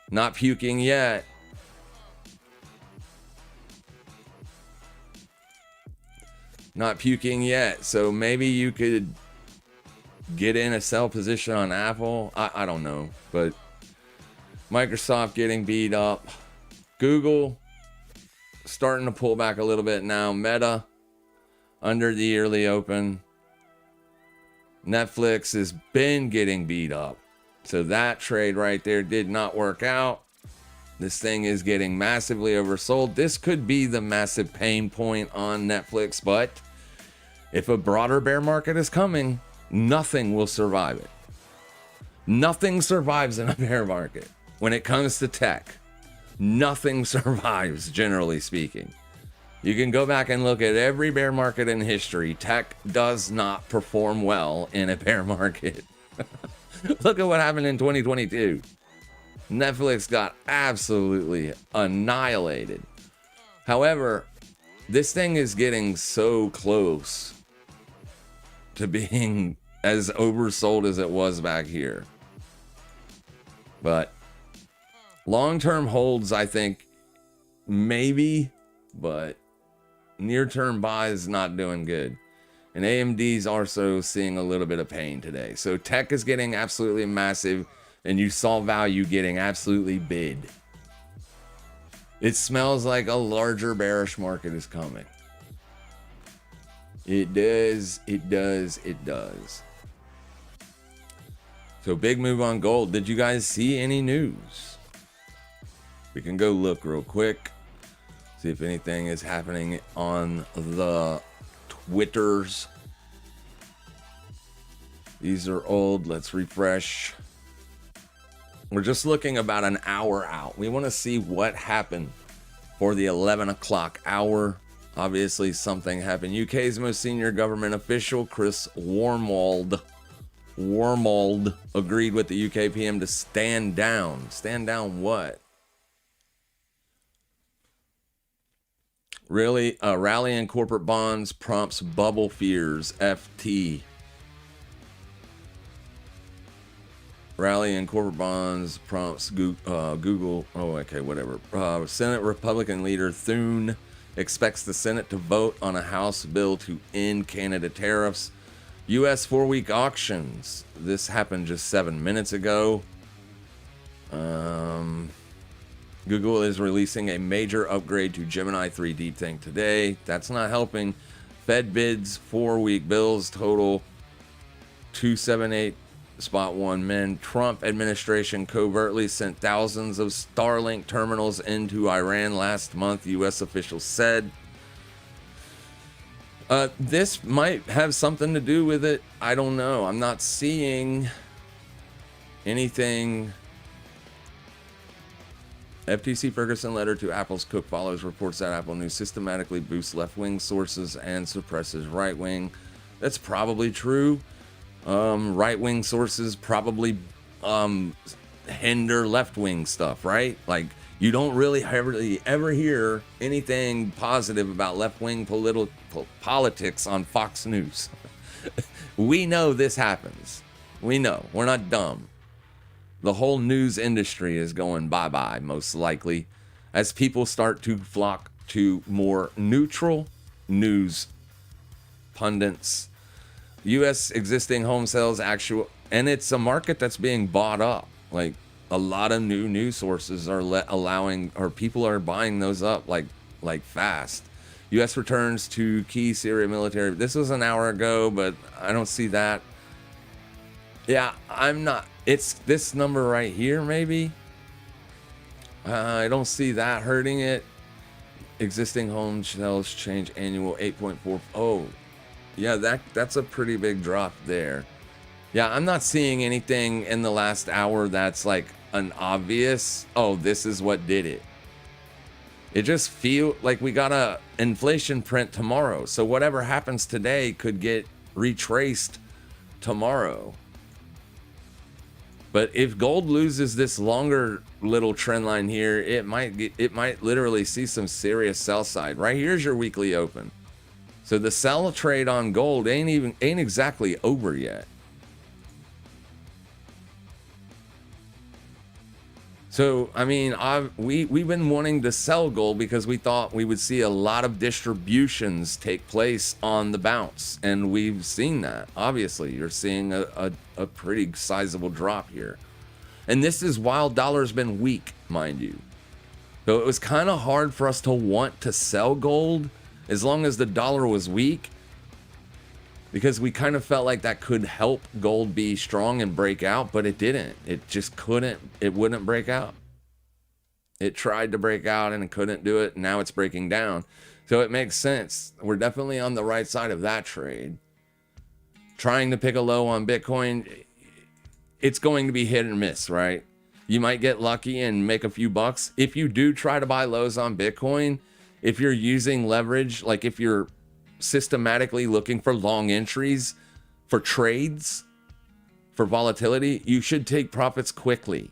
Not puking yet. Not puking yet. So maybe you could get in a sell position on Apple. I don't know. But Microsoft getting beat up. Google starting to pull back a little bit now. Meta under the yearly open. Netflix has been getting beat up. So that trade right there did not work out. This thing is getting massively oversold. This could be the massive pain point on Netflix, but if a broader bear market is coming, nothing will survive it. Nothing survives in a bear market. When it comes to tech, nothing survives, generally speaking. You can go back and look at every bear market in history. Tech does not perform well in a bear market. Look at what happened in 2022. Netflix got absolutely annihilated. However, this thing is getting so close to being as oversold as it was back here. But long-term holds, I think, maybe, but near-term buys not doing good. And AMD's also seeing a little bit of pain today. So tech is getting absolutely massive, and you saw value getting absolutely bid. It smells like a larger bearish market is coming. It does, it does, it does. So big move on gold. Did you guys see any news? We can go look real quick. See if anything is happening on the Twitters. These are old. Let's refresh. We're just looking about an hour out. We want to see what happened for the 11 o'clock hour. Obviously, something happened. UK's most senior government official, Chris Wormald, agreed with the UK PM to stand down. Stand down what? Really? Rally in corporate bonds prompts bubble fears. FT. Rally in corporate bonds prompts Google. Oh, okay, whatever. Senate Republican leader Thune expects the Senate to vote on a House bill to end Canada tariffs. U.S. 4-week auctions. This happened just 7 minutes ago. Google is releasing a major upgrade to Gemini 3 Deep Think today. That's not helping. Fed bids 4-week bills total 278.1 million. Trump administration covertly sent thousands of Starlink terminals into Iran last month, U.S. officials said. This might have something to do with it. I don't know. I'm not seeing anything. FTC Ferguson letter to Apple's Cook follows reports that Apple News systematically boosts left-wing sources and suppresses right-wing. That's probably true. Right-wing sources probably hinder left-wing stuff, right? Like, You don't really ever hear anything positive about left-wing politics on Fox News. We know this happens. We know. We're not dumb. The whole news industry is going bye-bye, most likely, as people start to flock to more neutral news pundits. U.S. existing home sales and it's a market that's being bought up. Like, a lot of new news sources are people are buying those up like fast. U.S. returns to key Syria military. This was an hour ago, but I don't see that. Yeah, I'm not. It's this number right here, maybe. I don't see that hurting it. Existing home sales change annual 8.4. Oh, yeah, that's a pretty big drop there. Yeah, I'm not seeing anything in the last hour that's like an obvious, oh, this is what did it. It just feels like we got a inflation print tomorrow. So whatever happens today could get retraced tomorrow. But if gold loses this longer little trend line here, it might literally see some serious sell side. Right here's your weekly open. So the sell trade on gold ain't exactly over yet. So, I mean, we've been wanting to sell gold because we thought we would see a lot of distributions take place on the bounce. And we've seen that. Obviously, you're seeing a pretty sizable drop here. And this is while dollar's been weak, mind you. So it was kind of hard for us to want to sell gold as long as the dollar was weak, because we kind of felt like that could help gold be strong and break out, but it didn't. It just couldn't. It wouldn't break out. It tried to break out and it couldn't do it. And now it's breaking down. So it makes sense. We're definitely on the right side of that trade. Trying to pick a low on Bitcoin, it's going to be hit or miss, right? You might get lucky and make a few bucks. If you do try to buy lows on Bitcoin, if you're using leverage, like if you're systematically looking for long entries for trades for volatility, you should take profits quickly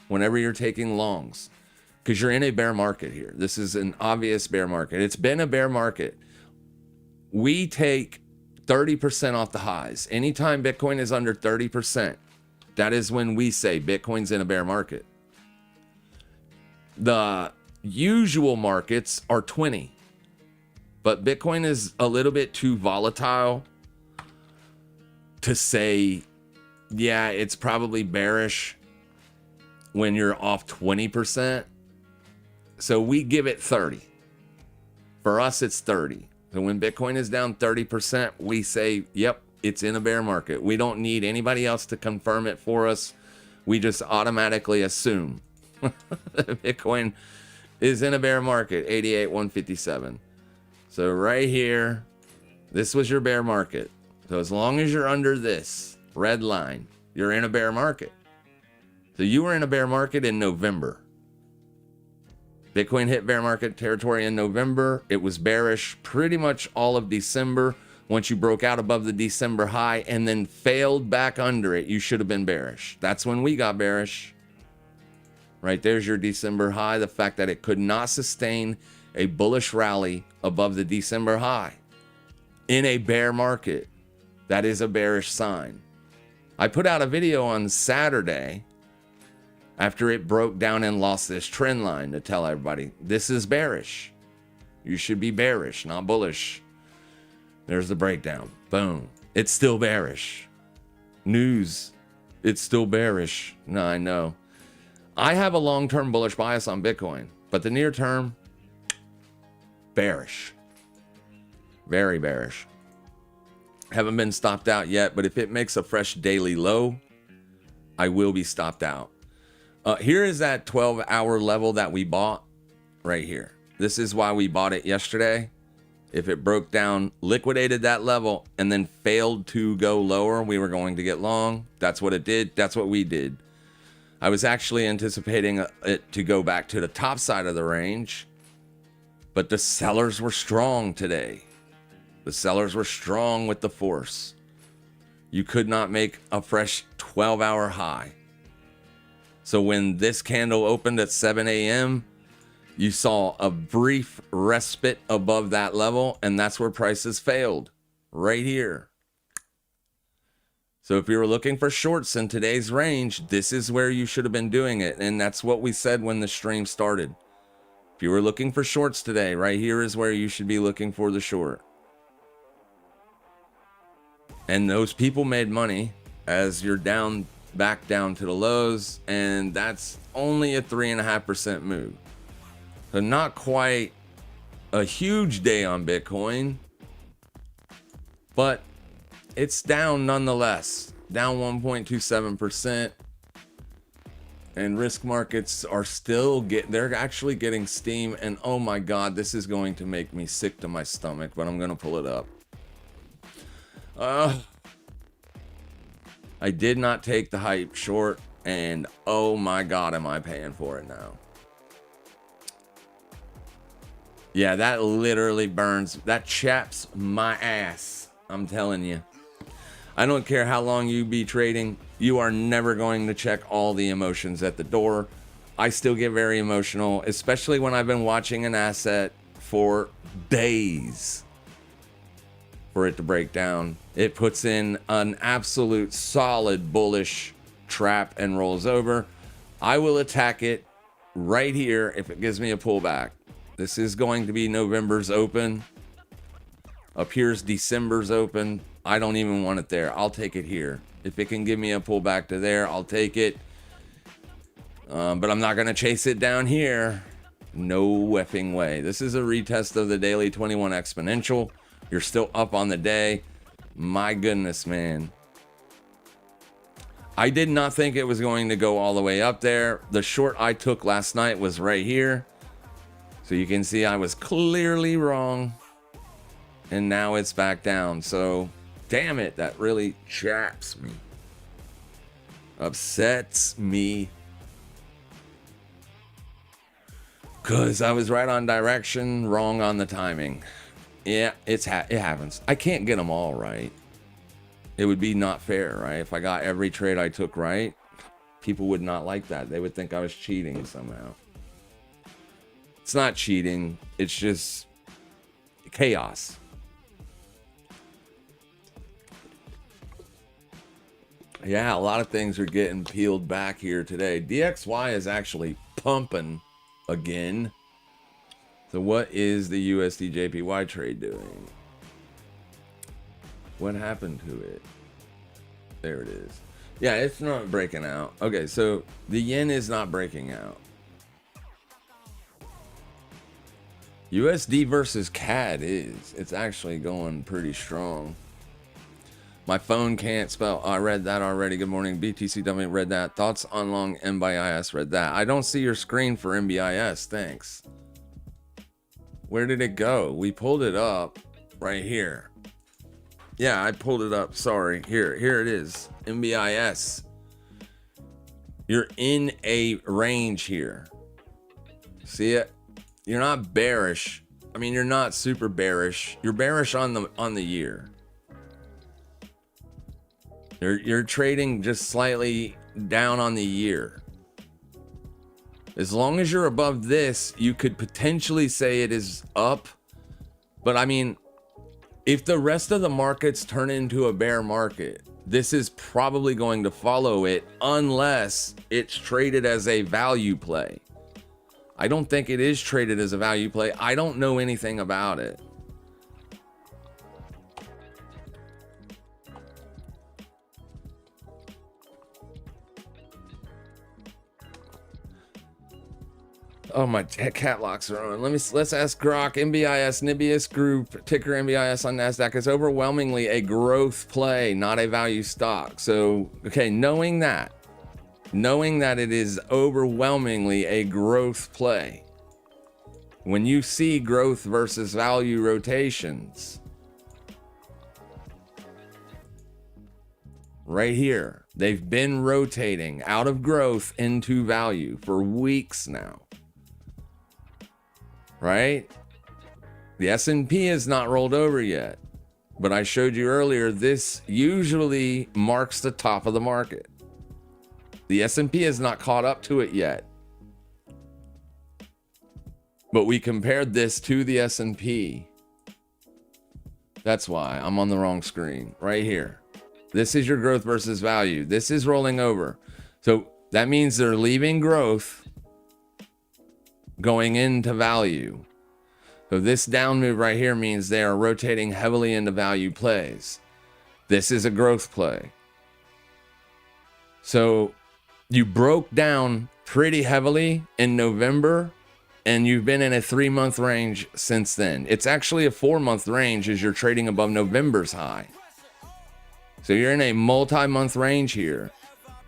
whenever you're taking longs, because you're in a bear market here. This is an obvious bear market. It's been a bear market. We take 30% off the highs. Anytime Bitcoin is under 30%, that is when we say Bitcoin's in a bear market. The usual markets are 20. But Bitcoin is a little bit too volatile to say, yeah, it's probably bearish when you're off 20%. So we give it 30. For us, it's 30. So when Bitcoin is down 30%, we say, yep, it's in a bear market. We don't need anybody else to confirm it for us. We just automatically assume Bitcoin is in a bear market, 88,157. So right here, this was your bear market. So as long as you're under this red line, you're in a bear market. So you were in a bear market in November. Bitcoin hit bear market territory in November. It was bearish pretty much all of December. Once you broke out above the December high and then failed back under it, you should have been bearish. That's when we got bearish. Right there's your December high. The fact that it could not sustain a bullish rally above the December high in a bear market, that is a bearish sign. I put out a video on Saturday after it broke down and lost this trend line to tell everybody this is bearish. You should be bearish, not bullish. There's the breakdown. Boom. It's still bearish. News. It's still bearish. No, I know. I have a long-term bullish bias on Bitcoin, but the near term, bearish. Very bearish. Haven't been stopped out yet, but if it makes a fresh daily low, I will be stopped out. Here is that 12-hour level that we bought right here. This is why we bought it yesterday. If it broke down, liquidated that level, and then failed to go lower, we were going to get long. That's what it did. That's what we did. I was actually anticipating it to go back to the top side of the range, but the sellers were strong today. The sellers were strong with the force. You could not make a fresh 12-hour high. So when this candle opened at 7 a.m., you saw a brief respite above that level, and that's where prices failed, right here. So if you were looking for shorts in today's range, this is where you should have been doing it, and that's what we said when the stream started. If you were looking for shorts today, right here is where you should be looking for the short. And those people made money as you're back down to the lows, and that's only a 3.5% move. So not quite a huge day on Bitcoin, but it's down nonetheless, down 1.27%. And risk markets are still they're actually getting steam. And oh my God, this is going to make me sick to my stomach, but I'm going to pull it up. I did not take the hype short, and oh my God, am I paying for it now? Yeah, that literally burns. That chaps my ass. I'm telling you. I don't care how long you be trading. You are never going to check all the emotions at the door. I still get very emotional, especially when I've been watching an asset for days for it to break down. It puts in an absolute solid bullish trap and rolls over. I will attack it right here if it gives me a pullback. This is going to be November's open. Up here's December's open. I don't even want it there. I'll take it here. If it can give me a pullback to there, I'll take it. But I'm not going to chase it down here. No whiffing way. This is a retest of the daily 21 exponential. You're still up on the day. My goodness, man. I did not think it was going to go all the way up there. The short I took last night was right here. So you can see I was clearly wrong. And now it's back down. So, damn it, that really chaps me. Upsets me. Because I was right on direction, wrong on the timing. Yeah, it happens. I can't get them all right. It would be not fair, right? If I got every trade I took right, people would not like that. They would think I was cheating somehow. It's not cheating. It's just chaos. Yeah, a lot of things are getting peeled back here today. DXY is actually pumping again. So what is the USD JPY trade doing? What happened to it? There it is. Yeah, it's not breaking out. Okay, so the yen is not breaking out. USD versus CAD is. It's actually going pretty strong. My phone can't spell. I read that already. Good morning. BTCW read that. Thoughts on long MBIS? Read that. I don't see your screen for MBIS. Thanks. Where did it go? We pulled it up right here. Yeah, I pulled it up. Sorry. Here it is. MBIS. You're in a range here. See it? You're not bearish. I mean, you're not super bearish. You're bearish on the year. You're trading just slightly down on the year. As long as you're above this, you could potentially say it is up. But I mean, if the rest of the markets turn into a bear market, this is probably going to follow it unless it's traded as a value play. I don't think it is traded as a value play. I don't know anything about it. Oh, my cat locks are on. Let's ask Grok. MBIS, Nibius Group, ticker MBIS on NASDAQ is overwhelmingly a growth play, not a value stock. So, okay, knowing that it is overwhelmingly a growth play, when you see growth versus value rotations, right here, they've been rotating out of growth into value for weeks now. Right? The S&P is not rolled over yet, but I showed you earlier, this usually marks the top of the market. The S&P has not caught up to it yet. But we compared this to the S&P. That's why I'm on the wrong screen right here. This is your growth versus value. This is rolling over. So that means they're leaving growth, going into value. So this down move right here means they are rotating heavily into value plays. This is a growth play. So you broke down pretty heavily in November, and you've been in a 3-month range since then. It's actually a 4-month range as you're trading above November's high. So you're in a multi-month range here.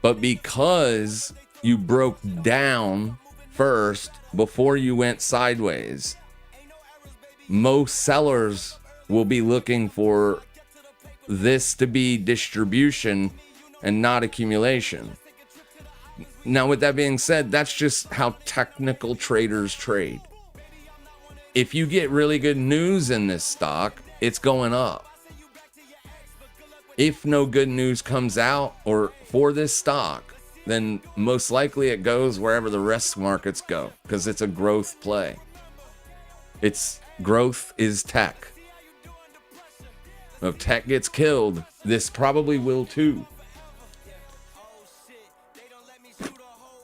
But because you broke down first before you went sideways, most sellers will be looking for this to be distribution and not accumulation. Now, with that being said, that's just how technical traders trade. If you get really good news in this stock, it's going up. If no good news comes out or for this stock, then most likely it goes wherever the rest markets go, because it's a growth play. It's growth is tech. If tech gets killed, this probably will too.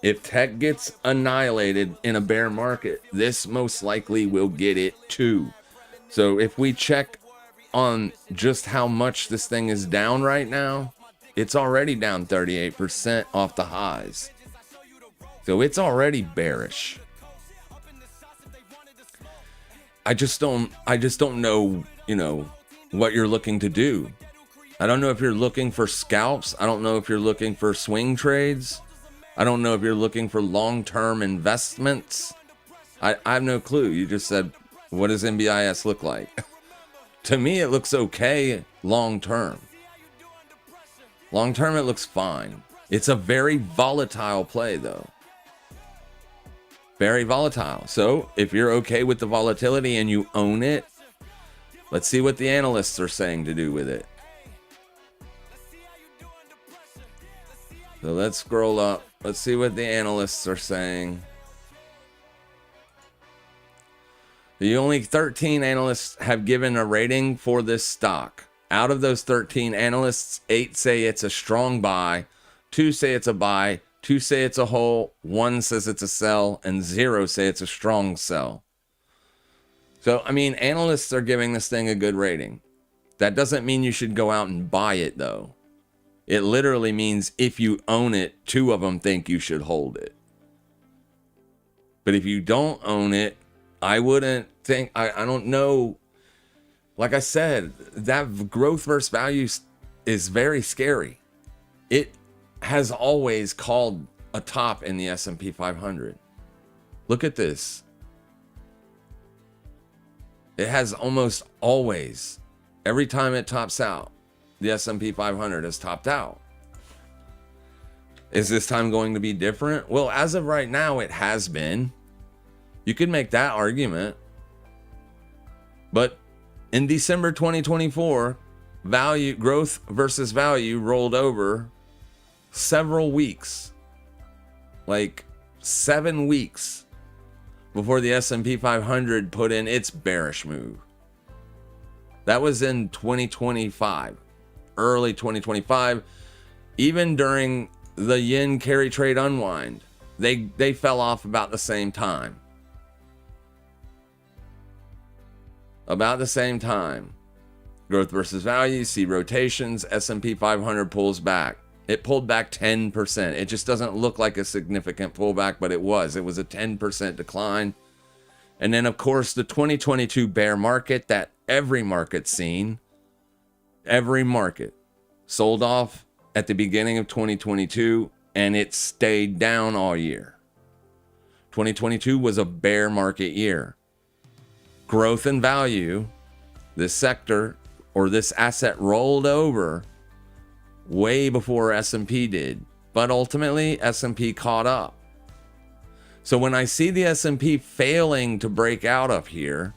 If tech gets annihilated in a bear market, this most likely will get it too. So if we check on just how much this thing is down right now, it's already down 38% off the highs. So it's already bearish. I just don't know, what you're looking to do. I don't know if you're looking for scalps. I don't know if you're looking for swing trades. I don't know if you're looking for long-term investments. I have no clue. You just said, what does NBIS look like? To me, it looks okay long-term. Long-term, it looks fine. It's a very volatile play, though. Very volatile. So if you're okay with the volatility and you own it, let's see what the analysts are saying to do with it. So let's scroll up. Let's see what the analysts are saying. The only 13 analysts have given a rating for this stock. Out of those 13 analysts, 8 say it's a strong buy, 2 say it's a buy, 2 say it's a hold, 1 says it's a sell, and 0 say it's a strong sell. So, analysts are giving this thing a good rating. That doesn't mean you should go out and buy it, though. It literally means if you own it, 2 of them think you should hold it. But if you don't own it, I wouldn't think, I don't know. Like I said, that growth versus value is very scary. It has always called a top in the S&P 500. Look at this. It has almost always, every time it tops out, the S&P 500 has topped out. Is this time going to be different? Well, as of right now, it has been. You could make that argument. But in December 2024, value growth versus value rolled over several weeks. Like 7 weeks before the S&P 500 put in its bearish move. That was in 2025. Early 2025, even during the yen carry trade unwind, they fell off about the same time. About the same time. Growth versus value, see rotations, S&P 500 pulls back. It pulled back 10%. It just doesn't look like a significant pullback, but it was. It was a 10% decline. And then, of course, the 2022 bear market that every market's seen. Every market sold off at the beginning of 2022, and it stayed down all year. 2022 was a bear market year. Growth and value, this sector or this asset rolled over way before S&P did, but ultimately S&P caught up. So when I see the S&P failing to break out up here,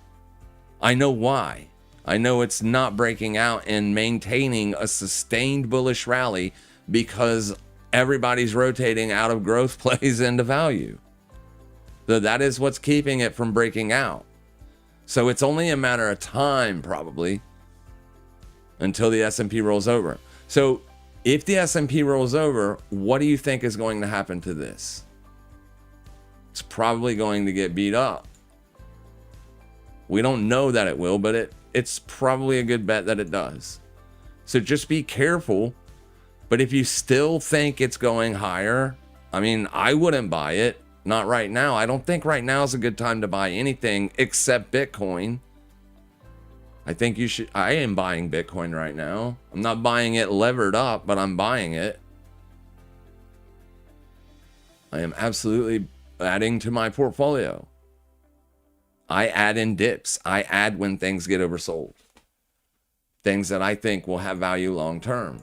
I know why. I know it's not breaking out and maintaining a sustained bullish rally because everybody's rotating out of growth plays into value. So that is what's keeping it from breaking out. So it's only a matter of time, probably, until the S&P rolls over. So if the S&P rolls over, what do you think is going to happen to this? It's probably going to get beat up. We don't know that it will, but it's probably a good bet that it does. So just be careful. But if you still think it's going higher, I mean, I wouldn't buy it. Not right now. I don't think right now is a good time to buy anything except Bitcoin. I think you should. I am buying Bitcoin right now. I'm not buying it levered up, but I'm buying it. I am absolutely adding to my portfolio. I add in dips. I add when things get oversold. Things that I think will have value long term.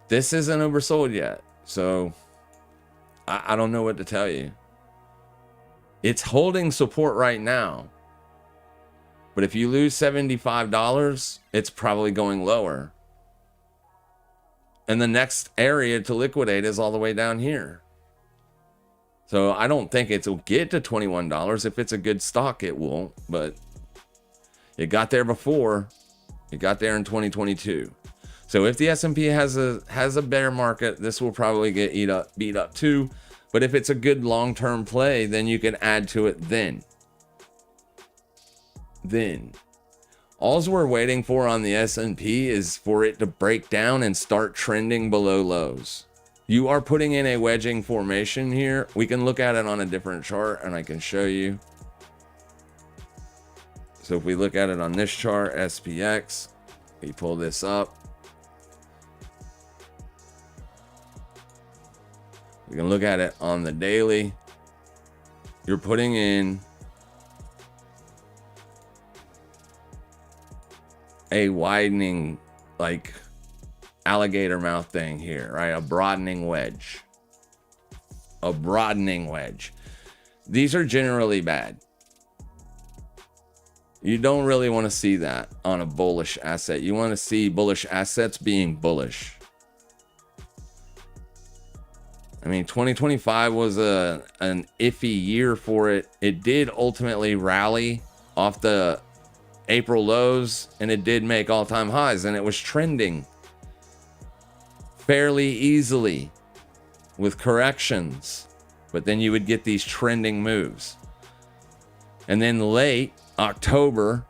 This isn't oversold yet, so I don't know what to tell you. It's holding support right now. But if you lose $75, it's probably going lower. And the next area to liquidate is all the way down here. So I don't think it'll get to $21. If it's a good stock, it won't. But it got there before. It got there in 2022. So if the S&P has a bear market, this will probably get beat up too. But if it's a good long-term play, then you can add to it then. All we're waiting for on the S&P is for it to break down and start trending below lows. You are putting in a wedging formation here. We can look at it on a different chart and I can show you. So if we look at it on this chart, SPX, we pull this up. We can look at it on the daily. You're putting in a widening, like alligator mouth thing here, right? A broadening wedge. These are generally bad. You don't really want to see that on a bullish asset. You want to see bullish assets being bullish. I mean, 2025 was an iffy year for it. It did ultimately rally off the April lows, and it did make all-time highs, and it was trending fairly easily with corrections. But then you would get these trending moves. And then late October,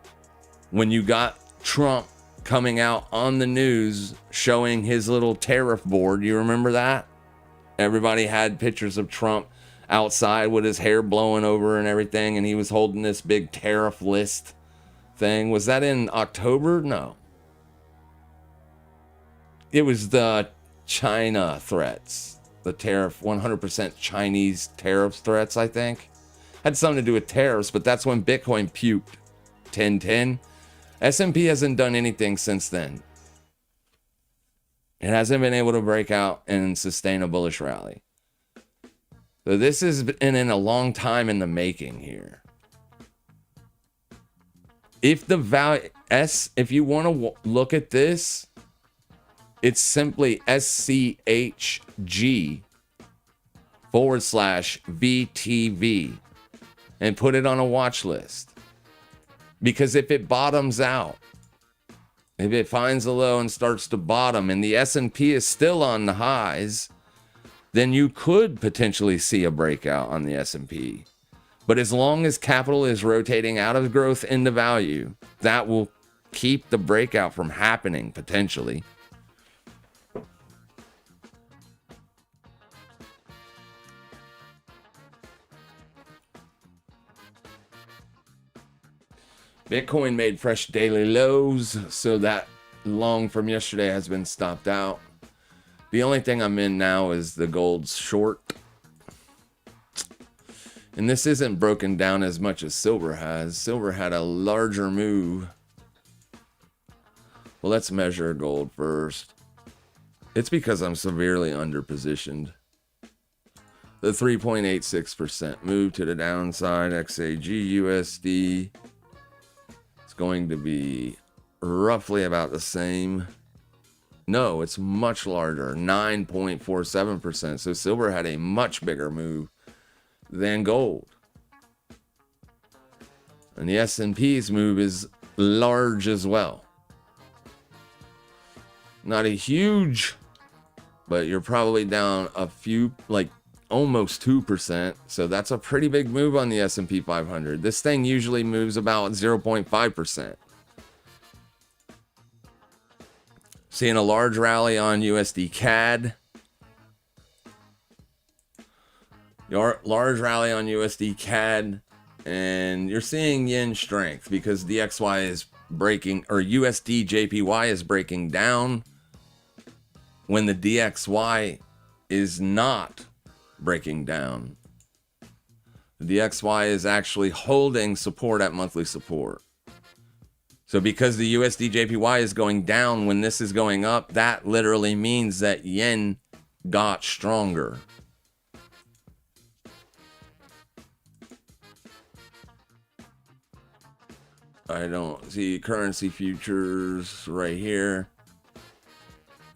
when you got Trump coming out on the news showing his little tariff board, you remember that? Everybody had pictures of Trump outside with his hair blowing over and everything, and he was holding this big tariff list thing. Was that in October? No. It was the China threats. The tariff, 100% Chinese tariff threats, I think. Had something to do with tariffs, but that's when Bitcoin puked. 1010. S&P hasn't done anything since then. It hasn't been able to break out and sustain a bullish rally. So this has been in a long time in the making here. If the value if you want to look at this, it's simply SCHG/VTV and put it on a watch list. Because if it bottoms out, if it finds a low and starts to bottom and the S&P is still on the highs, then you could potentially see a breakout on the S&P. But as long as capital is rotating out of growth into value, that will keep the breakout from happening potentially. Bitcoin made fresh daily lows, so that long from yesterday has been stopped out. The only thing I'm in now is the gold's short. And this isn't broken down as much as silver has. Silver had a larger move. Well, let's measure gold first. It's because I'm severely underpositioned. The 3.86% move to the downside, XAG USD. Going to be roughly about the same. No, it's much larger, 9.47%. So silver had a much bigger move than gold. And the S&P's move is large as well. Not a huge, but you're probably down a few, like almost 2%. So that's a pretty big move on the S&P 500. This thing usually moves about 0.5%. Seeing a large rally on USD CAD. Large rally on USD CAD. And you're seeing yen strength because DXY is breaking, or USD JPY is breaking down when the DXY is not breaking down. The DXY is actually holding support at monthly support. So because the USD JPY is going down when this is going up, that literally means that yen got stronger. I don't see currency futures right here.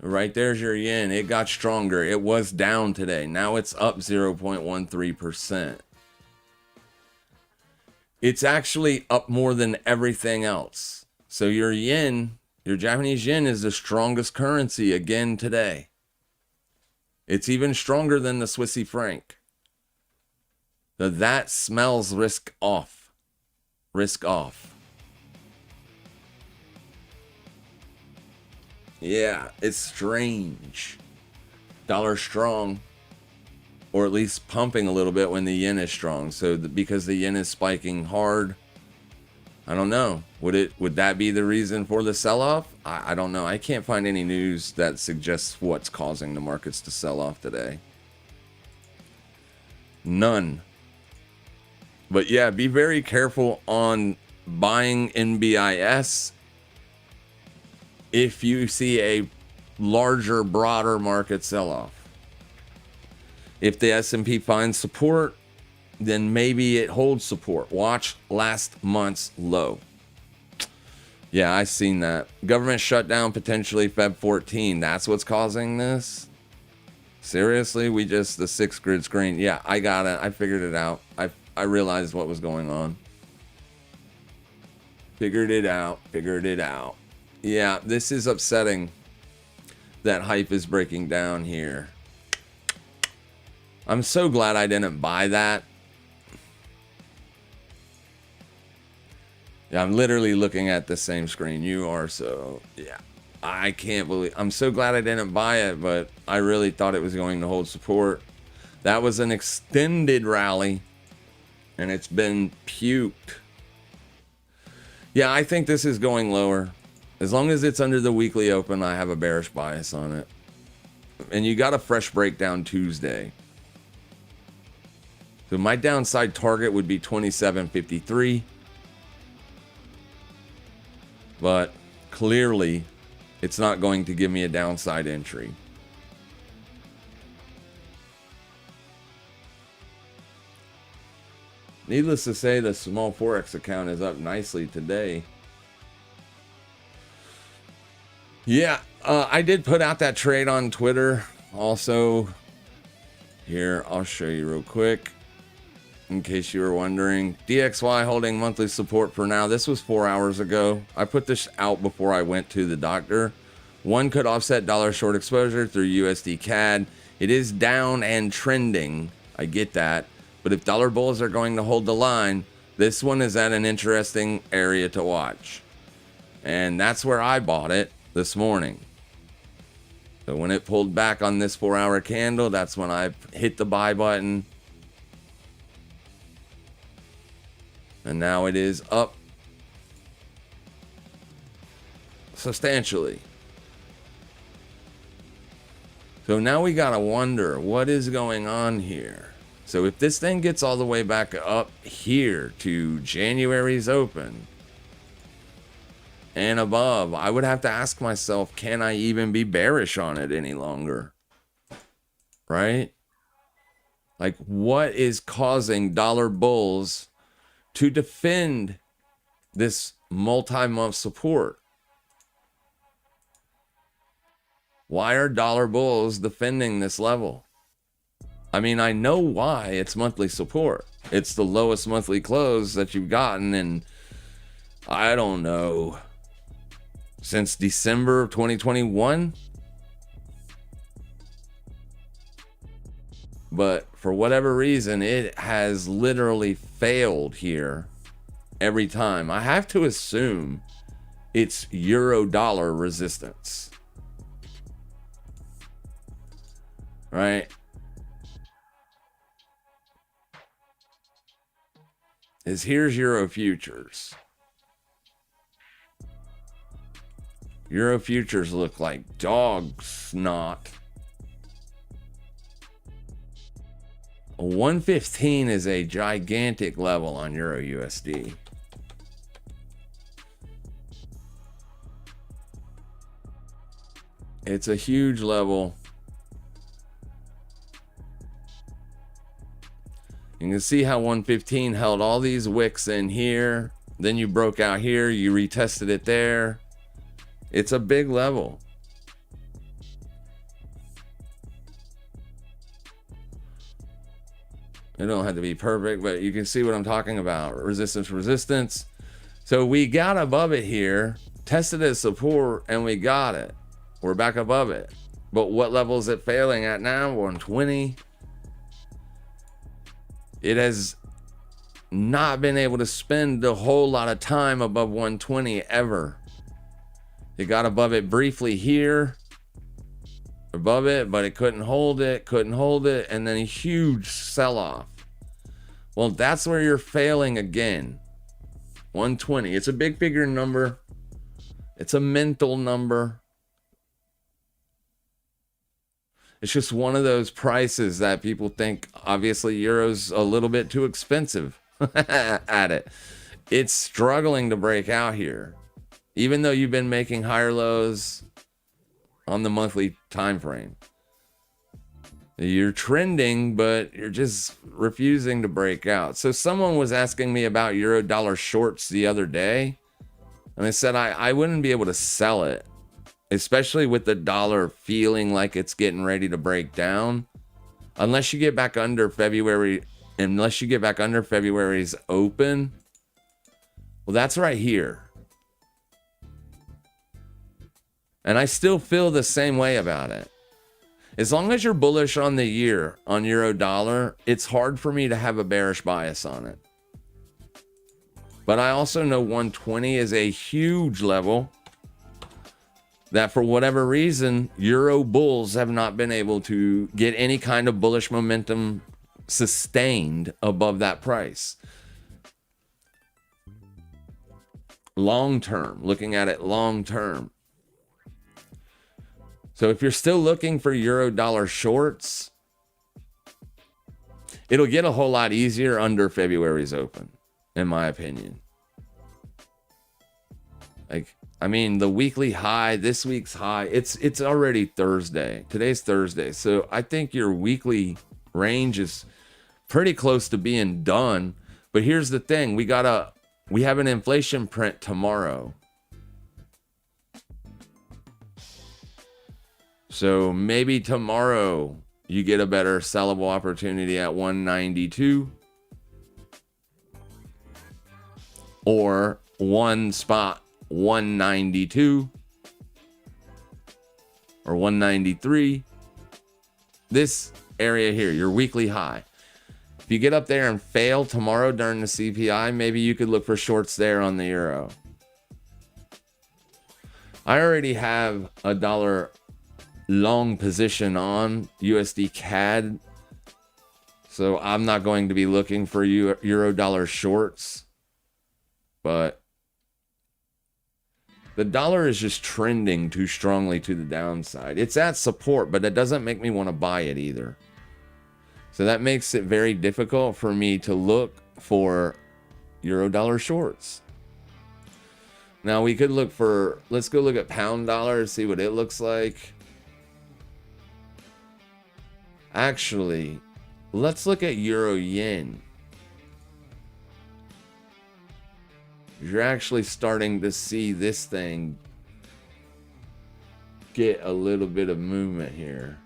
Right there's your yen. It got stronger. It was down today. Now it's up 0.13%. It's actually up more than everything else. So your yen, your Japanese yen is the strongest currency again today. It's even stronger than the Swissy franc. So that smells risk off. Risk off. Yeah, it's strange. Dollar strong, or at least pumping a little bit when the yen is strong. So because the yen is spiking hard, I don't know. Would that be the reason for the sell-off? I don't know. I can't find any news that suggests what's causing the markets to sell off today. None. But yeah, be very careful on buying NBIS. If you see a larger, broader market sell-off. If the S&P finds support, then maybe it holds support. Watch last month's low. Yeah, I seen that. Government shutdown potentially Feb 14. That's what's causing this? Seriously? The 6 grid screen. Yeah, I got it. I figured it out. I realized what was going on. Figured it out. Yeah, this is upsetting that hype is breaking down here. I'm so glad I didn't buy that. Yeah, I'm literally looking at the same screen you are, so yeah. I can't believe, I'm so glad I didn't buy it, but I really thought it was going to hold support. That was an extended rally, and it's been puked. Yeah, I think this is going lower. As long as it's under the weekly open, I have a bearish bias on it. And you got a fresh breakdown Tuesday. So my downside target would be 27.53. But clearly, it's not going to give me a downside entry. Needless to say, the small Forex account is up nicely today. Yeah, I did put out that trade on Twitter. Also, here, I'll show you real quick. In case you were wondering. DXY holding monthly support for now. This was 4 hours ago. I put this out before I went to the doctor. One could offset dollar short exposure through USD CAD. It is down and trending. I get that. But if dollar bulls are going to hold the line, this one is at an interesting area to watch. And that's where I bought it this morning. So when it pulled back on this 4-hour candle, that's when I hit the buy button. And now it is up substantially. So now we gotta wonder what is going on here. So if this thing gets all the way back up here to January's open and above, I would have to ask myself, can I even be bearish on it any longer? Right? Like, what is causing dollar bulls to defend this multi-month support? Why are dollar bulls defending this level? I mean, I know why. It's monthly support. It's the lowest monthly close that you've gotten in, I don't know, since December of 2021. But for whatever reason, it has literally failed here every time. I have to assume it's euro dollar resistance, right? Here's euro futures. Euro futures look like dog snot. 115 is a gigantic level on Euro USD. It's a huge level. You can see how 115 held all these wicks in here. Then you broke out here. You retested it there. It's a big level. It don't have to be perfect, but you can see what I'm talking about. Resistance, resistance. So we got above it here, tested as support, and we got it. We're back above it. But what level is it failing at now? 120. It has not been able to spend a whole lot of time above 120 ever. It got above it briefly here, above it, but it couldn't hold it, and then a huge sell-off. Well, that's where you're failing again. 120. It's a big figure number. It's a mental number. It's just one of those prices that people think, obviously, Euro's a little bit too expensive at it. It's struggling to break out here. Even though you've been making higher lows on the monthly time frame. You're trending, but you're just refusing to break out. So someone was asking me about euro dollar shorts the other day. And I said I wouldn't be able to sell it, especially with the dollar feeling like it's getting ready to break down, unless you get back under February, unless you get back under February's open. Well, that's right here. And I still feel the same way about it. As long as you're bullish on the year on euro dollar, it's hard for me to have a bearish bias on it. But I also know 120 is a huge level that for whatever reason, euro bulls have not been able to get any kind of bullish momentum sustained above that price. Long term, looking at it long term. So if you're still looking for euro dollar shorts, it'll get a whole lot easier under February's open, in my opinion. Like, I mean, the weekly high, this week's high, it's already Thursday. Today's Thursday. So I think your weekly range is pretty close to being done. But here's the thing. We have an inflation print tomorrow. So maybe tomorrow you get a better sellable opportunity at 192 or one spot 192 or 193. This area here, your weekly high. If you get up there and fail tomorrow during the CPI, maybe you could look for shorts there on the euro. I already have a dollar long position on USD CAD, so I'm not going to be looking for euro dollar shorts, but the dollar is just trending too strongly to the downside. It's at support, but it doesn't make me want to buy it either. So that makes it very difficult for me to look for euro dollar shorts. Now we could look for, let's go look at pound dollar, see what it looks like. Actually, let's look at euro yen. You're actually starting to see this thing get a little bit of movement here.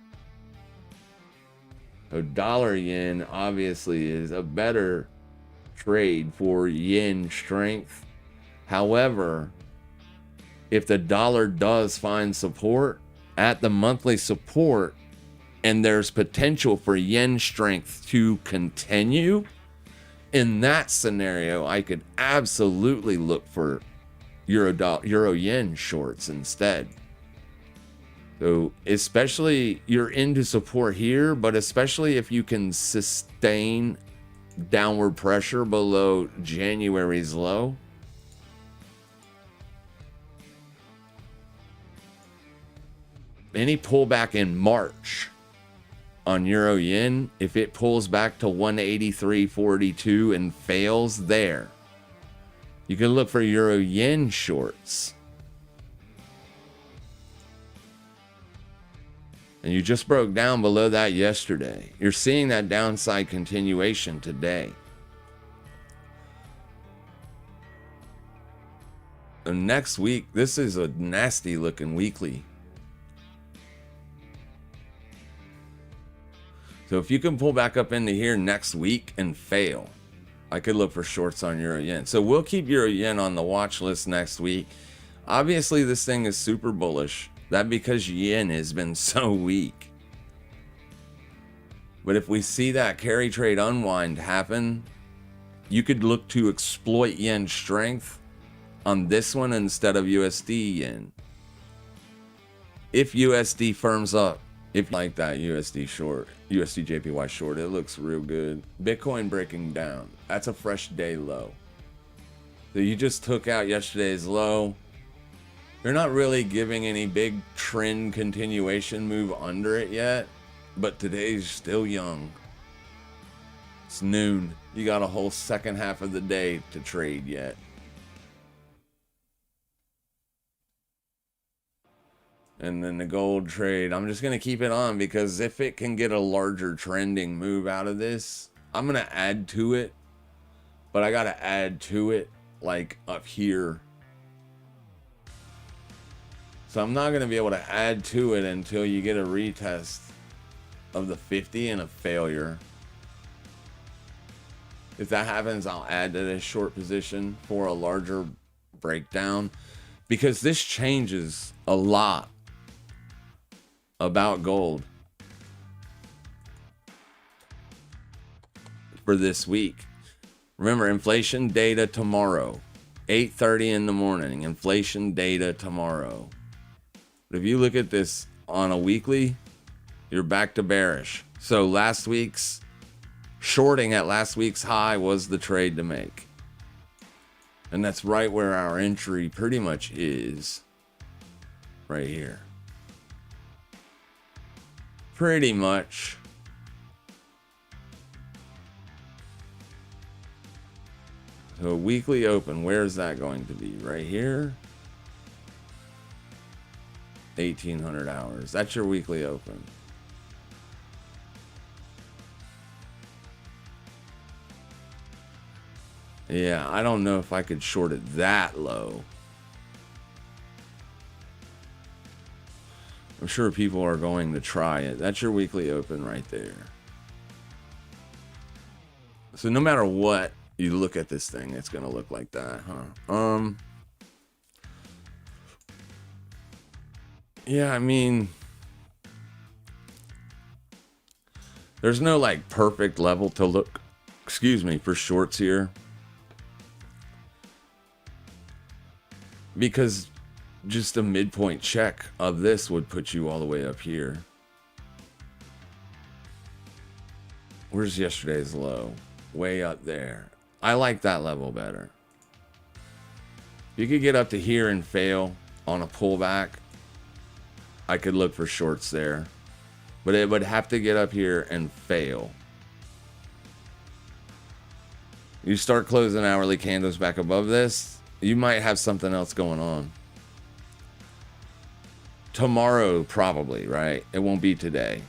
So dollar yen obviously is a better trade for yen strength. However, if the dollar does find support at the monthly support and there's potential for yen strength to continue, in that scenario, I could absolutely look for euro yen shorts instead. So especially you're into support here, but especially if you can sustain downward pressure below January's low. Any pullback in March on euro yen, if it pulls back to 183.42 and fails there, you can look for euro yen shorts. And you just broke down below that yesterday. You're seeing that downside continuation today. And next week, this is a nasty looking weekly. So if you can pull back up into here next week and fail, I could look for shorts on euro yen. So we'll keep euro yen on the watch list next week. Obviously, this thing is super bullish. That because yen has been so weak. But if we see that carry trade unwind happen, you could look to exploit yen strength on this one instead of USD yen. If USD firms up, if you like that USD short, USD JPY short, it looks real good. Bitcoin breaking down. That's a fresh day low. So you just took out yesterday's low. They're not really giving any big trend continuation move under it yet, but today's still young. It's noon. You got a whole second half of the day to trade yet. And then the gold trade, I'm just going to keep it on because if it can get a larger trending move out of this, I'm going to add to it. But I got to add to it like up here. So I'm not going to be able to add to it until you get a retest of the 50 and a failure. If that happens, I'll add to this short position for a larger breakdown because this changes a lot about gold for this week. Remember, inflation data tomorrow, 8:30 in the morning, inflation data tomorrow. But if you look at this on a weekly, you're back to bearish. So last week's shorting at last week's high was the trade to make. And that's right where our entry pretty much is. Right here. Pretty much. So weekly open, where's that going to be? Right here. 1800 hours. That's your weekly open. Yeah, I don't know if I could short it that low. I'm sure people are going to try it. That's your weekly open right there. So no matter what you look at this thing, it's going to look like that, huh? Yeah, I mean, there's no like perfect level to look, for shorts here. Because just a midpoint check of this would put you all the way up here. Where's yesterday's low? Way up there. I like that level better. If you could get up to here and fail on a pullback, I could look for shorts there. But it would have to get up here and fail. You start closing hourly candles back above this, you might have something else going on. Tomorrow, probably, right? It won't be today.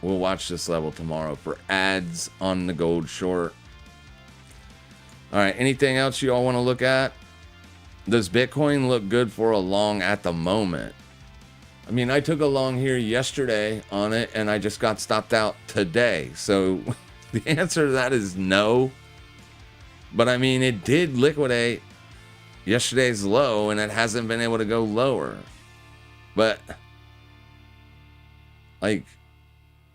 We'll watch this level tomorrow for ads on the gold short. All right, anything else you all want to look at? Does Bitcoin look good for a long at the moment? I mean, I took a long here yesterday on it and I just got stopped out today. So the answer to that is no. But I mean, it did liquidate yesterday's low and it hasn't been able to go lower. But like,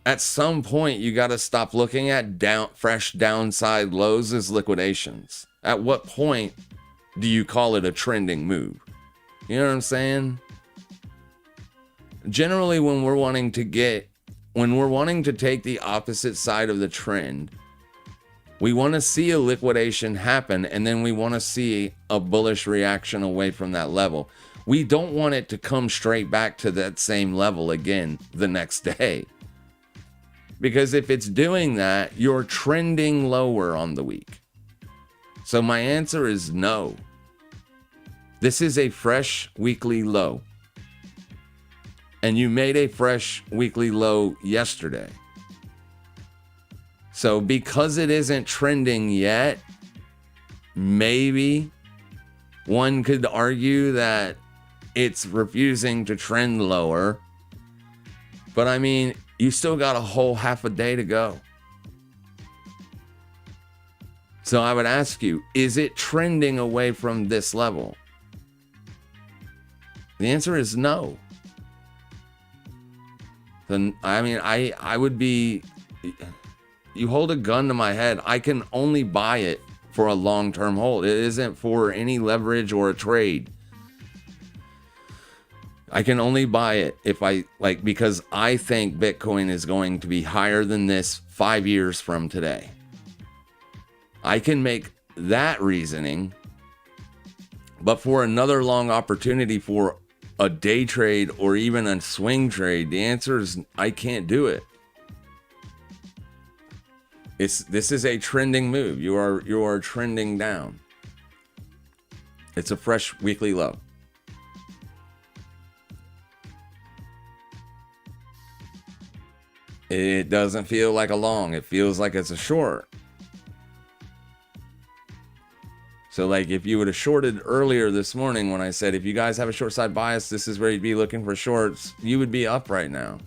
at some point, you got to stop looking at fresh downside lows as liquidations. At what point do you call it a trending move? You know what I'm saying? Generally, when we're wanting to take the opposite side of the trend, we want to see a liquidation happen, and then we want to see a bullish reaction away from that level. We don't want it to come straight back to that same level again the next day. Because if it's doing that, you're trending lower on the week. So my answer is no. This is a fresh weekly low. And you made a fresh weekly low yesterday. So because it isn't trending yet, maybe one could argue that it's refusing to trend lower. But I mean, you still got a whole half a day to go. So I would ask you, is it trending away from this level? The answer is no. Then I mean, I would be, you hold a gun to my head, I can only buy it for a long-term hold. It isn't for any leverage or a trade. I can only buy it if because I think Bitcoin is going to be higher than this 5 years from today. I can make that reasoning, but for another long opportunity for a day trade or even a swing trade, the answer is I can't do it. This is a trending move. You are trending down. It's a fresh weekly low. It doesn't feel like a long. It feels like it's a short. So like if you would have shorted earlier this morning when I said, if you guys have a short side bias, this is where you'd be looking for shorts, you would be up right now.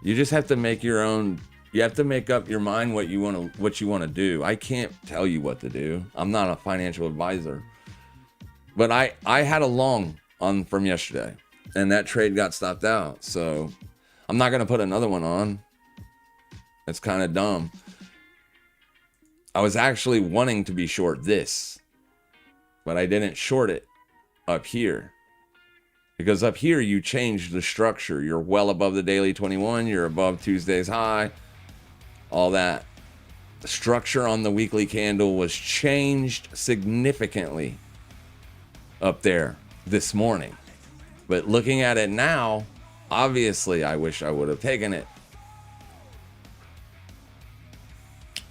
You just have to make your own, you have to make up your mind what you want to do. I can't tell you what to do. I'm not a financial advisor. But I had a long on from yesterday and that trade got stopped out. So I'm not going to put another one on. It's kind of dumb. I was actually wanting to be short this, but I didn't short it up here. Because up here, you change the structure. You're well above the daily 21. You're above Tuesday's high. All that. The structure on the weekly candle was changed significantly up there this morning. But looking at it now, obviously, I wish I would have taken it.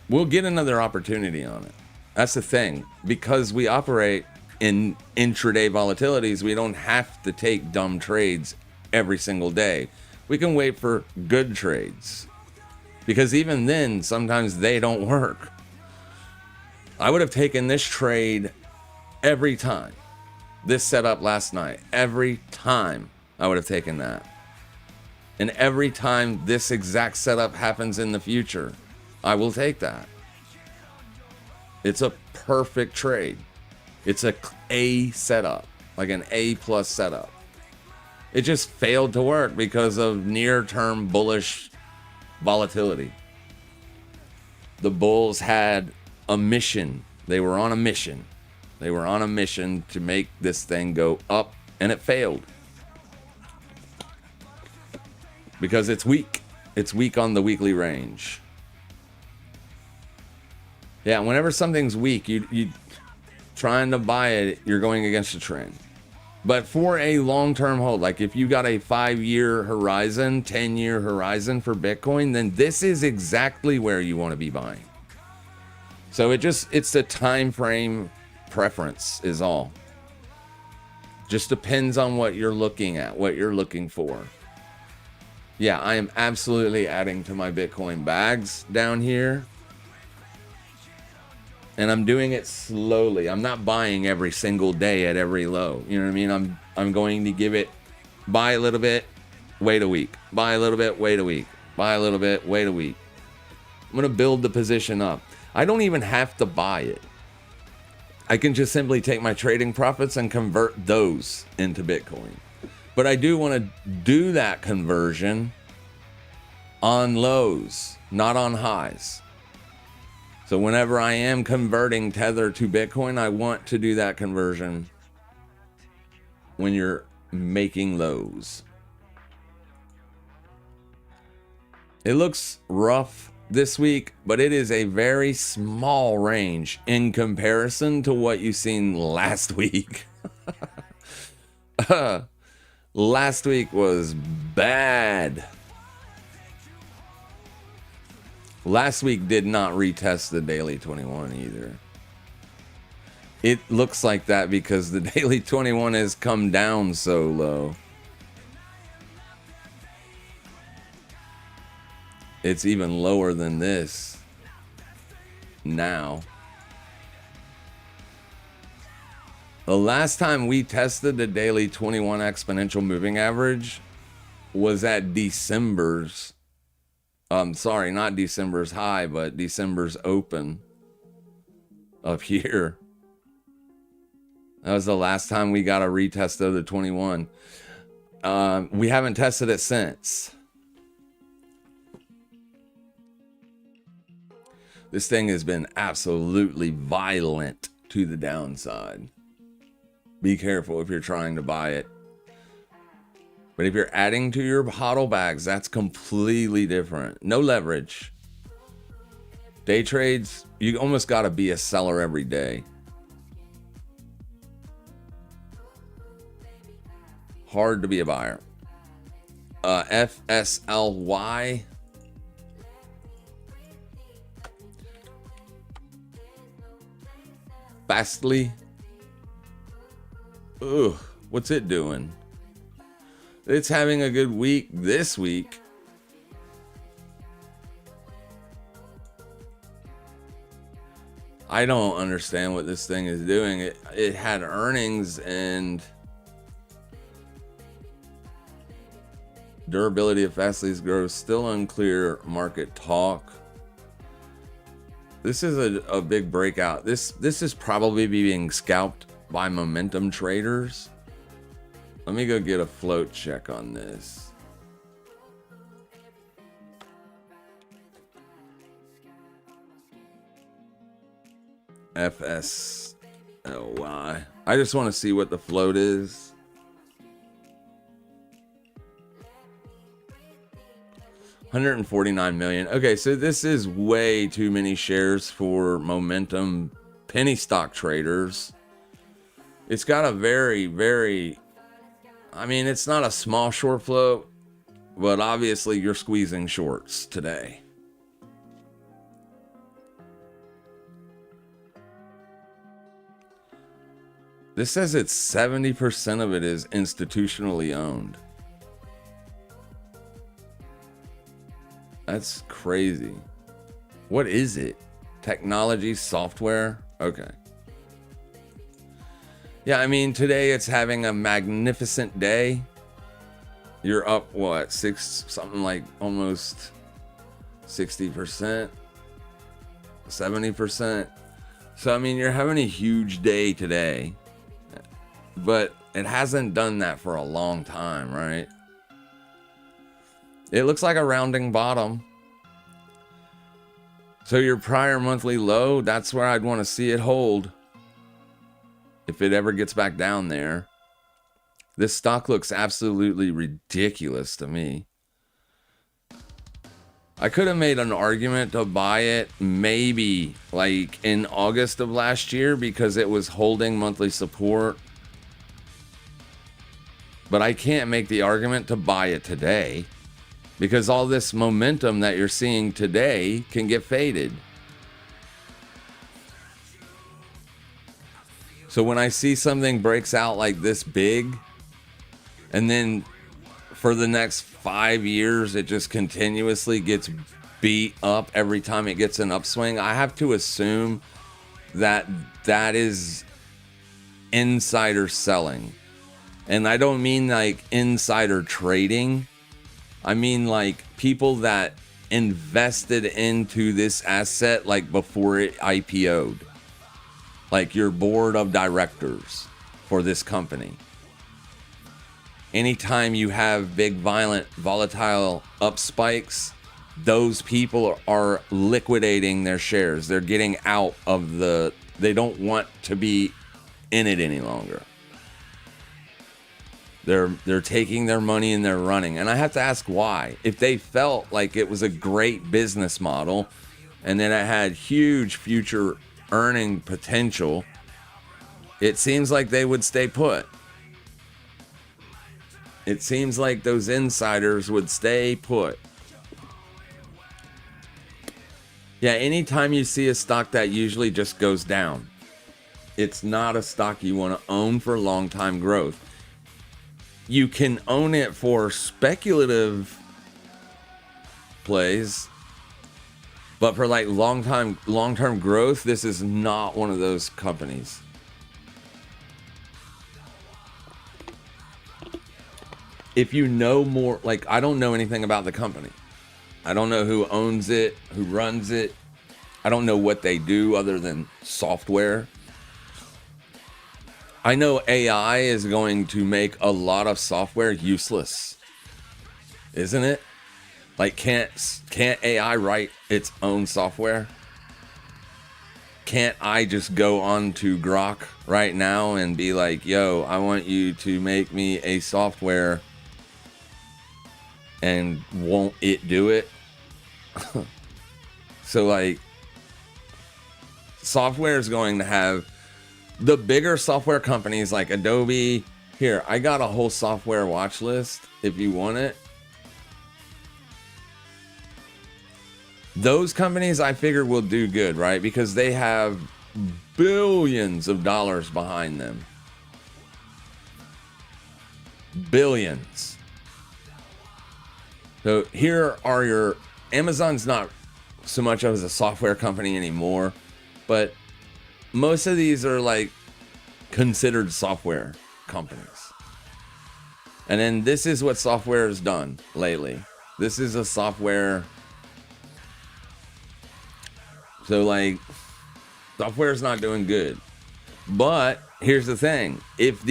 We'll get another opportunity on it. That's the thing. Because we operate in intraday volatilities, we don't have to take dumb trades every single day. We can wait for good trades. Because even then, sometimes they don't work. I would have taken this trade every time. This setup last night. Every time I would have taken that. And every time this exact setup happens in the future, I will take that. It's a perfect trade. It's a A setup, like an A+ setup. It just failed to work because of near-term bullish volatility. The bulls had a mission. They were on a mission. They were on a mission to make this thing go up, and it failed. Because it's weak. It's weak on the weekly range. Yeah, whenever something's weak, you trying to buy it, you're going against the trend. But for a long-term hold, like if you got a 5-year horizon, 10-year horizon for Bitcoin, then this is exactly where you want to be buying. So it's the time frame preference is all. Just depends on what you're looking at, what you're looking for. Yeah, I am absolutely adding to my Bitcoin bags down here. And I'm doing it slowly. I'm not buying every single day at every low. You know what I mean? I'm going to give it, buy a little bit, wait a week. Buy a little bit, wait a week. Buy a little bit, wait a week. I'm going to build the position up. I don't even have to buy it. I can just simply take my trading profits and convert those into Bitcoin. But I do want to do that conversion on lows, not on highs. So whenever I am converting Tether to Bitcoin, I want to do that conversion when you're making lows. It looks rough this week, but it is a very small range in comparison to what you've seen last week. Last week was bad. Last week did not retest the daily 21 either. It looks like that because the daily 21 has come down so low. It's even lower than this now. The last time we tested the daily 21 exponential moving average was at December's. Sorry, not December's high, but December's open up here. That was the last time we got a retest of the 21. We haven't tested it since. This thing has been absolutely violent to the downside. Be careful if you're trying to buy it. But if you're adding to your HODL bags, that's completely different. No leverage. Day trades, you almost got to be a seller every day. Hard to be a buyer. FSLY. Fastly. Ugh, what's it doing? It's having a good week this week. I don't understand what this thing is doing. It had earnings and durability of Fastly's growth still unclear. Market talk. This is a big breakout. This is probably being scalped by momentum traders. Let me go get a float check on this. FSLY. I just want to see what the float is. $149 million. Okay, so this is way too many shares for momentum penny stock traders. It's got a very, very... I mean, it's not a small short float, but obviously you're squeezing shorts today. This says it's 70% of it is institutionally owned. That's crazy. What is it? Technology, software? Okay. Yeah, I mean, today it's having a magnificent day. You're up, what, something like almost 60%, 70%. So, I mean, you're having a huge day today, but it hasn't done that for a long time, right? It looks like a rounding bottom. So your prior monthly low, that's where I'd want to see it hold. If it ever gets back down there. This stock looks absolutely ridiculous to me. I could have made an argument to buy it maybe like in August of last year because it was holding monthly support. But I can't make the argument to buy it today because all this momentum that you're seeing today can get faded. So when I see something breaks out like this big, and then for the next 5 years, it just continuously gets beat up every time it gets an upswing, I have to assume that is insider selling. And I don't mean like insider trading. I mean like people that invested into this asset like before it IPO'd. Like your board of directors for this company. Anytime you have big, violent, volatile up spikes, those people are liquidating their shares. They're getting out of they don't want to be in it any longer. They're taking their money and they're running. And I have to ask why. If they felt like it was a great business model and then it had huge future earning potential, it seems like they would stay put. It seems like those insiders would stay put. Yeah, anytime you see a stock that usually just goes down, it's not a stock you want to own for long-time growth. You can own it for speculative plays, but for like long-term growth, this is not one of those companies. If you know more, like I don't know anything about the company. I don't know who owns it, who runs it. I don't know what they do other than software. I know AI is going to make a lot of software useless. Isn't it? Like can't AI write its own software? Can't I just go on to Grok right now and be like, yo, I want you to make me a software, and won't it do it? So like software is going to have the bigger software companies like Adobe. Here, I got a whole software watch list if you want it. Those companies I figure will do good, right? Because they have billions of dollars behind them. Billions. So here are your... Amazon's not so much as a software company anymore, but most of these are like considered software companies. And then this is what software has done lately. This is a software... So like, software is not doing good. But here's the thing. If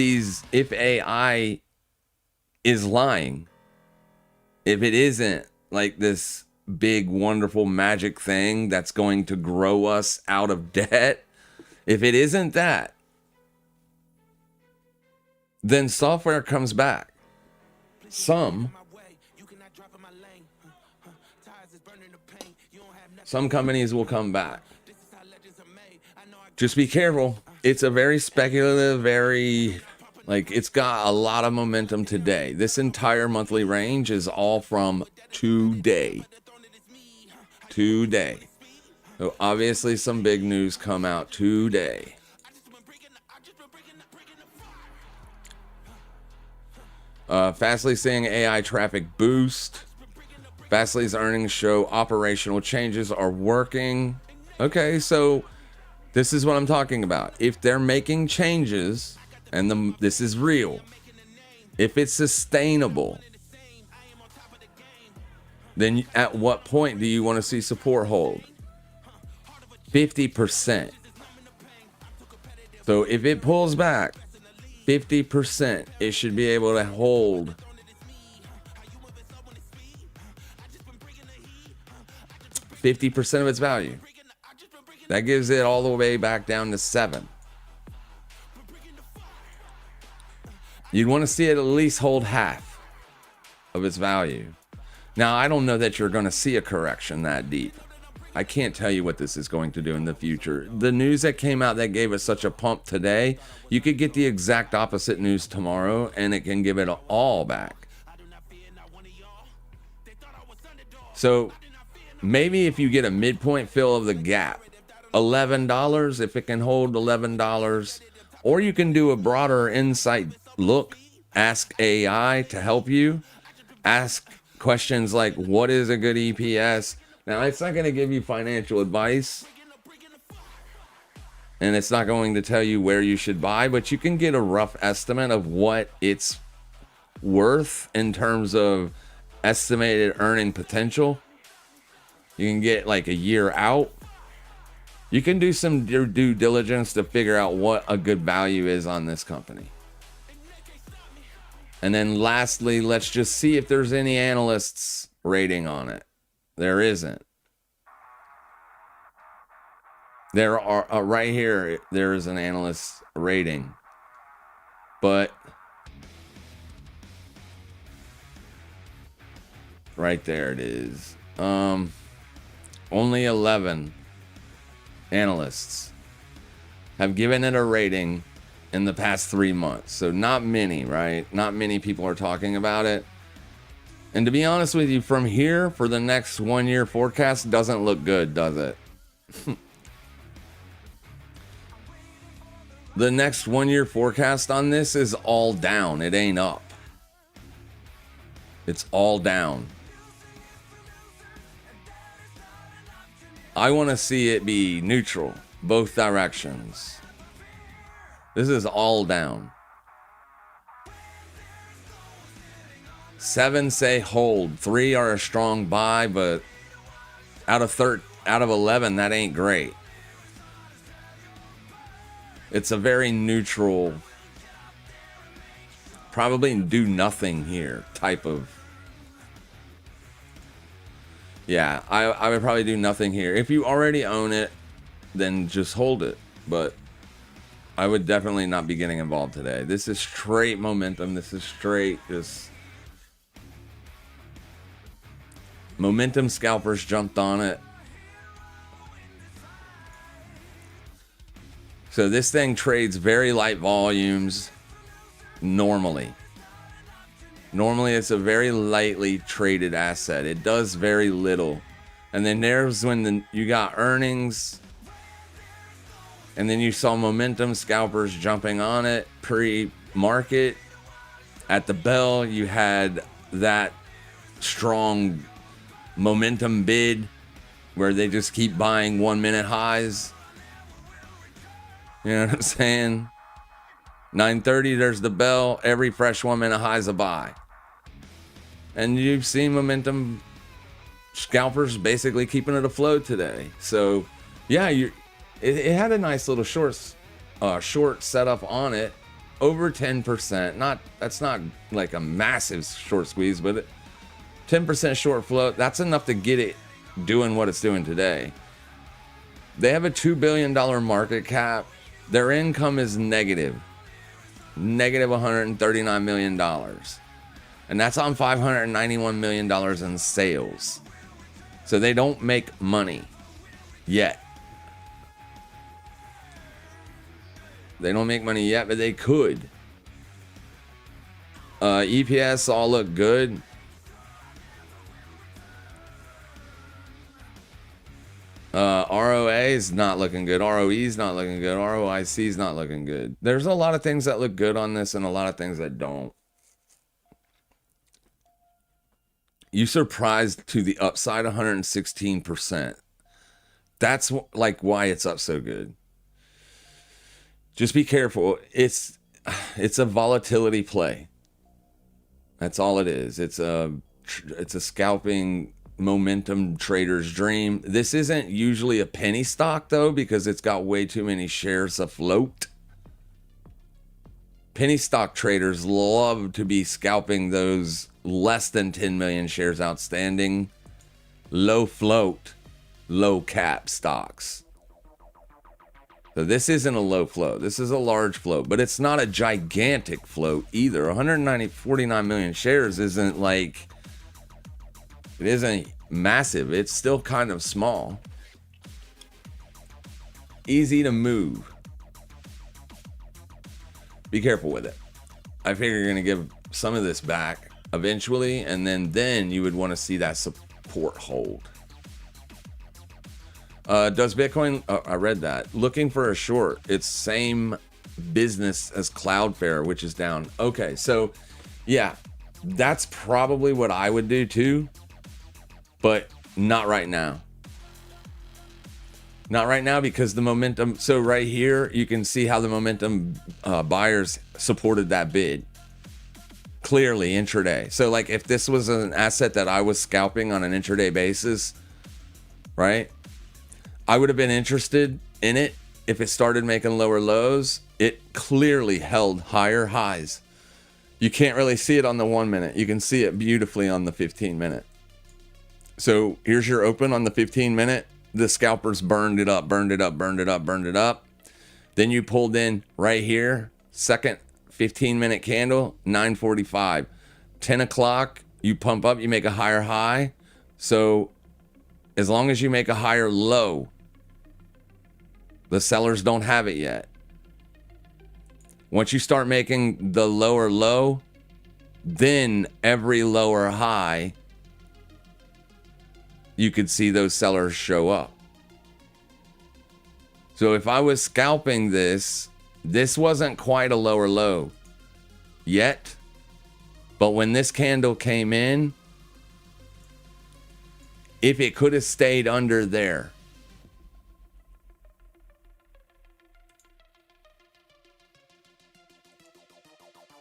AI is lying, if it isn't like this big, wonderful magic thing that's going to grow us out of debt, if it isn't that, then software comes back. Some companies will come back. Just be careful. It's a very speculative, it's got a lot of momentum today. This entire monthly range is all from today. So obviously some big news come out today. Fastly seeing AI traffic boost. Fastly's earnings show operational changes are working. Okay, so this is what I'm talking about. If they're making changes, and this is real, if it's sustainable, then at what point do you want to see support hold? 50%. So if it pulls back 50%, it should be able to hold 50% of its value. That gives it all the way back down to 7. You'd want to see it at least hold half of its value. Now, I don't know that you're going to see a correction that deep. I can't tell you what this is going to do in the future. The news that came out that gave us such a pump today, you could get the exact opposite news tomorrow and it can give it all back. So maybe if you get a midpoint fill of the gap, $11, if it can hold $11, or you can do a broader insight look, ask AI to help you, ask questions like, what is a good EPS? Now, it's not going to give you financial advice, and it's not going to tell you where you should buy, but you can get a rough estimate of what it's worth in terms of estimated earning potential. You can get like a year out. You can do some due diligence to figure out what a good value is on this company. And then lastly, let's just see if there's any analysts rating on it. There isn't. There are right here, there is an analyst rating. But right there it is. Only 11 analysts have given it a rating in the past 3 months. So not many, right? Not many people are talking about it. And to be honest with you, from here for the next 1 year forecast doesn't look good, does it? The next 1 year forecast on this is all down. It ain't up. It's all down. I want to see it be neutral, both directions. This is all down. 7 say hold. 3 are a strong buy, but out of 11, that ain't great. It's a very neutral, probably do nothing here type of. Yeah, I would probably do nothing here. If you already own it, then just hold it. But I would definitely not be getting involved today. This is straight momentum. This is straight just momentum. Scalpers jumped on it. So this thing trades very light volumes normally. Normally, it's a very lightly traded asset. It does very little. And then there's when you got earnings. And then you saw momentum scalpers jumping on it pre-market. At the bell, you had that strong momentum bid where they just keep buying 1 minute highs. You know what I'm saying? 9:30, there's the bell. Every fresh 1 minute high is a buy. And you've seen momentum scalpers basically keeping it afloat today. So, yeah, it had a nice little short setup on it. Over 10%. That's not like a massive short squeeze, but 10% short float. That's enough to get it doing what it's doing today. They have a $2 billion market cap. Their income is negative $139 million. And that's on $591 million in sales. So they don't make money yet. They don't make money yet, but they could. EPS all look good. ROA is not looking good. ROE is not looking good. ROIC is not looking good. There's a lot of things that look good on this and a lot of things that don't. You surprised to the upside 116%. That's like why it's up so good. Just be careful. It's a volatility play. That's all it is. It's a scalping momentum trader's dream. This isn't usually a penny stock though, because it's got way too many shares afloat. Penny stock traders love to be scalping those less than 10 million shares outstanding, low float, low cap stocks. So this isn't a low float. This is a large float, but it's not a gigantic float either. 49 million shares isn't like, it isn't massive. It's still kind of small. Easy to move. Be careful with it. I figure you're going to give some of this back eventually, and then you would want to see that support hold. Does Bitcoin, I read that. Looking for a short. It's same business as Cloudflare, which is down. Okay, so yeah, that's probably what I would do too, but not right now. Not right now because the momentum. So right here, you can see how the momentum buyers supported that bid clearly intraday. So like if this was an asset that I was scalping on an intraday basis, right? I would have been interested in it if it started making lower lows. It clearly held higher highs. You can't really see it on the 1 minute. You can see it beautifully on the 15 minute. So here's your open on the 15 minute. The scalpers burned it up, burned it up, burned it up, burned it up. Then you pulled in right here, second 15 minute candle, 9:45. 10 o'clock, you pump up, you make a higher high. So as long as you make a higher low, the sellers don't have it yet. Once you start making the lower low, then every lower high, you could see those sellers show up. So if I was scalping this, this wasn't quite a lower low yet. But when this candle came in, if it could have stayed under there,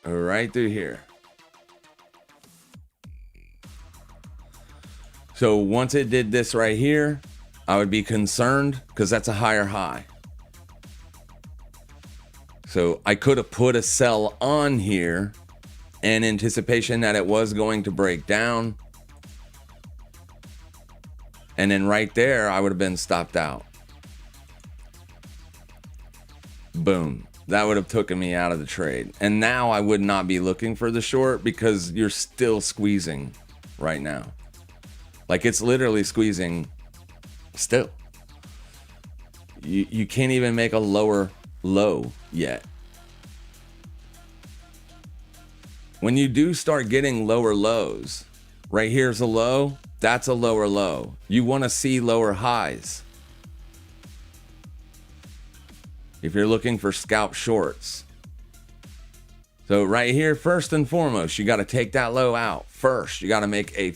right through here. So once it did this right here, I would be concerned because that's a higher high. So I could have put a sell on here in anticipation that it was going to break down. And then right there, I would have been stopped out. Boom. That would have taken me out of the trade. And now I would not be looking for the short because you're still squeezing right now. Like it's literally squeezing still. You can't even make a lower low yet. When you do start getting lower lows, right here's a low, that's a lower low. You want to see lower highs. If you're looking for scalp shorts. So right here, first and foremost, you got to take that low out. First, you got to make a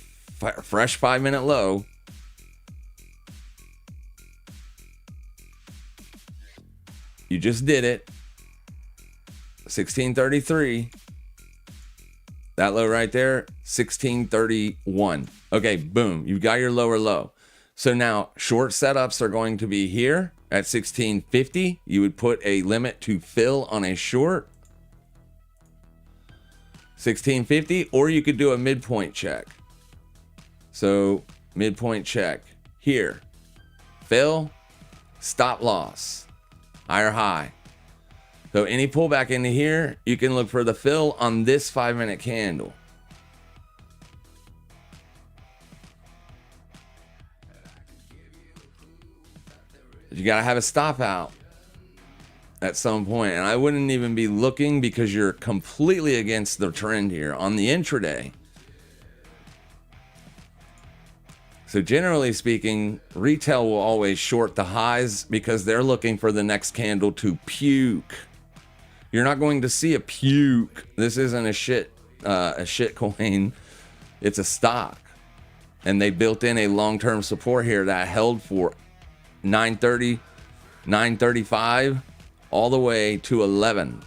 fresh 5 minute low. You just did it. 1633. That low right there, 1631. Okay, boom. You've got your lower low. So now short setups are going to be here at 1650. You would put a limit to fill on a short. 1650, or you could do a midpoint check. So midpoint check here. Fill, stop loss, higher high. So any pullback into here, you can look for the fill on this 5 minute candle. You got to have a stop out at some point. And I wouldn't even be looking because you're completely against the trend here on the intraday. So generally speaking, retail will always short the highs because they're looking for the next candle to puke. You're not going to see a puke. This isn't a shit coin. It's a stock. And they built in a long-term support here that held for 930, 935, all the way to 11.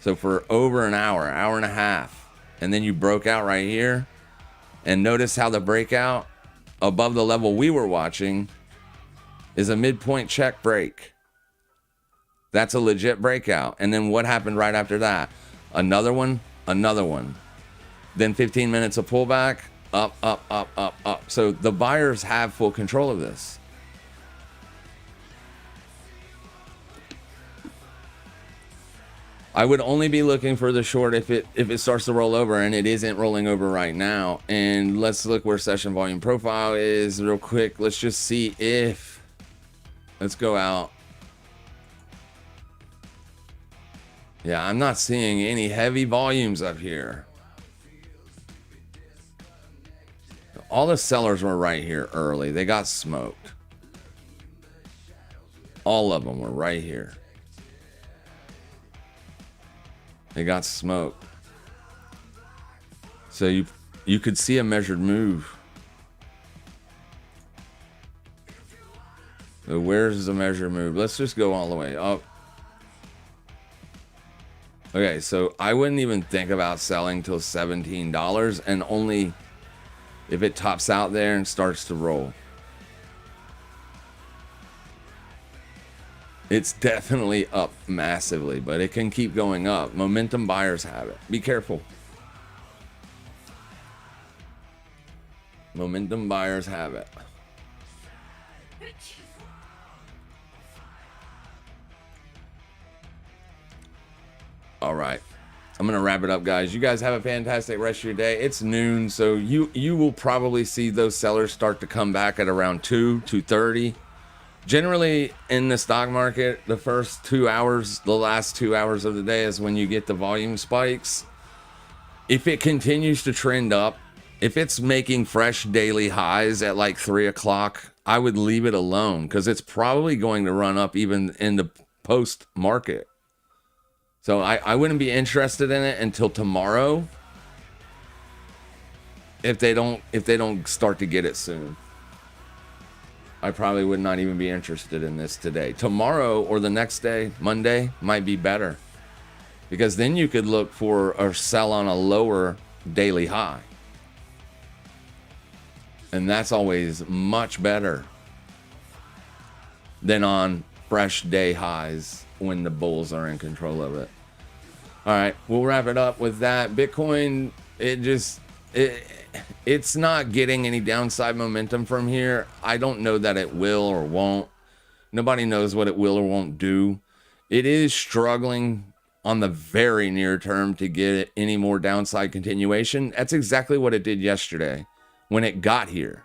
So for over an hour and a half. And then you broke out right here. And notice how the breakout above the level we were watching is a midpoint check break. That's a legit breakout. And then what happened right after that? Another one, another one. Then 15 minutes of pullback, up, up, up, up, up. So the buyers have full control of this. I would only be looking for the short if it starts to roll over, and it isn't rolling over right now. And let's look where session volume profile is real quick. Let's just see if, let's go out. Yeah, I'm not seeing any heavy volumes up here. All the sellers were right here early. They got smoked. All of them were right here. They got smoked. So you could see a measured move. So where's the measure move? Let's just go all the way up. Okay, so I wouldn't even think about selling till $17, and only if it tops out there and starts to roll. It's definitely up massively, but it can keep going up. Momentum buyers have it. Be careful. Momentum buyers have it. All right. I'm going to wrap it up, guys. You guys have a fantastic rest of your day. It's noon, so you will probably see those sellers start to come back at around 2:30. Generally, in the stock market, the first 2 hours, the last 2 hours of the day is when you get the volume spikes. If it continues to trend up, if it's making fresh daily highs at like 3 o'clock, I would leave it alone because it's probably going to run up even in the post market. So I wouldn't be interested in it until tomorrow if they don't start to get it soon. I probably would not even be interested in this today. Tomorrow or the next day, Monday, might be better. Because then you could look for or sell on a lower daily high. And that's always much better than on fresh day highs when the bulls are in control of it. All right, we'll wrap it up with that. Bitcoin, it's not getting any downside momentum from here. I don't know that it will or won't. Nobody knows what it will or won't do. It is struggling on the very near term to get any more downside continuation. That's exactly what it did yesterday when it got here.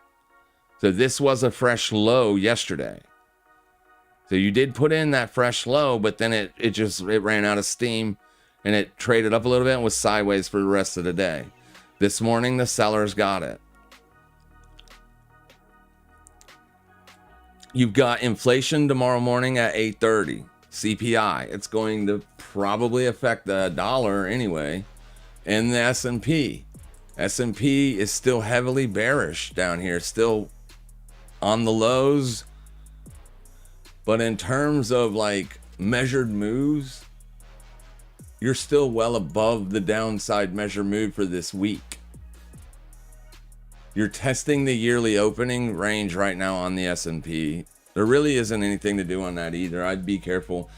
So this was a fresh low yesterday. So you did put in that fresh low, but then it ran out of steam and it traded up a little bit and was sideways for the rest of the day. This morning, the sellers got it. You've got inflation tomorrow morning at 8:30. CPI. It's going to probably affect the dollar anyway. And the S&P. S&P is still heavily bearish down here. Still on the lows. But in terms of like measured moves, you're still well above the downside measure move for this week. You're testing the yearly opening range right now on the S&P. There really isn't anything to do on that either. I'd be careful.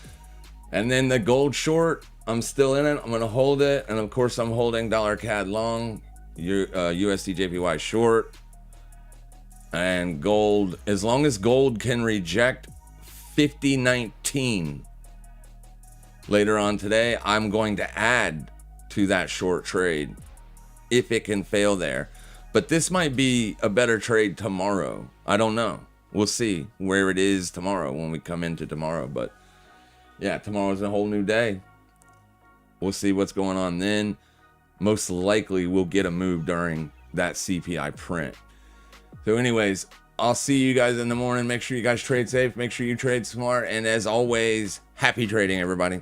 And then the gold short, I'm still in it. I'm going to hold it. And of course, I'm holding dollar CAD long, USD JPY short. And gold, as long as gold can reject 50.19 later on today, I'm going to add to that short trade if it can fail there. But this might be a better trade tomorrow. I don't know. We'll see where it is tomorrow when we come into tomorrow. But yeah, tomorrow's a whole new day. We'll see what's going on then. Most likely we'll get a move during that CPI print. So anyways, I'll see you guys in the morning. Make sure you guys trade safe. Make sure you trade smart. And as always, happy trading, everybody.